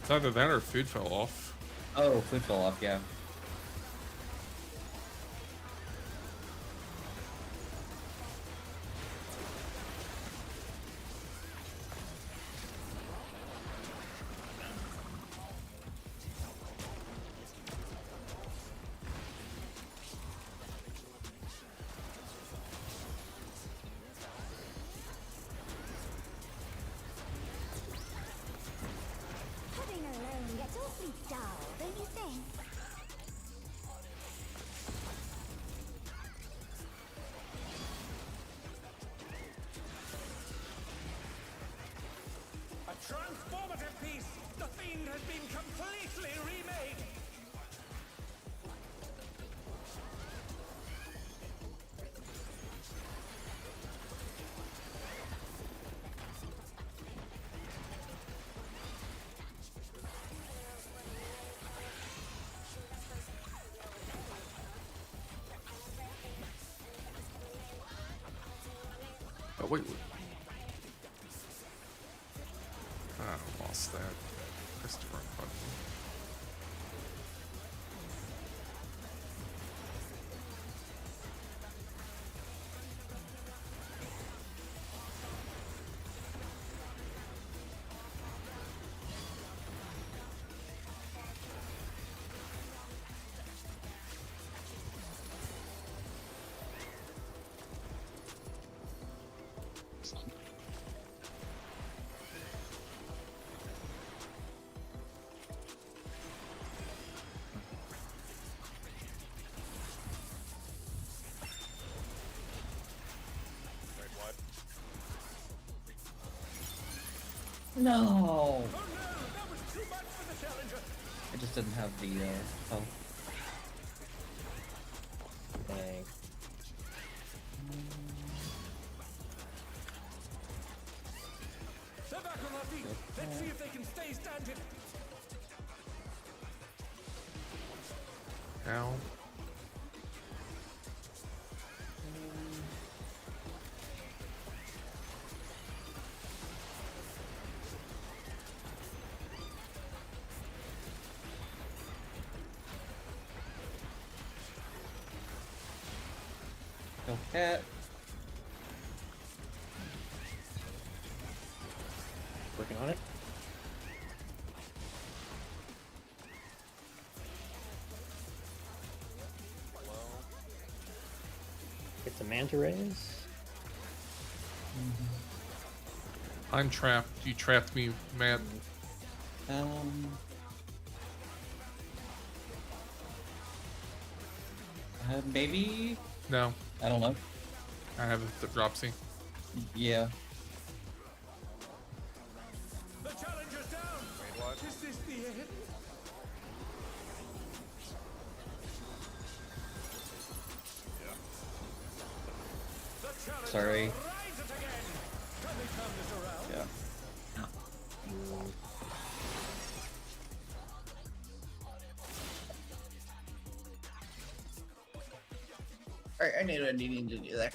It's either that or food fell off. Oh, food fell off, yeah. Pudding alone gets awfully dull, don't you think? A transformative piece! The Fiend has been completely remade! Oh, wait. Ah, lost that. Pressed the wrong button. No! Oh no, that was too much for the challenger. I just didn't have the, health. Dang. They're back on our feet. Let's see if they can stay standing. Ow. Go cat. Working on it. Get the manta rays. I'm trapped. You trapped me, Matt. Maybe? No. I don't know. I have the dropsy. Yeah. The challenger's down. Wait, what? Is this the end? The challenger Sorry. rise it again. Can they turn this around? Yeah. Alright, I knew what I needed to do there.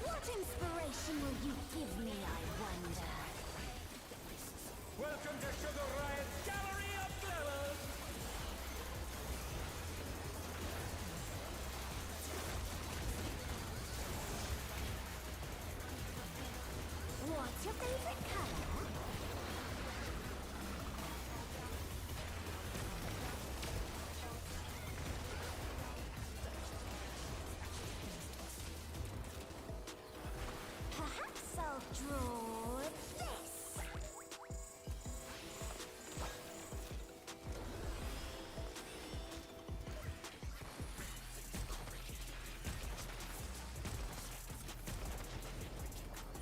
What inspiration will you give me, I wonder? Welcome to Sugar Riot's Gallery of Glowers. What's your favorite color? Perhaps I'll draw this.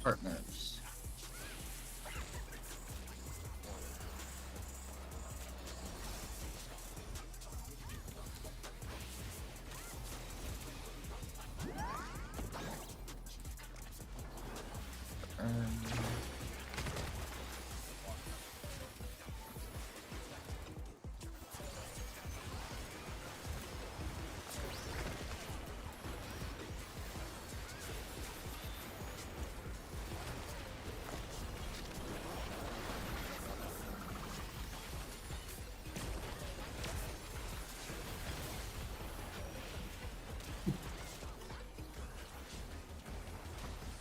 Partners.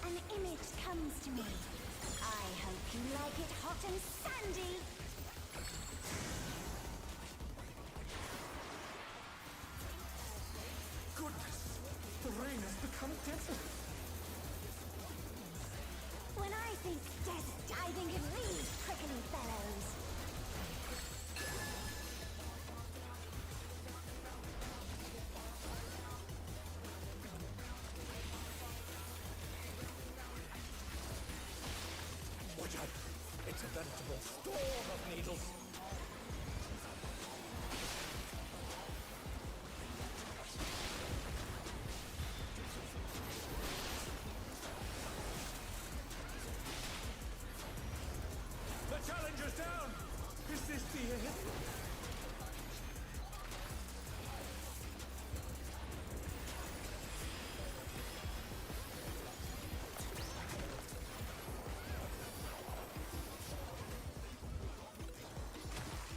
An image comes to me. I hope you like it hot and sandy. Goodness, the rain has become desert. When I think desert, I think of these prickly fellows. Watch out, it's a veritable storm of needles. The challenger's down. Is this the end?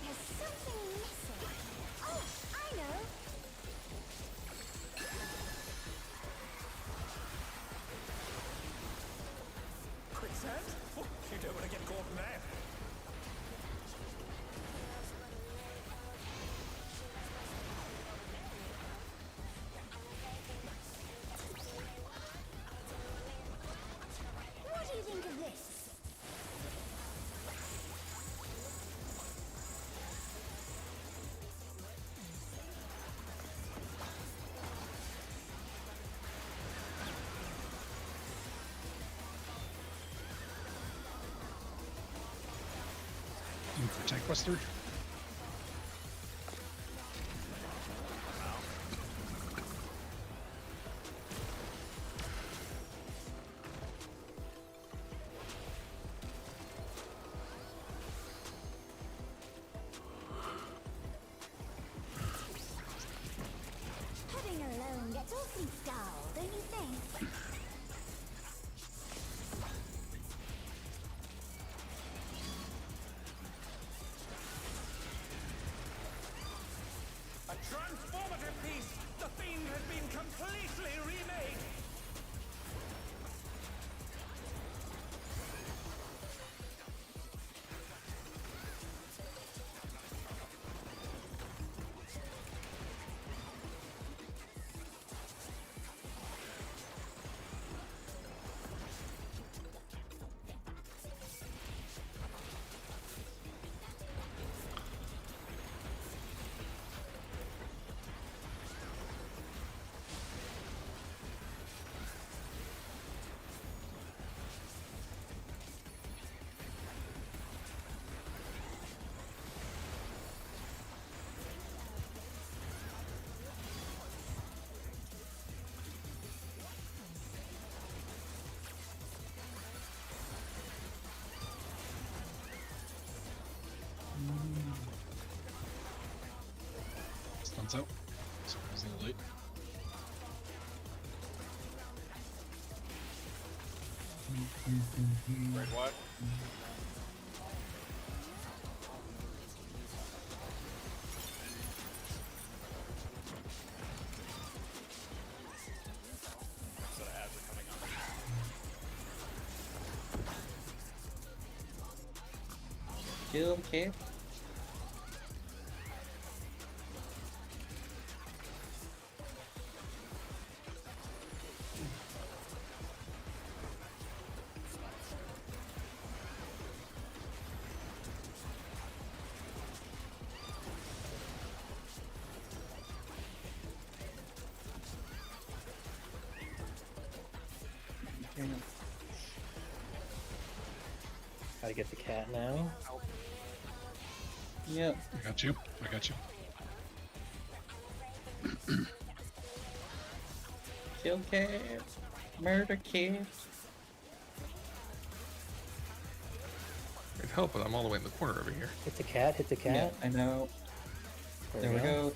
There's something missing. Oh, I know. Quicksand? Oh, you don't want to get caught in there. Tank Buster. Heading alone gets awfully dull, don't you think? A transformative piece! The Fiend has been completely remade! Stunts out. So I was a little late. Red what? So the ads are coming on. Kill kid. Gotta get the cat now. Yep. I got you. I got you. Kill cat. Murder kid. I'd help, but I'm all the way in the corner over here. Hit the cat, hit the Yeah, cat. I know. There we go.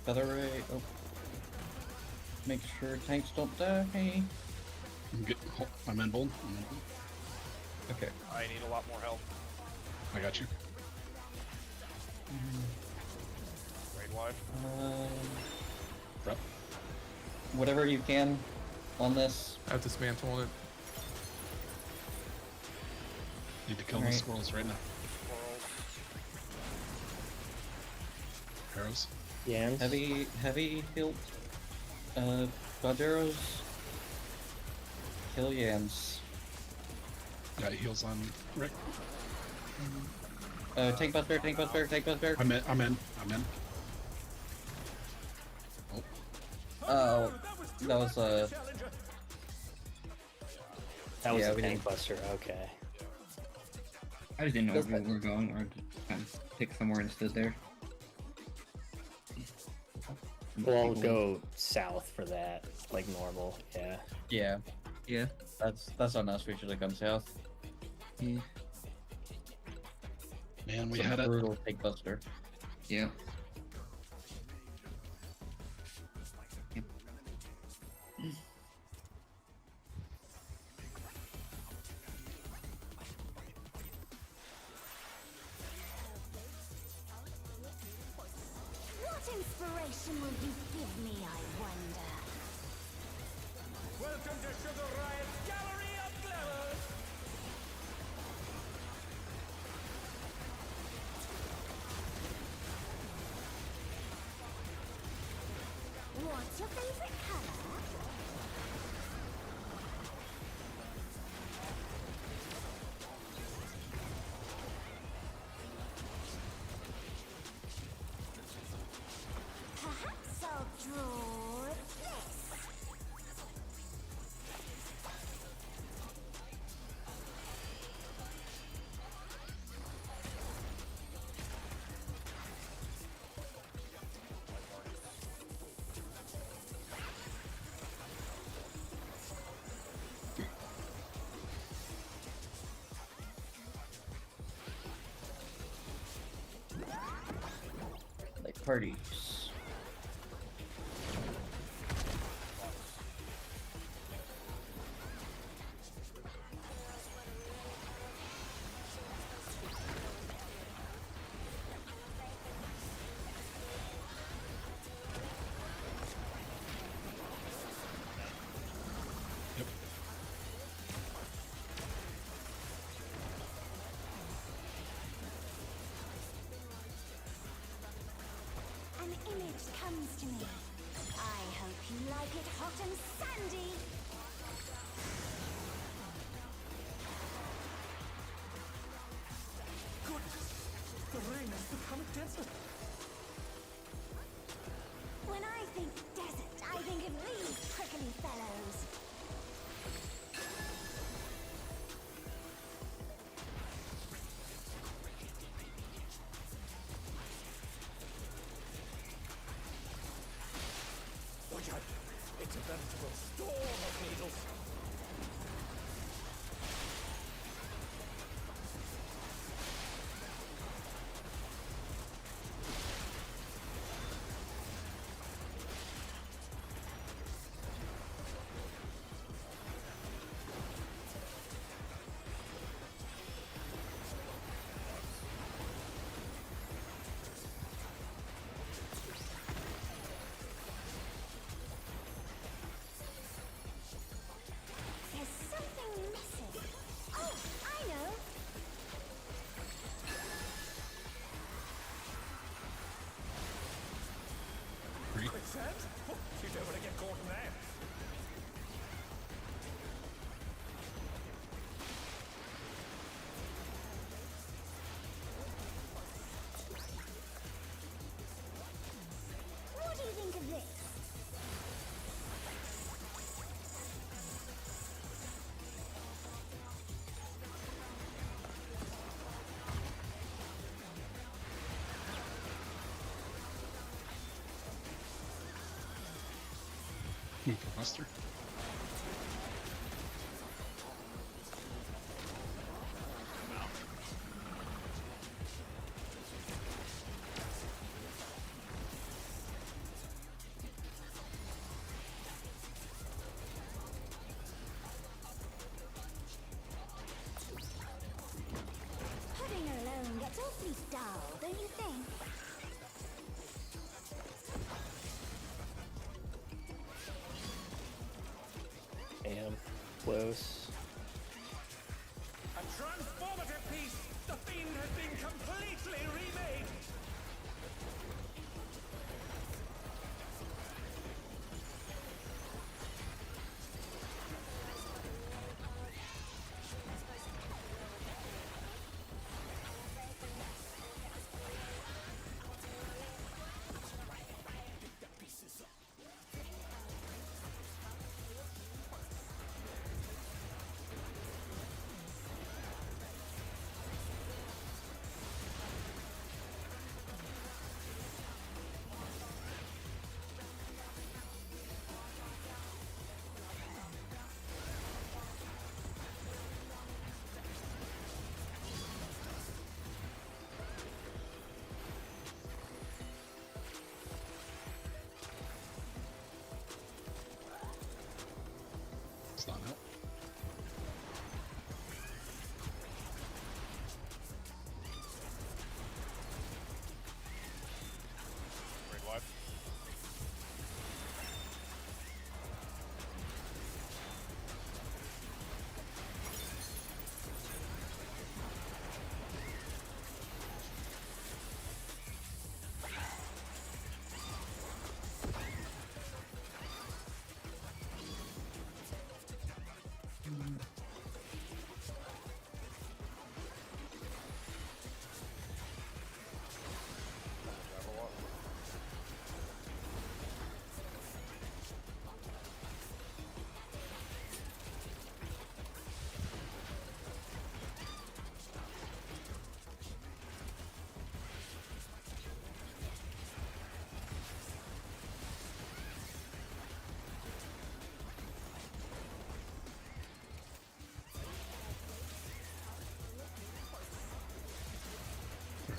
Feather ray. Oh. Make sure tanks don't die. I'm in bold. I'm in bold. Okay. I need a lot more help. I got you. Raid wide. Prep. Whatever you can on this. I've dismantled it. Need to kill the squirrels right now. Arrows. Yams. Heavy hilt. Dodge arrows. Kill yams. Got heals on Rick. Tank buster, tank buster, tank buster. I'm in. Oh, that was That was yeah, a we tank didn't- buster. Okay. I just didn't know where we were going, or just kind of picked somewhere and stood there. We'll all go south for that, like normal. Yeah. yeah. Yeah. That's on us. We should have gone south. Yeah. Man, we Some had a brutal tank buster. Yeah. What inspiration will you give me, I wonder? Welcome to Sugar Riot's Gallery of Glamour! What's your favorite color? Perhaps I'll draw this. parties. An image comes to me. I hope you like it hot and sandy. Goodness, the rain has become a desert. When I think desert, I think of these prickly fellows. Watch out! It's a veritable storm of needles. There's something missing. Oh, I know. Quicksand? Oh, you don't want to get caught in that. What do you think of this? Buster. Pudding alone gets awfully dull, don't you think? Damn, close. A transformative piece! The fiend has been completely remade! It's not out. Great wide.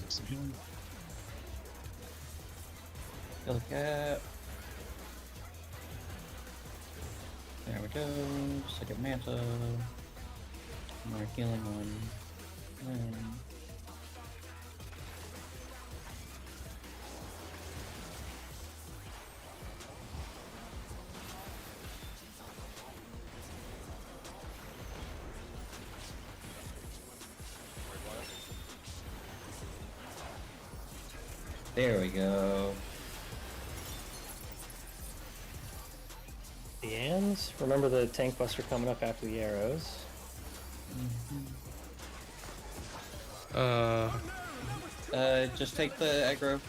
Some healing. Kill cap. There we go. Second manta. More healing one. There we go. The Ans? Remember the tank buster coming up after the arrows. Just take the aggro.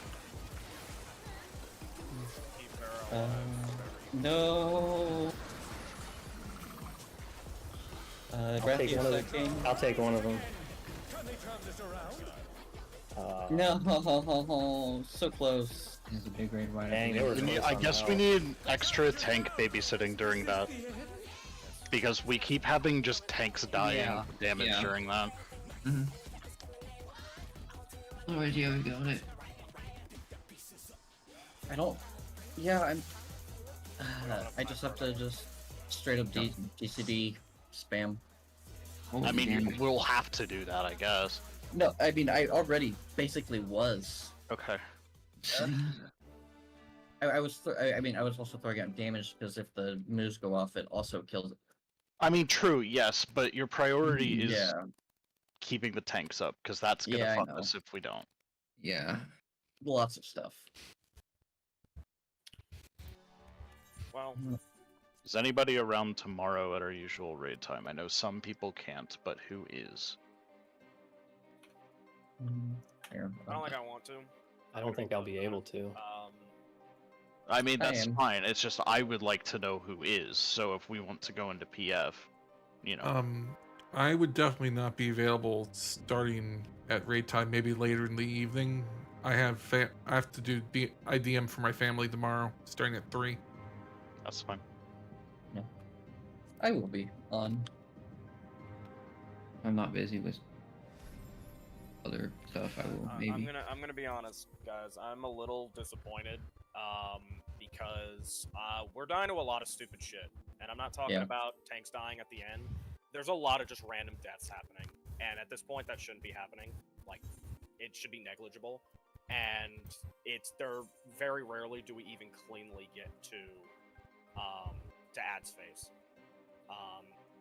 No. I'll take one of them. No, so close. There's a big raid wide. Dang, I guess we need extra tank babysitting during that. Because we keep having just tanks dying damage during that. Alright, yeah, we got it. I don't. Yeah, I'm. I just have to just straight up DCD spam. I mean, we'll have to do that, I guess. No, I mean, I already basically was. Okay. I was. I mean, I was also throwing out damage because if the moves go off, it also kills it. I mean, true, yes, but your priority is keeping the tanks up, because that's gonna fuck us if we don't. Yeah. Lots of stuff. Well. Is anybody around tomorrow at our usual raid time? I know some people can't, but who is? I don't think I want to. I don't think I'll be able to. I mean, that's fine. It's just I would like to know who is. So if we want to go into PF, you know. I would definitely not be available starting at raid time. Maybe later in the evening. I have to do IDM for my family tomorrow, starting at 3. That's fine. No, I will be on. I'm not busy with other stuff. I will maybe. I'm gonna be honest, guys. I'm a little disappointed. Because we're dying to a lot of stupid shit, and I'm not talking about tanks dying at the end. There's a lot of just random deaths happening, and at this point, that shouldn't be happening. Like, it should be negligible, and there very rarely do we even cleanly get to ads phase,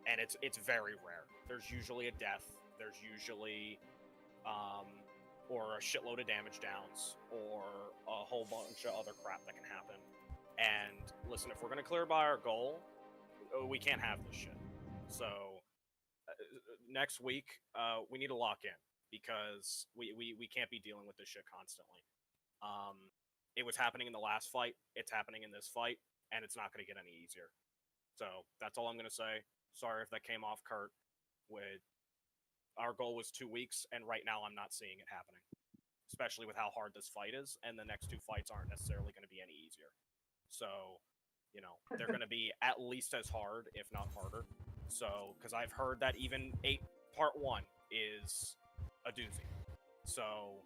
and it's very rare. There's usually a death. There's usually or a shitload of damage downs, or a whole bunch of other crap that can happen. And listen, if we're gonna clear by our goal, we can't have this shit. So next week, we need to lock in, because we can't be dealing with this shit constantly. It was happening in the last fight, it's happening in this fight, and it's not gonna get any easier. So that's all I'm gonna say. Sorry if that came off curt. Our goal was 2 weeks, and right now I'm not seeing it happening. Especially with how hard this fight is, and the next 2 fights aren't necessarily going to be any easier. So, you know, they're going to be at least as hard, if not harder. So, because I've heard that even Part 1 is a doozy. So,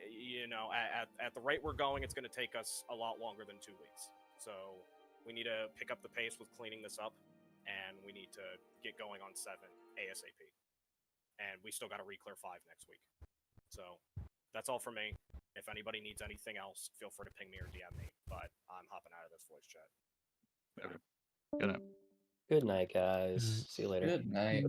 you know, at the rate we're going, it's going to take us a lot longer than 2 weeks. So, we need to pick up the pace with cleaning this up, and we need to get going on 7 ASAP. And we still got to re-clear 5 next week. So that's all for me. If anybody needs anything else, feel free to ping me or DM me. But I'm hopping out of this voice chat. Good night. Good night, guys. See you later. Good night.